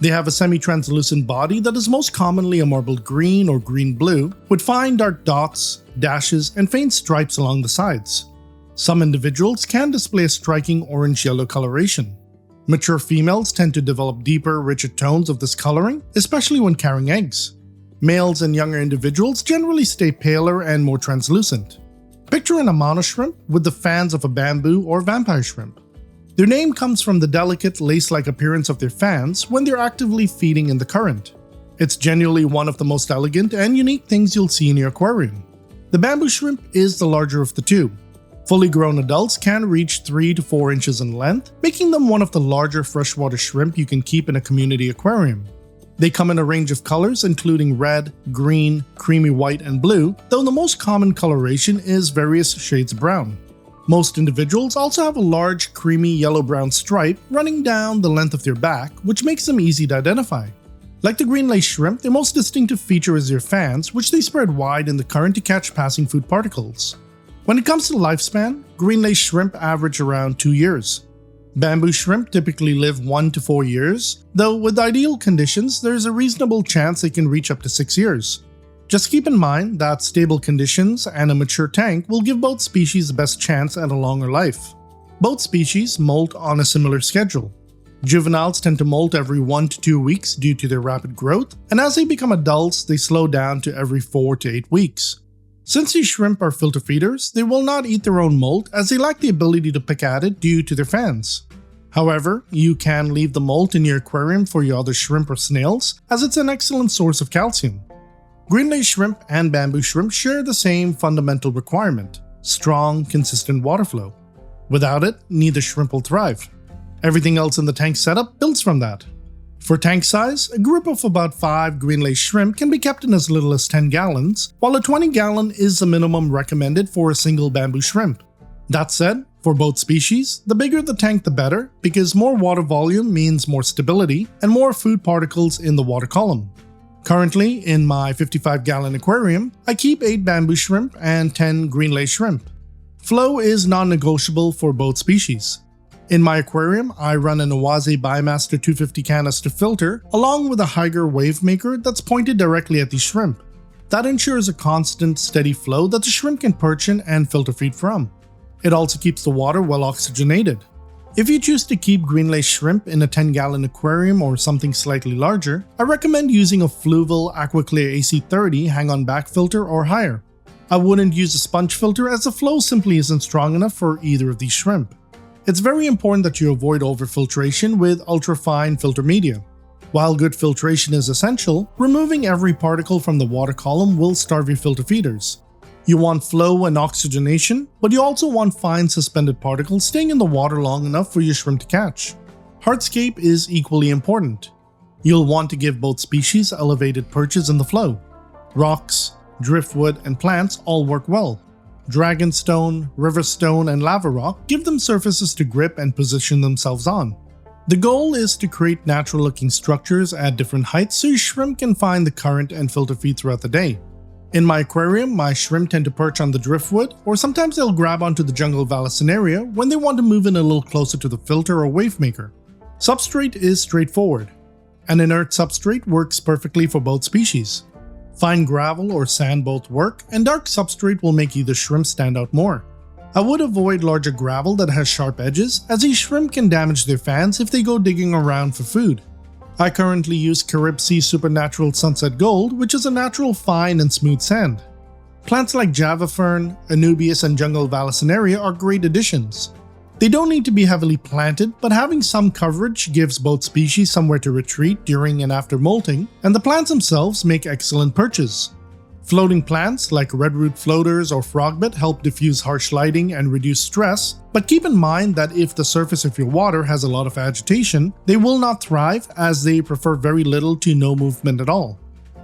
They have a semi-translucent body that is most commonly a marbled green or green-blue, with fine dark dots, dashes, and faint stripes along the sides. Some individuals can display a striking orange-yellow coloration. Mature females tend to develop deeper, richer tones of this coloring, especially when carrying eggs. Males and younger individuals generally stay paler and more translucent. Picture an Amano shrimp with the fans of a bamboo or vampire shrimp. Their name comes from the delicate, lace-like appearance of their fans when they're actively feeding in the current. It's genuinely one of the most elegant and unique things you'll see in your aquarium. The bamboo shrimp is the larger of the two. Fully grown adults can reach 3 to 4 inches in length, making them one of the larger freshwater shrimp you can keep in a community aquarium. They come in a range of colors including red, green, creamy white, and blue, though the most common coloration is various shades brown. Most individuals also have a large, creamy yellow-brown stripe running down the length of their back, which makes them easy to identify. Like the green-lace shrimp, their most distinctive feature is their fans, which they spread wide in the current to catch passing food particles. When it comes to lifespan, green-lace shrimp average around 2 years. Bamboo shrimp typically live 1 to 4 years, though with ideal conditions, there is a reasonable chance they can reach up to 6 years. Just keep in mind that stable conditions and a mature tank will give both species the best chance at a longer life. Both species molt on a similar schedule. Juveniles tend to molt every 1 to 2 weeks due to their rapid growth, and as they become adults, they slow down to every 4 to 8 weeks. Since these shrimp are filter feeders, they will not eat their own molt as they lack the ability to pick at it due to their fans. However, you can leave the molt in your aquarium for your other shrimp or snails, as it's an excellent source of calcium. Green-lace shrimp and bamboo shrimp share the same fundamental requirement: strong, consistent water flow. Without it, neither shrimp will thrive. Everything else in the tank setup builds from that. For tank size, a group of about 5 green-lace shrimp can be kept in as little as 10 gallons, while a 20-gallon is the minimum recommended for a single bamboo shrimp. That said, for both species, the bigger the tank the better, because more water volume means more stability and more food particles in the water column. Currently, in my 55-gallon aquarium, I keep 8 bamboo shrimp and 10 green-lace shrimp. Flow is non-negotiable for both species. In my aquarium, I run an Sulawesi Biomaster 250 canister filter along with a Hygger wave maker that's pointed directly at the shrimp. That ensures a constant, steady flow that the shrimp can perch in and filter feed from. It also keeps the water well oxygenated. If you choose to keep green-lace shrimp in a 10-gallon aquarium or something slightly larger, I recommend using a Fluval AquaClear AC30 hang-on back filter or higher. I wouldn't use a sponge filter as the flow simply isn't strong enough for either of these shrimp. It's very important that you avoid overfiltration with ultra-fine filter media. While good filtration is essential, removing every particle from the water column will starve your filter feeders. You want flow and oxygenation, but you also want fine suspended particles staying in the water long enough for your shrimp to catch. Hardscape is equally important. You'll want to give both species elevated perches in the flow. Rocks, driftwood, and plants all work well. Dragonstone, riverstone, and lava rock give them surfaces to grip and position themselves on. The goal is to create natural-looking structures at different heights so your shrimp can find the current and filter feed throughout the day. In my aquarium, my shrimp tend to perch on the driftwood, or sometimes they'll grab onto the jungle vallisneria when they want to move in a little closer to the filter or wave maker. Substrate is straightforward. An inert substrate works perfectly for both species. Fine gravel or sand both work, and dark substrate will make either shrimp stand out more. I would avoid larger gravel that has sharp edges, as these shrimp can damage their fans if they go digging around for food. I currently use Carib Sea Supernatural Sunset Gold, which is a natural fine and smooth sand. Plants like Java Fern, Anubias, and Jungle Vallisneria are great additions. They don't need to be heavily planted, but having some coverage gives both species somewhere to retreat during and after molting, and the plants themselves make excellent perches. Floating plants like redroot floaters or frogbit help diffuse harsh lighting and reduce stress, but keep in mind that if the surface of your water has a lot of agitation, they will not thrive as they prefer very little to no movement at all.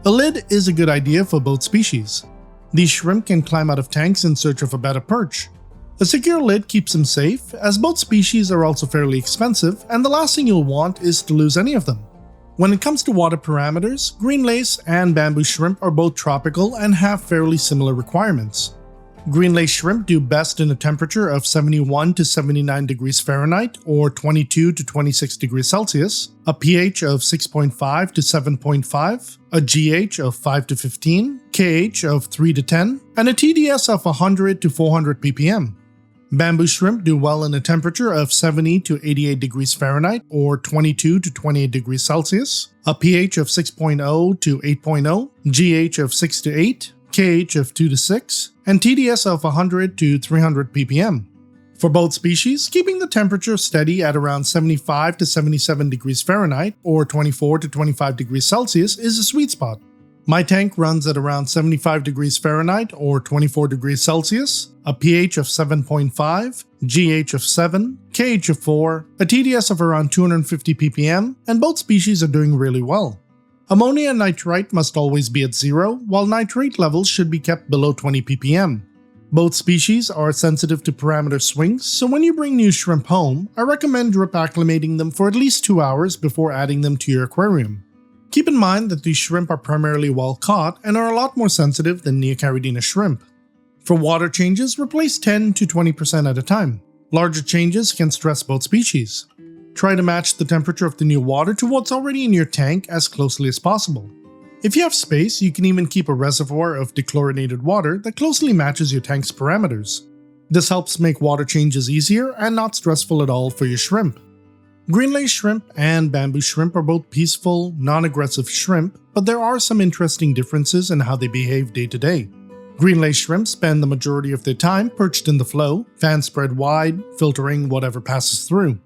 A lid is a good idea for both species. These shrimp can climb out of tanks in search of a better perch. A secure lid keeps them safe, as both species are also fairly expensive, and the last thing you'll want is to lose any of them. When it comes to water parameters, green lace and bamboo shrimp are both tropical and have fairly similar requirements. Green lace shrimp do best in a temperature of 71 to 79 degrees Fahrenheit or 22 to 26 degrees Celsius, a pH of 6.5 to 7.5, a GH of 5 to 15, KH of 3 to 10, and a TDS of 100 to 400 ppm. Bamboo shrimp do well in a temperature of 70 to 88 degrees Fahrenheit or 22 to 28 degrees Celsius, a pH of 6.0 to 8.0, GH of 6 to 8, KH of 2 to 6, and TDS of 100 to 300 ppm. For both species, keeping the temperature steady at around 75 to 77 degrees Fahrenheit or 24 to 25 degrees Celsius is a sweet spot. My tank runs at around 75 degrees Fahrenheit or 24 degrees Celsius, a pH of 7.5, GH of 7, KH of 4, a TDS of around 250 ppm, and both species are doing really well. Ammonia and nitrite must always be at 0, while nitrate levels should be kept below 20 ppm. Both species are sensitive to parameter swings, so when you bring new shrimp home, I recommend drip acclimating them for at least 2 hours before adding them to your aquarium. Keep in mind that these shrimp are primarily wild caught and are a lot more sensitive than Neocaridina shrimp. For water changes, replace 10 to 20% at a time. Larger changes can stress both species. Try to match the temperature of the new water to what's already in your tank as closely as possible. If you have space, you can even keep a reservoir of dechlorinated water that closely matches your tank's parameters. This helps make water changes easier and not stressful at all for your shrimp. Green lace shrimp and bamboo shrimp are both peaceful, non-aggressive shrimp, but there are some interesting differences in how they behave day to day. Green lace shrimp spend the majority of their time perched in the flow, fans spread wide, filtering whatever passes through.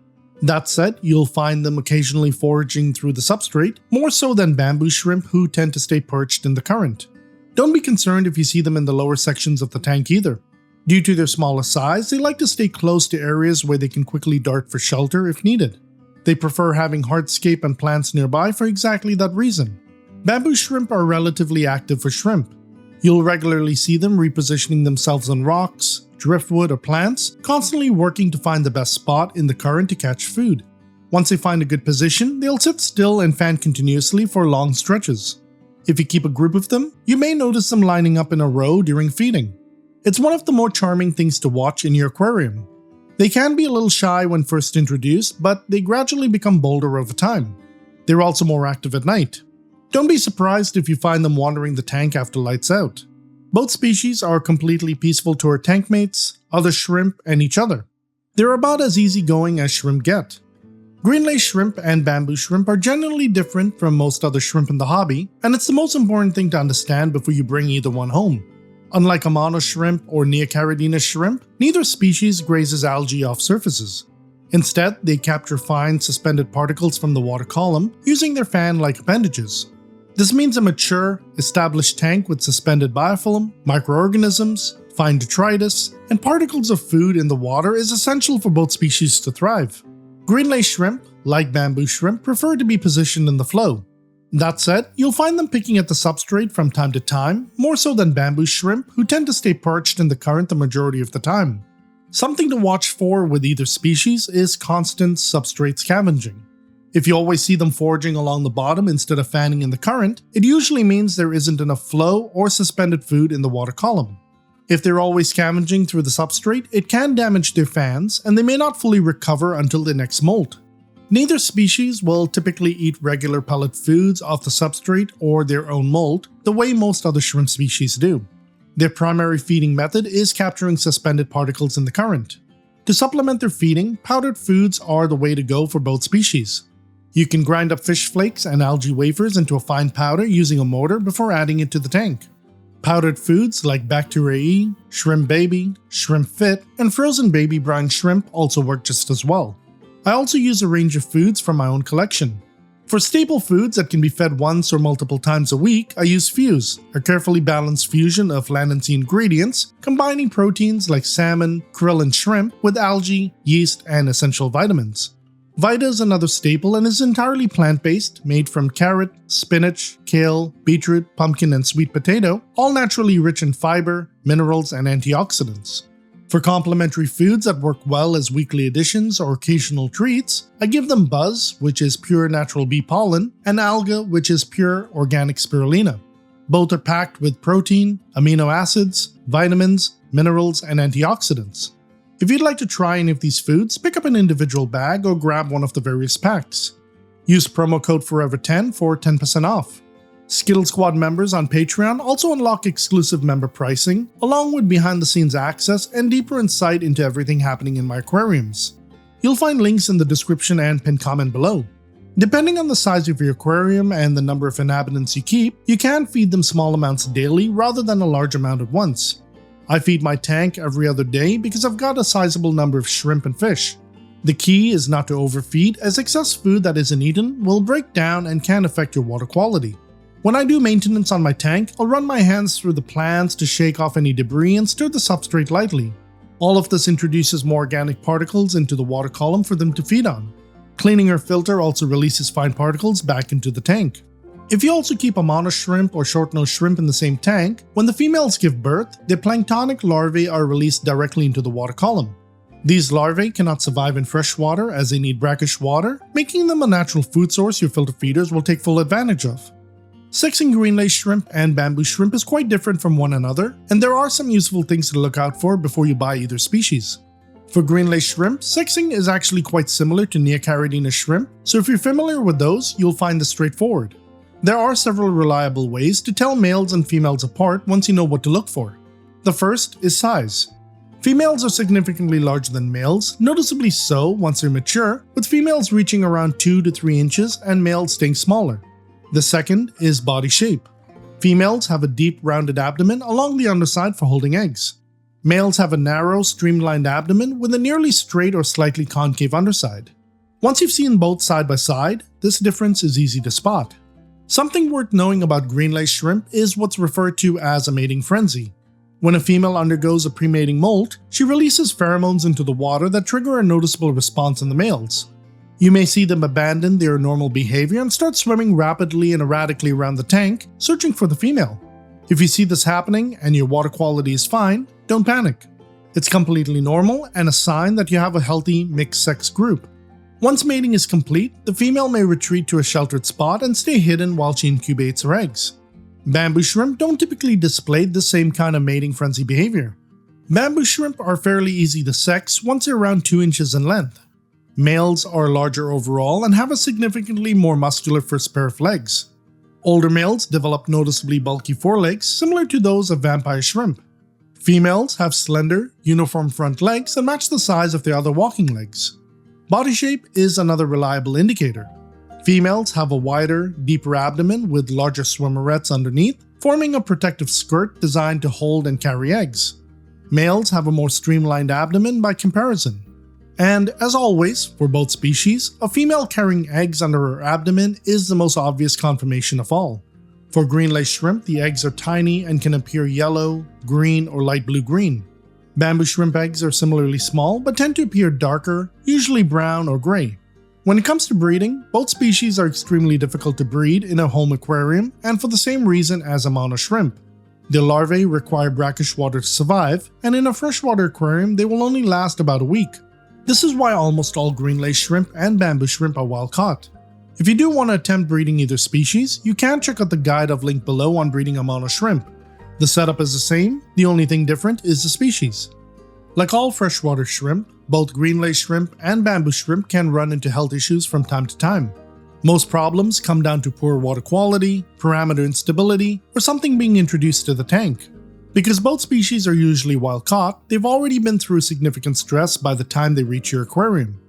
That said, you'll find them occasionally foraging through the substrate, more so than bamboo shrimp who tend to stay perched in the current. Don't be concerned if you see them in the lower sections of the tank either. Due to their smaller size, they like to stay close to areas where they can quickly dart for shelter if needed. They prefer having hardscape and plants nearby for exactly that reason. Bamboo shrimp are relatively active for shrimp. You'll regularly see them repositioning themselves on rocks, driftwood, or plants, constantly working to find the best spot in the current to catch food. Once they find a good position, they'll sit still and fan continuously for long stretches. If you keep a group of them, you may notice them lining up in a row during feeding. It's one of the more charming things to watch in your aquarium. They can be a little shy when first introduced, but they gradually become bolder over time. They're also more active at night. Don't be surprised if you find them wandering the tank after lights out. Both species are completely peaceful to our tank mates, other shrimp, and each other. They're about as easygoing as shrimp get. Green lace shrimp and bamboo shrimp are generally different from most other shrimp in the hobby, and it's the most important thing to understand before you bring either one home. Unlike Amano shrimp or Neocaridina shrimp, neither species grazes algae off surfaces. Instead, they capture fine suspended particles from the water column using their fan-like appendages. This means a mature, established tank with suspended biofilm, microorganisms, fine detritus, and particles of food in the water is essential for both species to thrive. Green lace shrimp, like bamboo shrimp, prefer to be positioned in the flow. That said, you'll find them picking at the substrate from time to time, more so than bamboo shrimp, who tend to stay perched in the current the majority of the time. Something to watch for with either species is constant substrate scavenging. If you always see them foraging along the bottom instead of fanning in the current, it usually means there isn't enough flow or suspended food in the water column. If they're always scavenging through the substrate, it can damage their fans, and they may not fully recover until their next molt. Neither species will typically eat regular pellet foods off the substrate or their own molt, the way most other shrimp species do. Their primary feeding method is capturing suspended particles in the current. To supplement their feeding, powdered foods are the way to go for both species. You can grind up fish flakes and algae wafers into a fine powder using a mortar before adding it to the tank. Powdered foods like Bacteriae, Shrimp Baby, Shrimp Fit, and frozen baby brine shrimp also work just as well. I also use a range of foods from my own collection. For staple foods that can be fed once or multiple times a week, I use Fuse, a carefully balanced fusion of land and sea ingredients, combining proteins like salmon, krill, and shrimp with algae, yeast, and essential vitamins. Vita is another staple and is entirely plant-based, made from carrot, spinach, kale, beetroot, pumpkin, and sweet potato, all naturally rich in fiber, minerals, and antioxidants. For complementary foods that work well as weekly additions or occasional treats, I give them Buzz, which is pure natural bee pollen, and Alga, which is pure organic spirulina. Both are packed with protein, amino acids, vitamins, minerals, and antioxidants. If you'd like to try any of these foods, pick up an individual bag or grab one of the various packs. Use promo code FOREVER10 for 10% off. Skittle Squad members on Patreon also unlock exclusive member pricing, along with behind-the-scenes access and deeper insight into everything happening in my aquariums. You'll find links in the description and pinned comment below. Depending on the size of your aquarium and the number of inhabitants you keep, you can feed them small amounts daily rather than a large amount at once. I feed my tank every other day because I've got a sizable number of shrimp and fish. The key is not to overfeed, as excess food that isn't eaten will break down and can affect your water quality. When I do maintenance on my tank, I'll run my hands through the plants to shake off any debris and stir the substrate lightly. All of this introduces more organic particles into the water column for them to feed on. Cleaning your filter also releases fine particles back into the tank. If you also keep Amano Shrimp or short-nosed shrimp in the same tank, when the females give birth, their planktonic larvae are released directly into the water column. These larvae cannot survive in fresh water as they need brackish water, making them a natural food source your filter feeders will take full advantage of. Sexing green-lace shrimp and bamboo shrimp is quite different from one another, and there are some useful things to look out for before you buy either species. For green-lace shrimp, sexing is actually quite similar to Neocaridina shrimp, so if you're familiar with those, you'll find this straightforward. There are several reliable ways to tell males and females apart once you know what to look for. The first is size. Females are significantly larger than males, noticeably so once they're mature, with females reaching around 2 to 3 inches and males staying smaller. The second is body shape. Females have a deep rounded abdomen along the underside for holding eggs. Males have a narrow, streamlined abdomen with a nearly straight or slightly concave underside. Once you've seen both side by side, this difference is easy to spot. Something worth knowing about green-lace shrimp is what's referred to as a mating frenzy. When a female undergoes a pre-mating molt, she releases pheromones into the water that trigger a noticeable response in the males. You may see them abandon their normal behavior and start swimming rapidly and erratically around the tank, searching for the female. If you see this happening and your water quality is fine, don't panic. It's completely normal and a sign that you have a healthy mixed-sex group. Once mating is complete, the female may retreat to a sheltered spot and stay hidden while she incubates her eggs. Bamboo shrimp don't typically display the same kind of mating frenzy behavior. Bamboo shrimp are fairly easy to sex once they're around 2 inches in length. Males are larger overall and have a significantly more muscular first pair of legs. Older males develop noticeably bulky forelegs similar to those of vampire shrimp. Females have slender, uniform front legs that match the size of their other walking legs. Body shape is another reliable indicator. Females have a wider, deeper abdomen with larger swimmerettes underneath, forming a protective skirt designed to hold and carry eggs. Males have a more streamlined abdomen by comparison. And as always, for both species, a female carrying eggs under her abdomen is the most obvious confirmation of all. For green-lace shrimp, the eggs are tiny and can appear yellow, green, or light blue-green. Bamboo shrimp eggs are similarly small but tend to appear darker, usually brown or gray. When it comes to breeding, both species are extremely difficult to breed in a home aquarium, and for the same reason as Amano shrimp. Their larvae require brackish water to survive, and in a freshwater aquarium they will only last about a week. This is why almost all green-lace shrimp and bamboo shrimp are wild caught. If you do want to attempt breeding either species, you can check out the guide I've linked below on breeding Amano shrimp. The setup is the same, the only thing different is the species. Like all freshwater shrimp, both green-lace shrimp and bamboo shrimp can run into health issues from time to time. Most problems come down to poor water quality, parameter instability, or something being introduced to the tank. Because both species are usually wild caught, they've already been through significant stress by the time they reach your aquarium.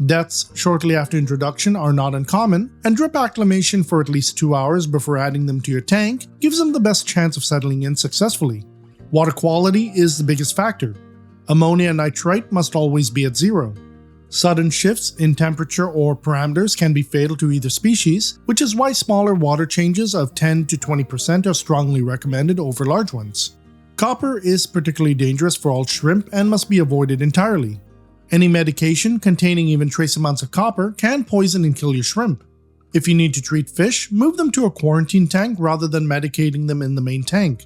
Deaths shortly after introduction are not uncommon, and drip acclimation for at least 2 hours before adding them to your tank gives them the best chance of settling in successfully. Water quality is the biggest factor. Ammonia and nitrite must always be at 0. Sudden shifts in temperature or parameters can be fatal to either species, which is why smaller water changes of 10 to 20% are strongly recommended over large ones. Copper is particularly dangerous for all shrimp and must be avoided entirely. Any medication containing even trace amounts of copper can poison and kill your shrimp. If you need to treat fish, move them to a quarantine tank rather than medicating them in the main tank.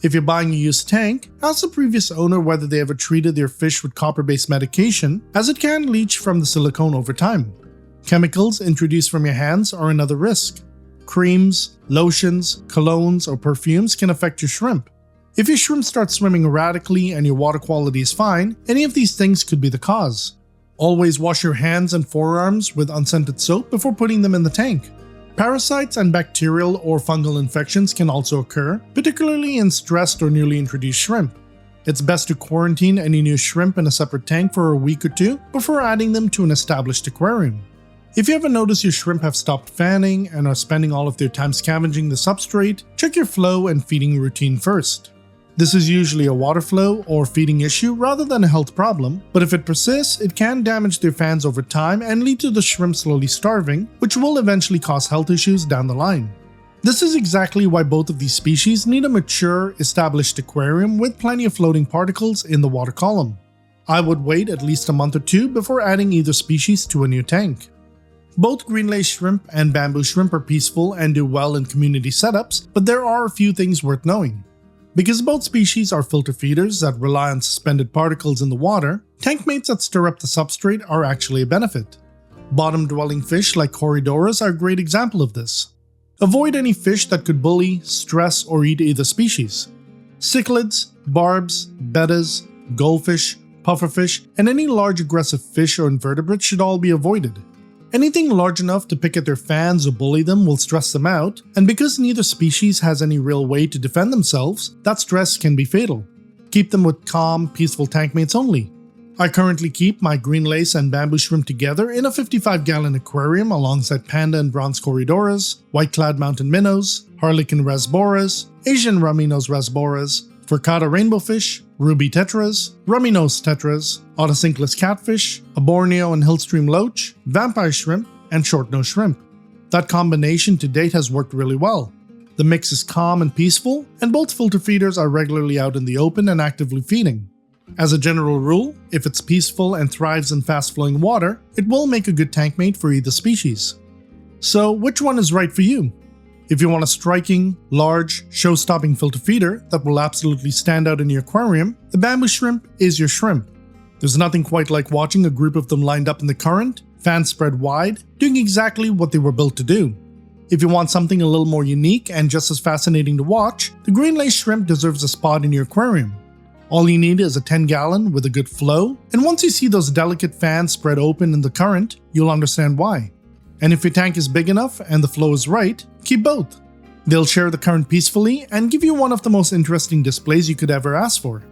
If you're buying a used tank, ask the previous owner whether they ever treated their fish with copper-based medication, as it can leach from the silicone over time. Chemicals introduced from your hands are another risk. Creams, lotions, colognes, or perfumes can affect your shrimp. If your shrimp starts swimming erratically and your water quality is fine, any of these things could be the cause. Always wash your hands and forearms with unscented soap before putting them in the tank. Parasites and bacterial or fungal infections can also occur, particularly in stressed or newly introduced shrimp. It's best to quarantine any new shrimp in a separate tank for a week or two before adding them to an established aquarium. If you ever notice your shrimp have stopped fanning and are spending all of their time scavenging the substrate, check your flow and feeding routine first. This is usually a water flow or feeding issue rather than a health problem, but if it persists, it can damage their fans over time and lead to the shrimp slowly starving, which will eventually cause health issues down the line. This is exactly why both of these species need a mature, established aquarium with plenty of floating particles in the water column. I would wait at least a month or two before adding either species to a new tank. Both green-lace shrimp and bamboo shrimp are peaceful and do well in community setups, but there are a few things worth knowing. Because both species are filter feeders that rely on suspended particles in the water, tank mates that stir up the substrate are actually a benefit. Bottom-dwelling fish like Corydoras are a great example of this. Avoid any fish that could bully, stress, or eat either species. Cichlids, barbs, bettas, goldfish, pufferfish, and any large aggressive fish or invertebrates should all be avoided. Anything large enough to pick at their fans or bully them will stress them out, and because neither species has any real way to defend themselves, that stress can be fatal. Keep them with calm, peaceful tank mates only. I currently keep my green lace and bamboo shrimp together in a 55-gallon aquarium alongside panda and bronze Corydoras, white-clad mountain minnows, harlequin rasboras, Asian rummy-nose rasboras, furcata rainbowfish, ruby tetras, rummy-nose tetras, autosynclus catfish, a Borneo and hillstream loach, vampire shrimp, and short-nose shrimp. That combination to date has worked really well. The mix is calm and peaceful, and both filter feeders are regularly out in the open and actively feeding. As a general rule, if it's peaceful and thrives in fast-flowing water, it will make a good tank mate for either species. So, which one is right for you? If you want a striking, large, show-stopping filter feeder that will absolutely stand out in your aquarium, the bamboo shrimp is your shrimp. There's nothing quite like watching a group of them lined up in the current, fans spread wide, doing exactly what they were built to do. If you want something a little more unique and just as fascinating to watch, the green-lace shrimp deserves a spot in your aquarium. All you need is a 10-gallon with a good flow, and once you see those delicate fans spread open in the current, you'll understand why. And if your tank is big enough and the flow is right, keep both. They'll share the current peacefully and give you one of the most interesting displays you could ever ask for.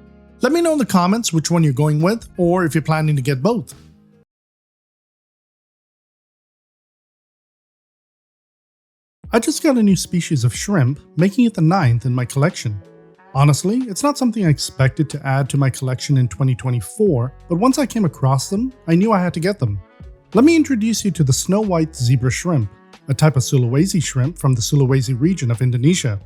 Let me know in the comments which one you're going with, or if you're planning to get both. I just got a new species of shrimp, making it the 9th in my collection. Honestly, it's not something I expected to add to my collection in 2024, but once I came across them, I knew I had to get them. Let me introduce you to the snow white zebra shrimp, a type of Sulawesi shrimp from the Sulawesi region of Indonesia.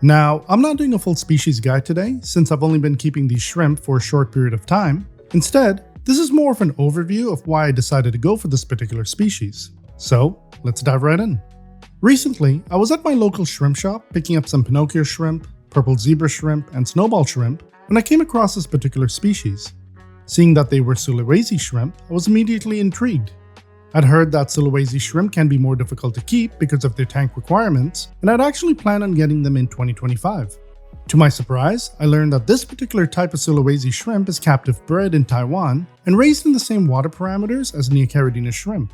Now, I'm not doing a full species guide today, since I've only been keeping these shrimp for a short period of time. Instead, this is more of an overview of why I decided to go for this particular species. So, let's dive right in. Recently, I was at my local shrimp shop picking up some Pinocchio shrimp, purple zebra shrimp, and snowball shrimp when I came across this particular species. Seeing that they were Sulawesi shrimp, I was immediately intrigued. I'd heard that Sulawesi shrimp can be more difficult to keep because of their tank requirements, and I'd actually planned on getting them in 2025. To my surprise, I learned that this particular type of Sulawesi shrimp is captive bred in Taiwan and raised in the same water parameters as Neocaridina shrimp.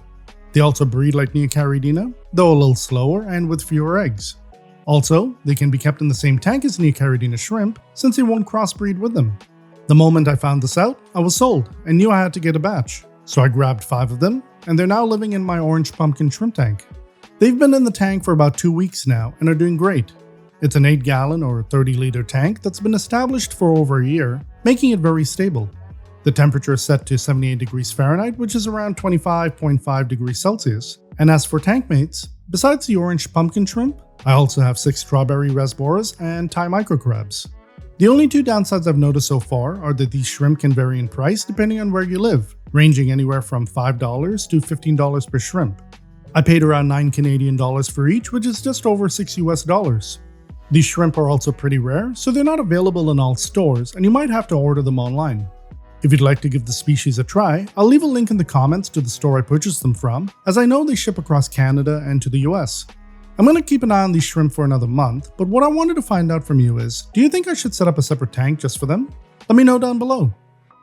They also breed like Neocaridina, though a little slower and with fewer eggs. Also, they can be kept in the same tank as Neocaridina shrimp since they won't crossbreed with them. The moment I found this out, I was sold and knew I had to get a batch. So I grabbed 5 of them, and they're now living in my orange pumpkin shrimp tank. They've been in the tank for about 2 weeks now and are doing great. It's an 8-gallon or 30-liter tank that's been established for over a year, making it very stable. The temperature is set to 78 degrees Fahrenheit, which is around 25.5 degrees Celsius. And as for tank mates, besides the orange pumpkin shrimp, I also have 6 strawberry rasboras and Thai microcrabs. The only 2 downsides I've noticed so far are that these shrimp can vary in price depending on where you live, ranging anywhere from $5 to $15 per shrimp. I paid around $9 Canadian for each, which is just over $6 US. These shrimp are also pretty rare, so they're not available in all stores and you might have to order them online. If you'd like to give the species a try, I'll leave a link in the comments to the store I purchased them from, as I know they ship across Canada and to the US. I'm going to keep an eye on these shrimp for another month, but what I wanted to find out from you is, do you think I should set up a separate tank just for them? Let me know down below.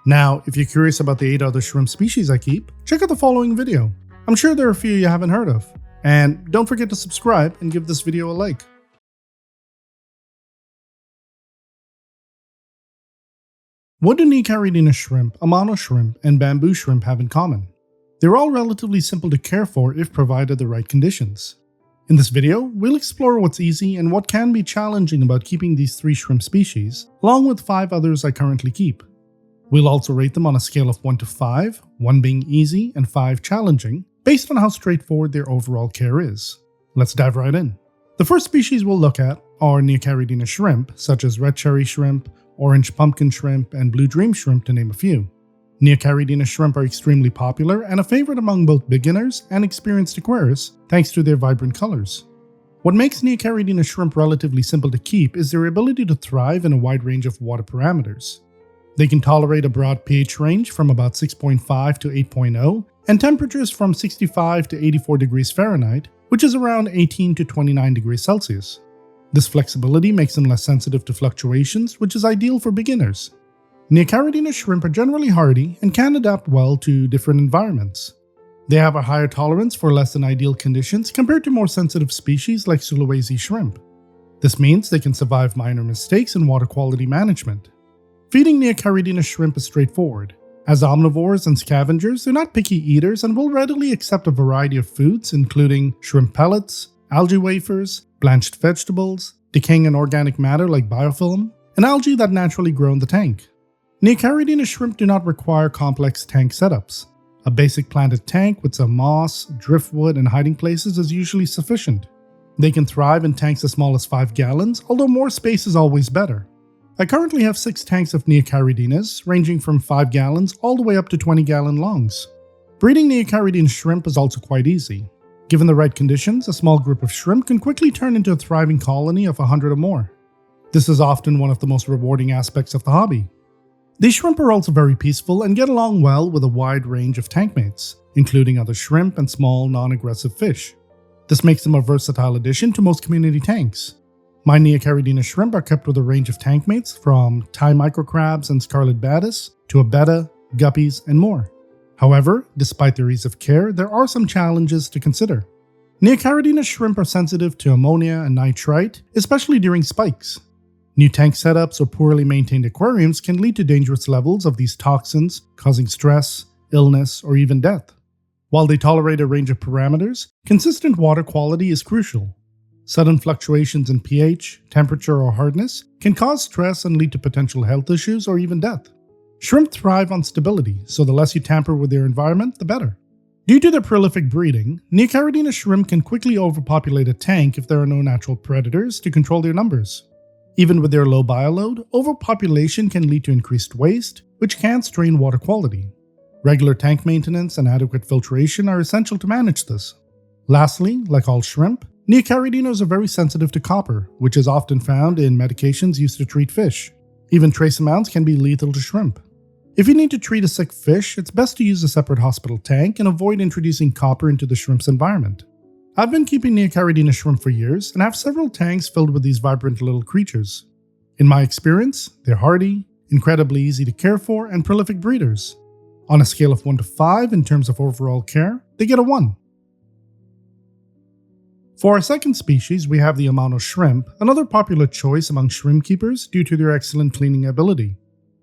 Now, if you're curious about the 8 other shrimp species I keep, check out the following video. I'm sure there are a few you haven't heard of. And don't forget to subscribe and give this video a like. What do Neocaridina shrimp, Amano shrimp, and bamboo shrimp have in common? They're all relatively simple to care for if provided the right conditions. In this video, we'll explore what's easy and what can be challenging about keeping these 3 shrimp species, along with 5 others I currently keep. We'll also rate them on a scale of 1 to 5, 1 being easy and 5 challenging, based on how straightforward their overall care is. Let's dive right in. The first species we'll look at are Neocaridina shrimp, such as red cherry shrimp, orange pumpkin shrimp, and blue dream shrimp, to name a few. Neocaridina shrimp are extremely popular and a favorite among both beginners and experienced aquarists thanks to their vibrant colors. What makes Neocaridina shrimp relatively simple to keep is their ability to thrive in a wide range of water parameters. They can tolerate a broad pH range from about 6.5 to 8.0 and temperatures from 65 to 84 degrees Fahrenheit, which is around 18 to 29 degrees Celsius. This flexibility makes them less sensitive to fluctuations, which is ideal for beginners. Neocaridina shrimp are generally hardy and can adapt well to different environments. They have a higher tolerance for less than ideal conditions compared to more sensitive species like Sulawesi shrimp. This means they can survive minor mistakes in water quality management. Feeding Neocaridina shrimp is straightforward. As omnivores and scavengers, they're not picky eaters and will readily accept a variety of foods, including shrimp pellets, algae wafers, blanched vegetables, decaying organic matter like biofilm, and algae that naturally grow in the tank. Neocaridina shrimp do not require complex tank setups. A basic planted tank with some moss, driftwood, and hiding places is usually sufficient. They can thrive in tanks as small as 5 gallons, although more space is always better. I currently have 6 tanks of Neocaridinas, ranging from 5 gallons all the way up to 20-gallon longs. Breeding Neocaridina shrimp is also quite easy. Given the right conditions, a small group of shrimp can quickly turn into a thriving colony of 100 or more. This is often one of the most rewarding aspects of the hobby. These shrimp are also very peaceful and get along well with a wide range of tank mates, including other shrimp and small, non-aggressive fish. This makes them a versatile addition to most community tanks. My Neocaridina shrimp are kept with a range of tank mates from Thai microcrabs and scarlet batis to abetta, guppies, and more. However, despite their ease of care, there are some challenges to consider. Neocaridina shrimp are sensitive to ammonia and nitrite, especially during spikes. New tank setups or poorly maintained aquariums can lead to dangerous levels of these toxins, causing stress, illness, or even death. While they tolerate a range of parameters, consistent water quality is crucial. Sudden fluctuations in pH, temperature, or hardness can cause stress and lead to potential health issues or even death. Shrimp thrive on stability, so the less you tamper with their environment, the better. Due to their prolific breeding, Neocaridina shrimp can quickly overpopulate a tank if there are no natural predators to control their numbers. Even with their low bioload, overpopulation can lead to increased waste, which can strain water quality. Regular tank maintenance and adequate filtration are essential to manage this. Lastly, like all shrimp, Neocaridinas are very sensitive to copper, which is often found in medications used to treat fish. Even trace amounts can be lethal to shrimp. If you need to treat a sick fish, it's best to use a separate hospital tank and avoid introducing copper into the shrimp's environment. I've been keeping Neocaridina shrimp for years and have several tanks filled with these vibrant little creatures. In my experience, they're hardy, incredibly easy to care for, and prolific breeders. On a scale of 1 to 5 in terms of overall care, they get a 1. For our second species, we have the Amano shrimp, another popular choice among shrimp keepers due to their excellent cleaning ability.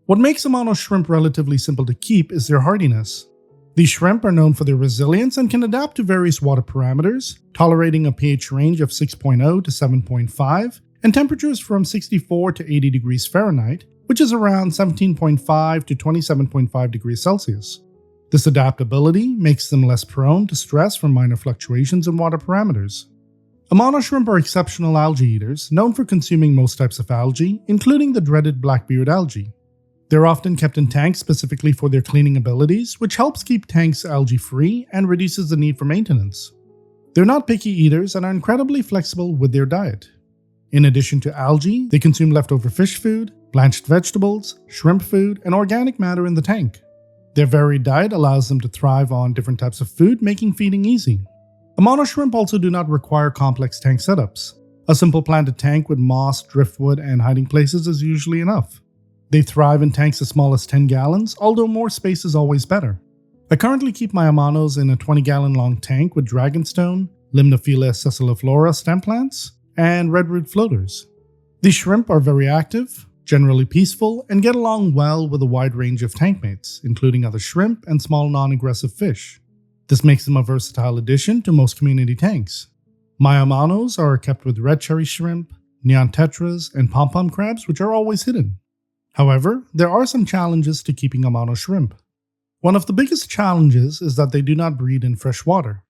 What makes Amano shrimp relatively simple to keep is their hardiness. These shrimp are known for their resilience and can adapt to various water parameters, tolerating a pH range of 6.0 to 7.5 and temperatures from 64 to 80 degrees Fahrenheit, which is around 17.5 to 27.5 degrees Celsius. This adaptability makes them less prone to stress from minor fluctuations in water parameters. Amano shrimp are exceptional algae eaters, known for consuming most types of algae, including the dreaded blackbeard algae. They're often kept in tanks specifically for their cleaning abilities, which helps keep tanks algae-free and reduces the need for maintenance. They're not picky eaters and are incredibly flexible with their diet. In addition to algae, they consume leftover fish food, blanched vegetables, shrimp food, and organic matter in the tank. Their varied diet allows them to thrive on different types of food, making feeding easy. Amano shrimp also do not require complex tank setups. A simple planted tank with moss, driftwood, and hiding places is usually enough. They thrive in tanks as small as 10 gallons, although more space is always better. I currently keep my Amanos in a 20-gallon long tank with dragonstone, Limnophila sessiliflora stem plants, and redroot floaters. These shrimp are very active, generally peaceful, and get along well with a wide range of tank mates, including other shrimp and small non-aggressive fish. This makes them a versatile addition to most community tanks. My Amanos are kept with red cherry shrimp, neon tetras, and pom-pom crabs, which are always hidden. However, there are some challenges to keeping Amano shrimp. One of the biggest challenges is that they do not breed in fresh water.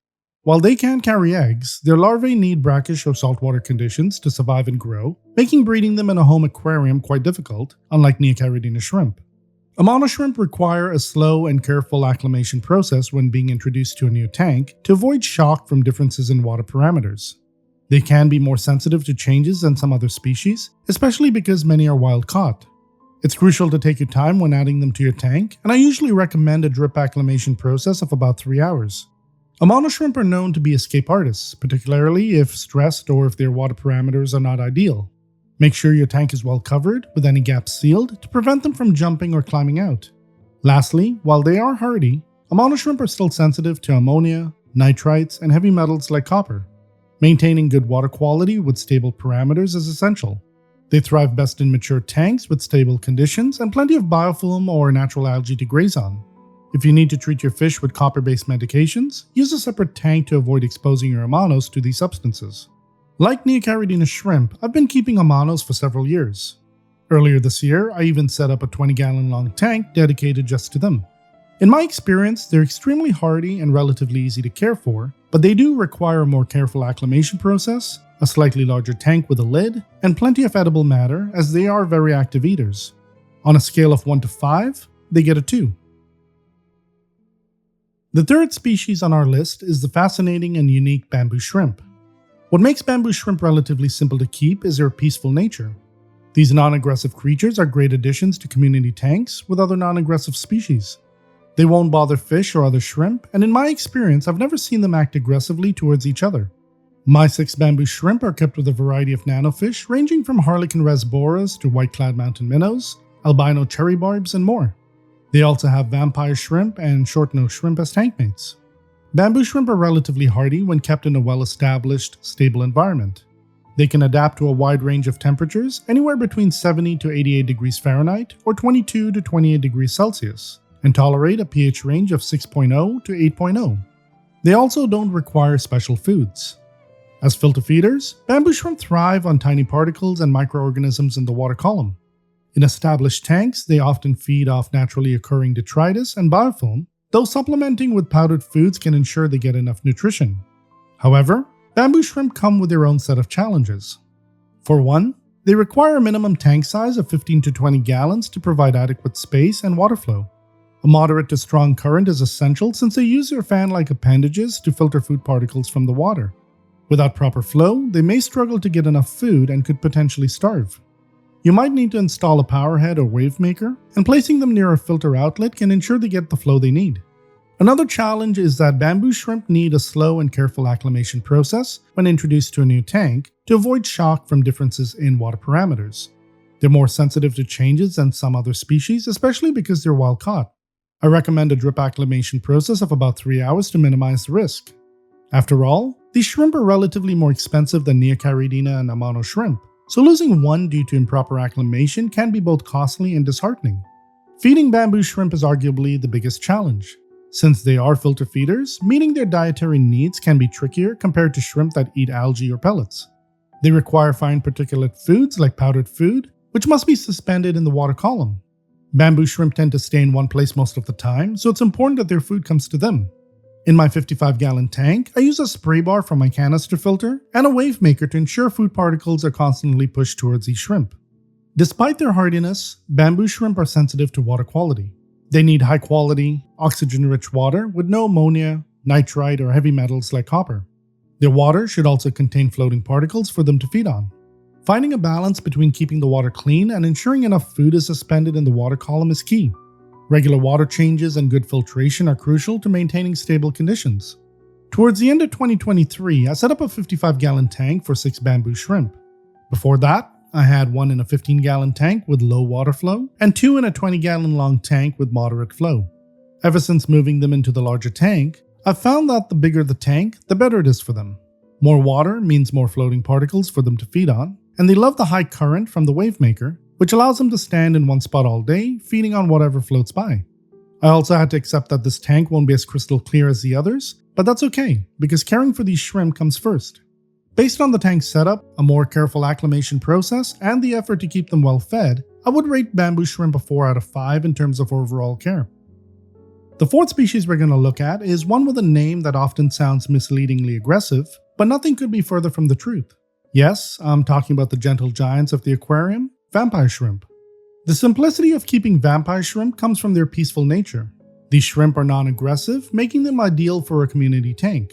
While they can carry eggs, their larvae need brackish or saltwater conditions to survive and grow, making breeding them in a home aquarium quite difficult, unlike Neocaridina shrimp. Amano shrimp require a slow and careful acclimation process when being introduced to a new tank to avoid shock from differences in water parameters. They can be more sensitive to changes than some other species, especially because many are wild-caught. It's crucial to take your time when adding them to your tank, and I usually recommend a drip acclimation process of about 3 hours. Amano shrimp are known to be escape artists, particularly if stressed or if their water parameters are not ideal. Make sure your tank is well covered, with any gaps sealed, to prevent them from jumping or climbing out. Lastly, while they are hardy, Amano shrimp are still sensitive to ammonia, nitrites, and heavy metals like copper. Maintaining good water quality with stable parameters is essential. They thrive best in mature tanks with stable conditions and plenty of biofilm or natural algae to graze on. If you need to treat your fish with copper-based medications, use a separate tank to avoid exposing your Amanos to these substances. Like Neocaridina shrimp, I've been keeping Amanos for several years. Earlier this year, I even set up a 20-gallon long tank dedicated just to them. In my experience, they're extremely hardy and relatively easy to care for, but they do require a more careful acclimation process, a slightly larger tank with a lid, and plenty of edible matter as they are very active eaters. On a scale of 1 to 5, they get a 2. The third species on our list is the fascinating and unique bamboo shrimp. What makes bamboo shrimp relatively simple to keep is their peaceful nature. These non-aggressive creatures are great additions to community tanks with other non-aggressive species. They won't bother fish or other shrimp, and in my experience, I've never seen them act aggressively towards each other. My 6 bamboo shrimp are kept with a variety of nanofish ranging from harlequin rasboras to white-clad mountain minnows, albino cherry barbs, and more. They also have vampire shrimp and short-nosed shrimp as tank mates. Bamboo shrimp are relatively hardy when kept in a well-established, stable environment. They can adapt to a wide range of temperatures, anywhere between 70 to 88 degrees Fahrenheit or 22 to 28 degrees Celsius, and tolerate a pH range of 6.0 to 8.0. They also don't require special foods. As filter feeders, bamboo shrimp thrive on tiny particles and microorganisms in the water column. In established tanks, they often feed off naturally occurring detritus and biofilm, though supplementing with powdered foods can ensure they get enough nutrition. However, bamboo shrimp come with their own set of challenges. For one, they require a minimum tank size of 15 to 20 gallons to provide adequate space and water flow. A moderate to strong current is essential since they use their fan-like appendages to filter food particles from the water. Without proper flow, they may struggle to get enough food and could potentially starve. You might need to install a power head or wave maker, and placing them near a filter outlet can ensure they get the flow they need. Another challenge is that bamboo shrimp need a slow and careful acclimation process when introduced to a new tank to avoid shock from differences in water parameters. They're more sensitive to changes than some other species, especially because they're wild caught. I recommend a drip acclimation process of about 3 hours to minimize the risk. After all, these shrimp are relatively more expensive than Neocaridina and Amano shrimp, so losing one due to improper acclimation can be both costly and disheartening. Feeding bamboo shrimp is arguably the biggest challenge. Since they are filter feeders, meeting their dietary needs can be trickier compared to shrimp that eat algae or pellets. They require fine particulate foods like powdered food, which must be suspended in the water column. Bamboo shrimp tend to stay in one place most of the time, so it's important that their food comes to them. In my 55-gallon tank, I use a spray bar from my canister filter and a wave maker to ensure food particles are constantly pushed towards these shrimp. Despite their hardiness, bamboo shrimp are sensitive to water quality. They need high-quality, oxygen-rich water with no ammonia, nitrite, or heavy metals like copper. Their water should also contain floating particles for them to feed on. Finding a balance between keeping the water clean and ensuring enough food is suspended in the water column is key. Regular water changes and good filtration are crucial to maintaining stable conditions. Towards the end of 2023, I set up a 55-gallon tank for 6 bamboo shrimp. Before that, I had one in a 15-gallon tank with low water flow and 2 in a 20-gallon long tank with moderate flow. Ever since moving them into the larger tank, I've found that the bigger the tank, the better it is for them. More water means more floating particles for them to feed on, and they love the high current from the wave maker, which allows them to stand in one spot all day, feeding on whatever floats by. I also had to accept that this tank won't be as crystal clear as the others, but that's okay, because caring for these shrimp comes first. Based on the tank setup, a more careful acclimation process, and the effort to keep them well fed, I would rate bamboo shrimp a 4 out of 5 in terms of overall care. The fourth species we're going to look at is one with a name that often sounds misleadingly aggressive, but nothing could be further from the truth. Yes, I'm talking about the gentle giants of the aquarium, vampire shrimp. The simplicity of keeping vampire shrimp comes from their peaceful nature. These shrimp are non-aggressive, making them ideal for a community tank.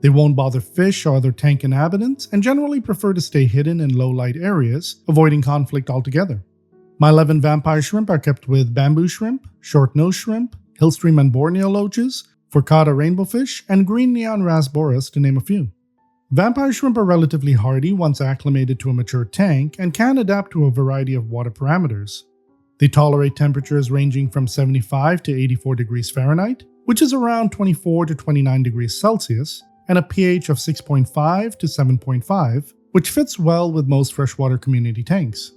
They won't bother fish or other tank inhabitants and generally prefer to stay hidden in low-light areas, avoiding conflict altogether. My 11 vampire shrimp are kept with bamboo shrimp, short-nosed shrimp, hillstream and Borneo loaches, furcata rainbowfish, and green neon rasboras, to name a few. Vampire shrimp are relatively hardy once acclimated to a mature tank and can adapt to a variety of water parameters. They tolerate temperatures ranging from 75 to 84 degrees Fahrenheit, which is around 24 to 29 degrees Celsius, and a pH of 6.5 to 7.5, which fits well with most freshwater community tanks.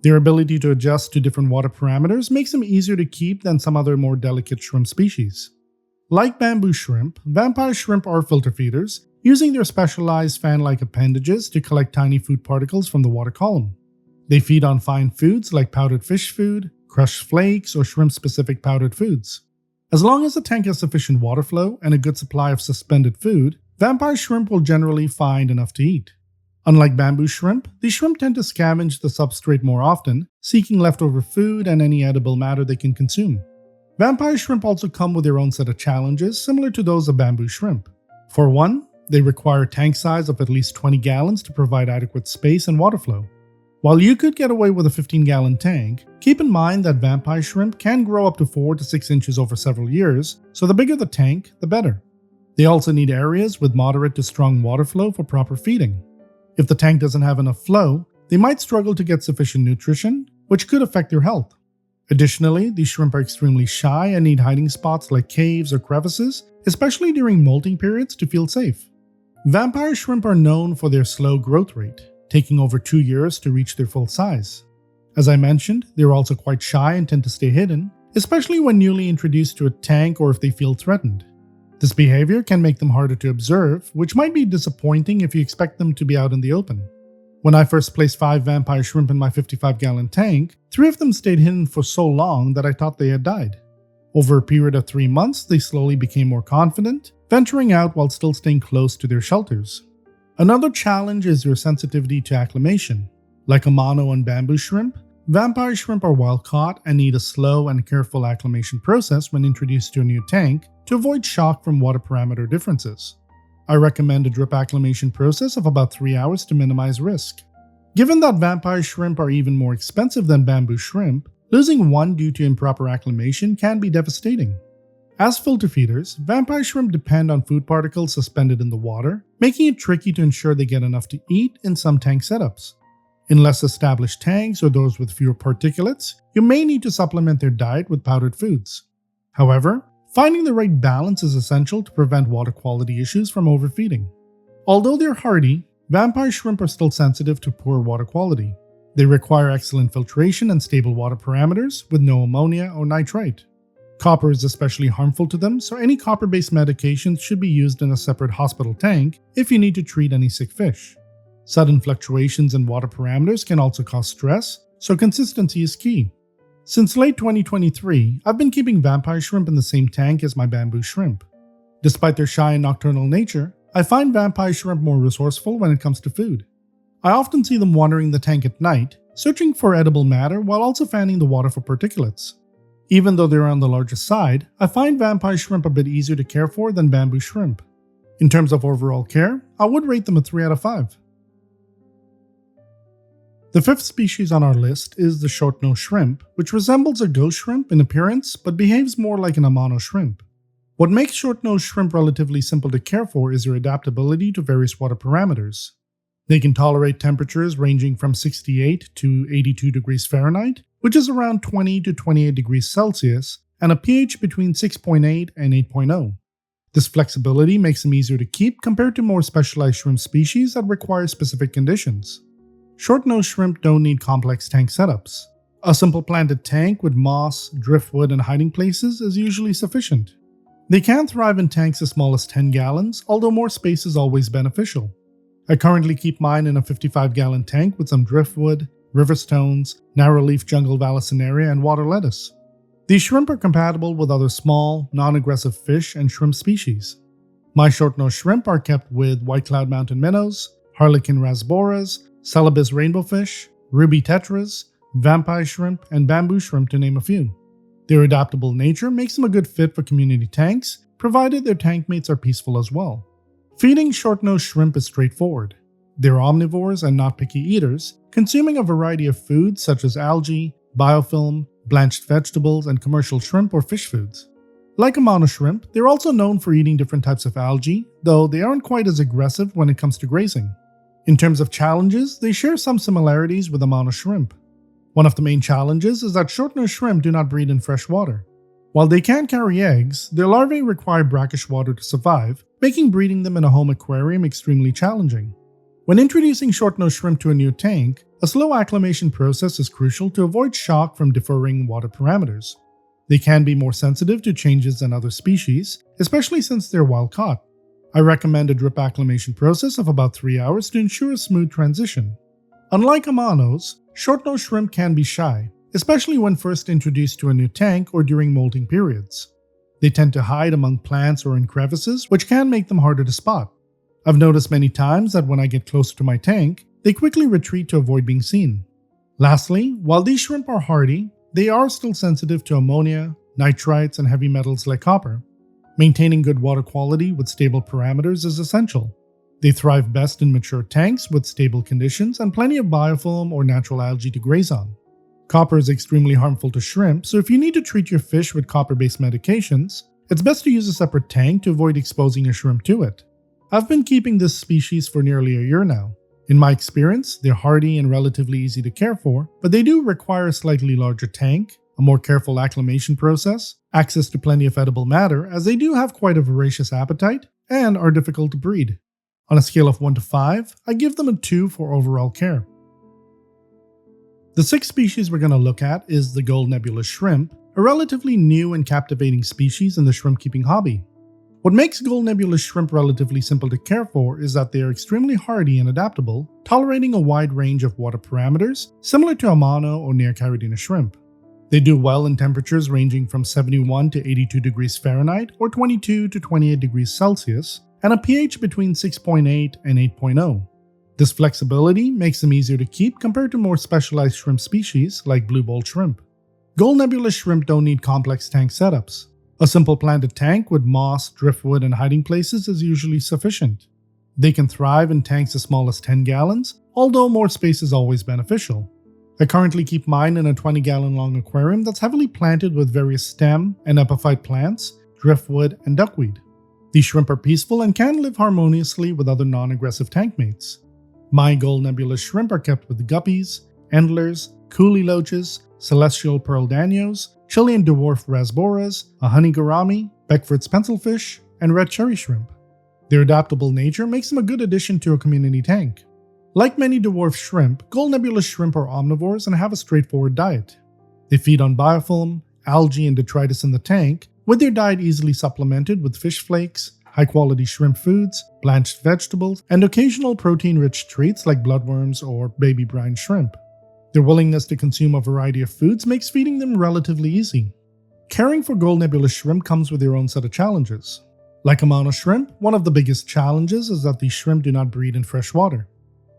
Their ability to adjust to different water parameters makes them easier to keep than some other more delicate shrimp species. Like bamboo shrimp, vampire shrimp are filter feeders, using their specialized fan-like appendages to collect tiny food particles from the water column. They feed on fine foods like powdered fish food, crushed flakes, or shrimp-specific powdered foods. As long as the tank has sufficient water flow and a good supply of suspended food, vampire shrimp will generally find enough to eat. Unlike bamboo shrimp, these shrimp tend to scavenge the substrate more often, seeking leftover food and any edible matter they can consume. Vampire shrimp also come with their own set of challenges similar to those of bamboo shrimp. For one, they require a tank size of at least 20 gallons to provide adequate space and water flow. While you could get away with a 15-gallon tank, keep in mind that vampire shrimp can grow up to 4 to 6 inches over several years, so the bigger the tank, the better. They also need areas with moderate to strong water flow for proper feeding. If the tank doesn't have enough flow, they might struggle to get sufficient nutrition, which could affect their health. Additionally, these shrimp are extremely shy and need hiding spots like caves or crevices, especially during molting periods, to feel safe. Vampire shrimp are known for their slow growth rate, taking over 2 years to reach their full size. As I mentioned, they're also quite shy and tend to stay hidden, especially when newly introduced to a tank or if they feel threatened. This behavior can make them harder to observe, which might be disappointing if you expect them to be out in the open. When I first placed 5 vampire shrimp in my 55-gallon tank, 3 of them stayed hidden for so long that I thought they had died. Over a period of 3 months, they slowly became more confident, venturing out while still staying close to their shelters. Another challenge is their sensitivity to acclimation. Like Amano and bamboo shrimp, vampire shrimp are wild caught and need a slow and careful acclimation process when introduced to a new tank to avoid shock from water parameter differences. I recommend a drip acclimation process of about 3 hours to minimize risk. Given that vampire shrimp are even more expensive than bamboo shrimp, losing one due to improper acclimation can be devastating. As filter feeders, vampire shrimp depend on food particles suspended in the water, making it tricky to ensure they get enough to eat in some tank setups. In less established tanks or those with fewer particulates, you may need to supplement their diet with powdered foods. However, finding the right balance is essential to prevent water quality issues from overfeeding. Although they're hardy, vampire shrimp are still sensitive to poor water quality. They require excellent filtration and stable water parameters with no ammonia or nitrite. Copper is especially harmful to them, so any copper-based medications should be used in a separate hospital tank if you need to treat any sick fish. Sudden fluctuations in water parameters can also cause stress, so consistency is key. Since late 2023, I've been keeping vampire shrimp in the same tank as my bamboo shrimp. Despite their shy and nocturnal nature, I find vampire shrimp more resourceful when it comes to food. I often see them wandering the tank at night, searching for edible matter while also fanning the water for particulates. Even though they're on the larger side, I find vampire shrimp a bit easier to care for than bamboo shrimp. In terms of overall care, I would rate them a 3 out of 5. The fifth species on our list is the short-nosed shrimp, which resembles a ghost shrimp in appearance but behaves more like an Amano shrimp. What makes short-nosed shrimp relatively simple to care for is their adaptability to various water parameters. They can tolerate temperatures ranging from 68 to 82 degrees Fahrenheit, which is around 20 to 28 degrees Celsius, and a pH between 6.8 and 8.0. This flexibility makes them easier to keep compared to more specialized shrimp species that require specific conditions. Short-nosed shrimp don't need complex tank setups. A simple planted tank with moss, driftwood, and hiding places is usually sufficient. They can thrive in tanks as small as 10 gallons, although more space is always beneficial. I currently keep mine in a 55-gallon tank with some driftwood, river stones, narrow-leaf jungle vallisneria, and water lettuce. These shrimp are compatible with other small, non-aggressive fish and shrimp species. My short-nosed shrimp are kept with white cloud mountain minnows, harlequin rasboras, celebes rainbowfish, ruby tetras, vampire shrimp, and bamboo shrimp to name a few. Their adaptable nature makes them a good fit for community tanks, provided their tank mates are peaceful as well. Feeding short-nosed shrimp is straightforward. They're omnivores and not picky eaters, consuming a variety of foods such as algae, biofilm, blanched vegetables, and commercial shrimp or fish foods. Like Amano shrimp, they're also known for eating different types of algae, though they aren't quite as aggressive when it comes to grazing. In terms of challenges, they share some similarities with Amano shrimp. One of the main challenges is that short-nosed shrimp do not breed in fresh water. While they can carry eggs, their larvae require brackish water to survive, making breeding them in a home aquarium extremely challenging. When introducing short-nosed shrimp to a new tank, a slow acclimation process is crucial to avoid shock from differing water parameters. They can be more sensitive to changes than other species, especially since they're wild caught. I recommend a drip acclimation process of about 3 hours to ensure a smooth transition. Unlike Amanos, short-nosed shrimp can be shy, especially when first introduced to a new tank or during molting periods. They tend to hide among plants or in crevices, which can make them harder to spot. I've noticed many times that when I get closer to my tank, they quickly retreat to avoid being seen. Lastly, while these shrimp are hardy, they are still sensitive to ammonia, nitrites, and heavy metals like copper. Maintaining good water quality with stable parameters is essential. They thrive best in mature tanks with stable conditions and plenty of biofilm or natural algae to graze on. Copper is extremely harmful to shrimp, so if you need to treat your fish with copper-based medications, it's best to use a separate tank to avoid exposing your shrimp to it. I've been keeping this species for nearly a year now. In my experience, they're hardy and relatively easy to care for, but they do require a slightly larger tank, a more careful acclimation process, access to plenty of edible matter as they do have quite a voracious appetite, and are difficult to breed. On a scale of 1 to 5, I give them a 2 for overall care. The sixth species we're going to look at is the gold nebulous shrimp, a relatively new and captivating species in the shrimp keeping hobby. What makes gold nebulous shrimp relatively simple to care for is that they are extremely hardy and adaptable, tolerating a wide range of water parameters, similar to Amano or Neocaridina shrimp. They do well in temperatures ranging from 71 to 82 degrees Fahrenheit or 22 to 28 degrees Celsius, and a pH between 6.8 and 8.0. This flexibility makes them easier to keep compared to more specialized shrimp species like blue bowl shrimp. Gold nebulous shrimp don't need complex tank setups. A simple planted tank with moss, driftwood, and hiding places is usually sufficient. They can thrive in tanks as small as 10 gallons, although more space is always beneficial. I currently keep mine in a 20-gallon long aquarium that's heavily planted with various stem and epiphyte plants, driftwood, and duckweed. These shrimp are peaceful and can live harmoniously with other non-aggressive tank mates. My gold nebulous shrimp are kept with guppies, endlers, coolie loaches, celestial pearl danios, Chilean dwarf rasboras, a honey gourami, Beckford's pencilfish, and red cherry shrimp. Their adaptable nature makes them a good addition to a community tank. Like many dwarf shrimp, gold nebulous shrimp are omnivores and have a straightforward diet. They feed on biofilm, algae, and detritus in the tank, with their diet easily supplemented with fish flakes, high-quality shrimp foods, blanched vegetables, and occasional protein-rich treats like bloodworms or baby brine shrimp. Their willingness to consume a variety of foods makes feeding them relatively easy. Caring for gold nebulous shrimp comes with their own set of challenges. Like Amano shrimp, one of the biggest challenges is that these shrimp do not breed in fresh water.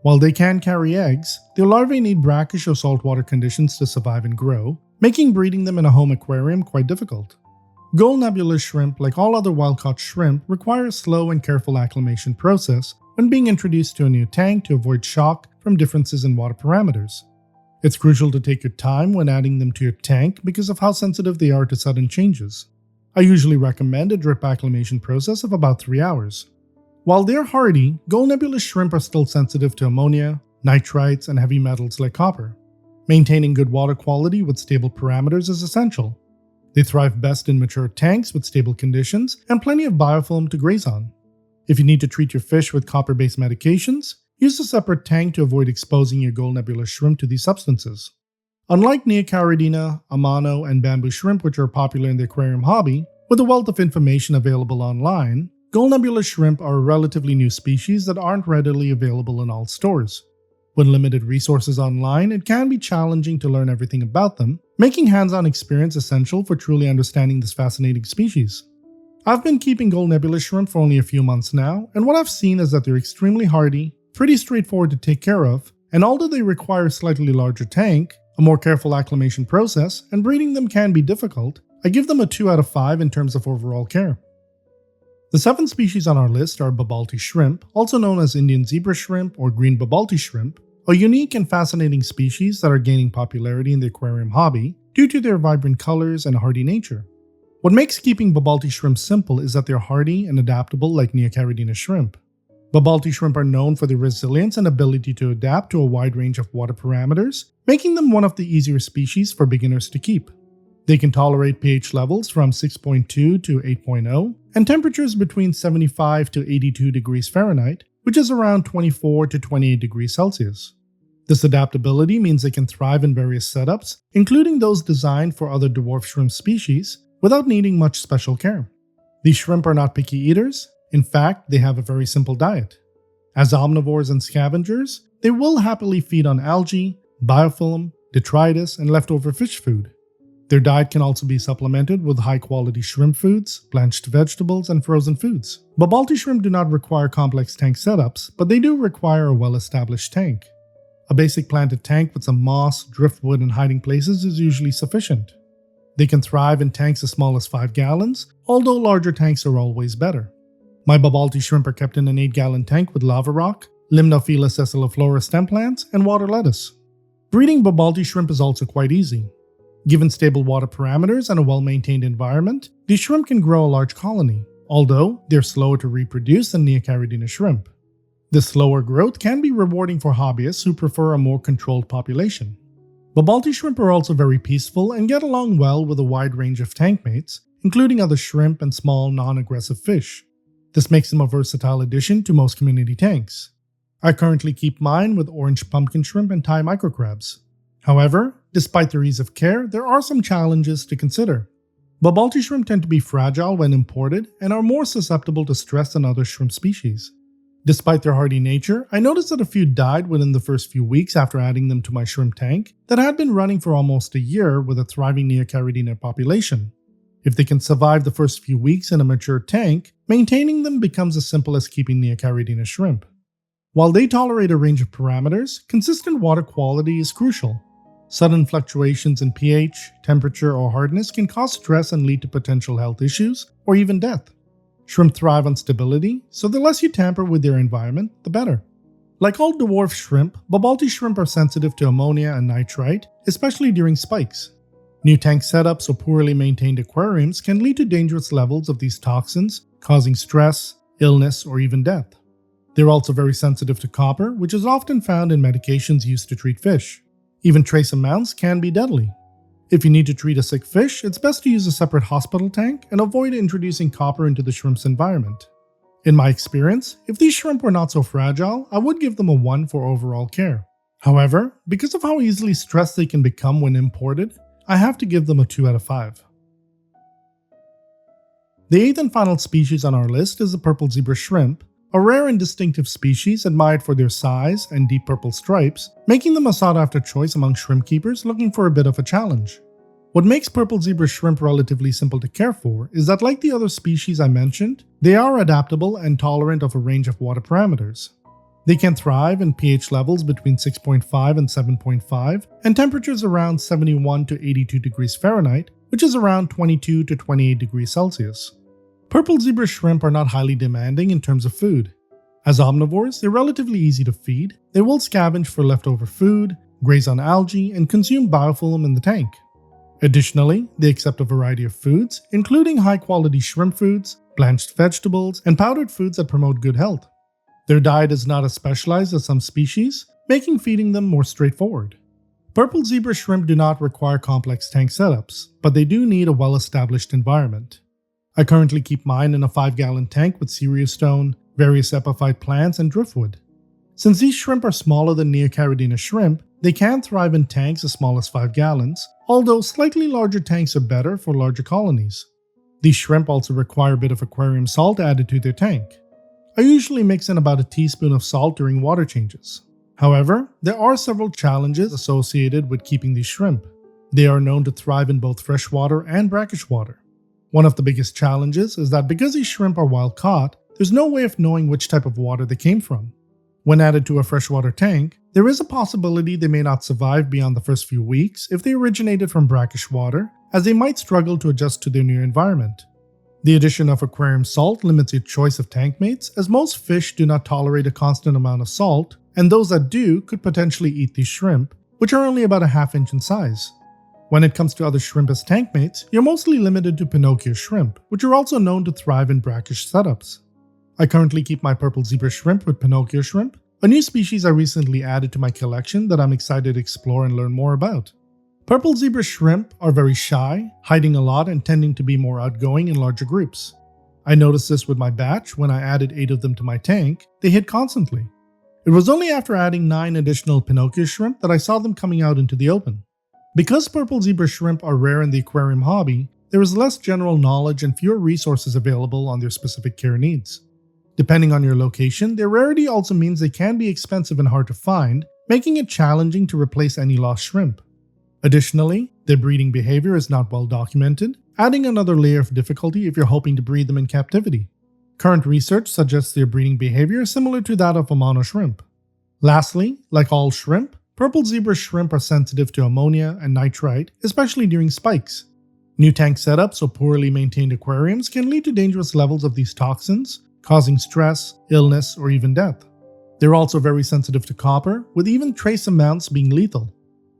While they can carry eggs, their larvae need brackish or saltwater conditions to survive and grow, making breeding them in a home aquarium quite difficult. Gold nebulous shrimp, like all other wild-caught shrimp, require a slow and careful acclimation process when being introduced to a new tank to avoid shock from differences in water parameters. It's crucial to take your time when adding them to your tank because of how sensitive they are to sudden changes. I usually recommend a drip acclimation process of about 3 hours. While they're hardy, gold nebulous shrimp are still sensitive to ammonia, nitrites, and heavy metals like copper. Maintaining good water quality with stable parameters is essential. They thrive best in mature tanks with stable conditions and plenty of biofilm to graze on. If you need to treat your fish with copper-based medications, use a separate tank to avoid exposing your gold nebulous shrimp to these substances. Unlike Neocaridina, Amano, and bamboo shrimp, which are popular in the aquarium hobby, with a wealth of information available online, gold nebulous shrimp are a relatively new species that aren't readily available in all stores. With limited resources online, it can be challenging to learn everything about them, making hands-on experience essential for truly understanding this fascinating species. I've been keeping gold nebulous shrimp for only a few months now, and what I've seen is that they're extremely hardy, pretty straightforward to take care of, and although they require a slightly larger tank, a more careful acclimation process, and breeding them can be difficult, I give them a 2 out of 5 in terms of overall care. The 7 species on our list are Babalti shrimp, also known as Indian zebra shrimp or green Babalti shrimp, a unique and fascinating species that are gaining popularity in the aquarium hobby due to their vibrant colors and hardy nature. What makes keeping Babalti shrimp simple is that they're hardy and adaptable like Neocaridina shrimp. Babalti shrimp are known for their resilience and ability to adapt to a wide range of water parameters, making them one of the easier species for beginners to keep. They can tolerate pH levels from 6.2 to 8.0 and temperatures between 75 to 82 degrees Fahrenheit, which is around 24 to 28 degrees Celsius. This adaptability means they can thrive in various setups, including those designed for other dwarf shrimp species, without needing much special care. These shrimp are not picky eaters. In fact, they have a very simple diet. As omnivores and scavengers, they will happily feed on algae, biofilm, detritus, and leftover fish food. Their diet can also be supplemented with high-quality shrimp foods, blanched vegetables, and frozen foods. Babalti shrimp do not require complex tank setups, but they do require a well-established tank. A basic planted tank with some moss, driftwood, and hiding places is usually sufficient. They can thrive in tanks as small as 5 gallons, although larger tanks are always better. My Babalti shrimp are kept in an 8-gallon tank with lava rock, Limnophila sessiliflora stem plants, and water lettuce. Breeding Babalti shrimp is also quite easy. Given stable water parameters and a well-maintained environment, these shrimp can grow a large colony, although they're slower to reproduce than Neocaridina shrimp. This slower growth can be rewarding for hobbyists who prefer a more controlled population. Babalti shrimp are also very peaceful and get along well with a wide range of tank mates, including other shrimp and small, non-aggressive fish. This makes them a versatile addition to most community tanks. I currently keep mine with orange pumpkin shrimp and Thai microcrabs. However, despite their ease of care, there are some challenges to consider. Babalti shrimp tend to be fragile when imported and are more susceptible to stress than other shrimp species. Despite their hardy nature, I noticed that a few died within the first few weeks after adding them to my shrimp tank that had been running for almost a year with a thriving Neocaridina population. If they can survive the first few weeks in a mature tank, maintaining them becomes as simple as keeping Neocaridina shrimp. While they tolerate a range of parameters, consistent water quality is crucial. Sudden fluctuations in pH, temperature, or hardness can cause stress and lead to potential health issues or even death. Shrimp thrive on stability, so the less you tamper with their environment, the better. Like all dwarf shrimp, Babalti shrimp are sensitive to ammonia and nitrite, especially during spikes. New tank setups or poorly maintained aquariums can lead to dangerous levels of these toxins, causing stress, illness, or even death. They're also very sensitive to copper, which is often found in medications used to treat fish. Even trace amounts can be deadly. If you need to treat a sick fish, it's best to use a separate hospital tank and avoid introducing copper into the shrimp's environment. In my experience, if these shrimp were not so fragile, I would give them a 1 for overall care. However, because of how easily stressed they can become when imported, I have to give them a 2 out of 5. The 8th and final species on our list is the purple zebra shrimp, a rare and distinctive species admired for their size and deep purple stripes, making them a sought-after choice among shrimp keepers looking for a bit of a challenge. What makes purple zebra shrimp relatively simple to care for is that, like the other species I mentioned, they are adaptable and tolerant of a range of water parameters. They can thrive in pH levels between 6.5 and 7.5 and temperatures around 71 to 82 degrees Fahrenheit, which is around 22 to 28 degrees Celsius. Purple zebra shrimp are not highly demanding in terms of food. As omnivores, they're relatively easy to feed. They will scavenge for leftover food, graze on algae, and consume biofilm in the tank. Additionally, they accept a variety of foods, including high-quality shrimp foods, blanched vegetables, and powdered foods that promote good health. Their diet is not as specialized as some species, making feeding them more straightforward. Purple zebra shrimp do not require complex tank setups, but they do need a well-established environment. I currently keep mine in a 5-gallon tank with cereus stone, various epiphyte plants, and driftwood. Since these shrimp are smaller than Neocaridina shrimp, they can thrive in tanks as small as 5 gallons, although slightly larger tanks are better for larger colonies. These shrimp also require a bit of aquarium salt added to their tank. I usually mix in about a teaspoon of salt during water changes. However, there are several challenges associated with keeping these shrimp. They are known to thrive in both freshwater and brackish water. One of the biggest challenges is that because these shrimp are wild caught, there's no way of knowing which type of water they came from. When added to a freshwater tank, there is a possibility they may not survive beyond the first few weeks if they originated from brackish water, as they might struggle to adjust to their new environment. The addition of aquarium salt limits your choice of tank mates, as most fish do not tolerate a constant amount of salt, and those that do could potentially eat these shrimp, which are only about a ½ inch in size. When it comes to other shrimp as tank mates, you're mostly limited to Pinocchio shrimp, which are also known to thrive in brackish setups. I currently keep my purple zebra shrimp with Pinocchio shrimp, a new species I recently added to my collection that I'm excited to explore and learn more about. Purple zebra shrimp are very shy, hiding a lot and tending to be more outgoing in larger groups. I noticed this with my batch when I added 8 of them to my tank. They hid constantly. It was only after adding 9 additional Pinocchio shrimp that I saw them coming out into the open. Because purple zebra shrimp are rare in the aquarium hobby, there is less general knowledge and fewer resources available on their specific care needs. Depending on your location, their rarity also means they can be expensive and hard to find, making it challenging to replace any lost shrimp. Additionally, their breeding behavior is not well documented, adding another layer of difficulty if you're hoping to breed them in captivity. Current research suggests their breeding behavior is similar to that of Amano shrimp. Lastly, like all shrimp, purple zebra shrimp are sensitive to ammonia and nitrite, especially during spikes. New tank setups or poorly maintained aquariums can lead to dangerous levels of these toxins, causing stress, illness, or even death. They're also very sensitive to copper, with even trace amounts being lethal.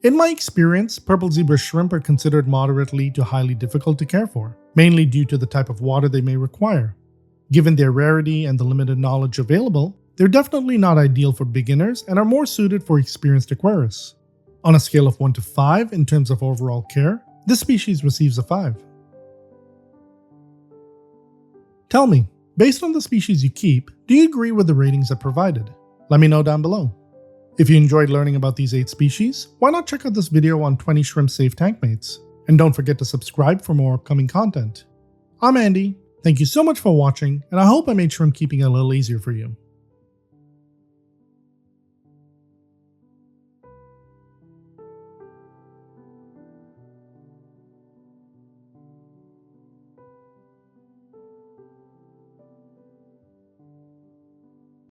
In my experience, purple zebra shrimp are considered moderately to highly difficult to care for, mainly due to the type of water they may require. Given their rarity and the limited knowledge available, they're definitely not ideal for beginners and are more suited for experienced aquarists. On a scale of 1 to 5 in terms of overall care, this species receives a 5. Tell me, based on the species you keep, do you agree with the ratings I provided? Let me know down below. If you enjoyed learning about these 8 species, why not check out this video on 20 shrimp-safe tank mates? And don't forget to subscribe for more upcoming content. I'm Andy, thank you so much for watching, and I hope I made shrimp keeping a little easier for you.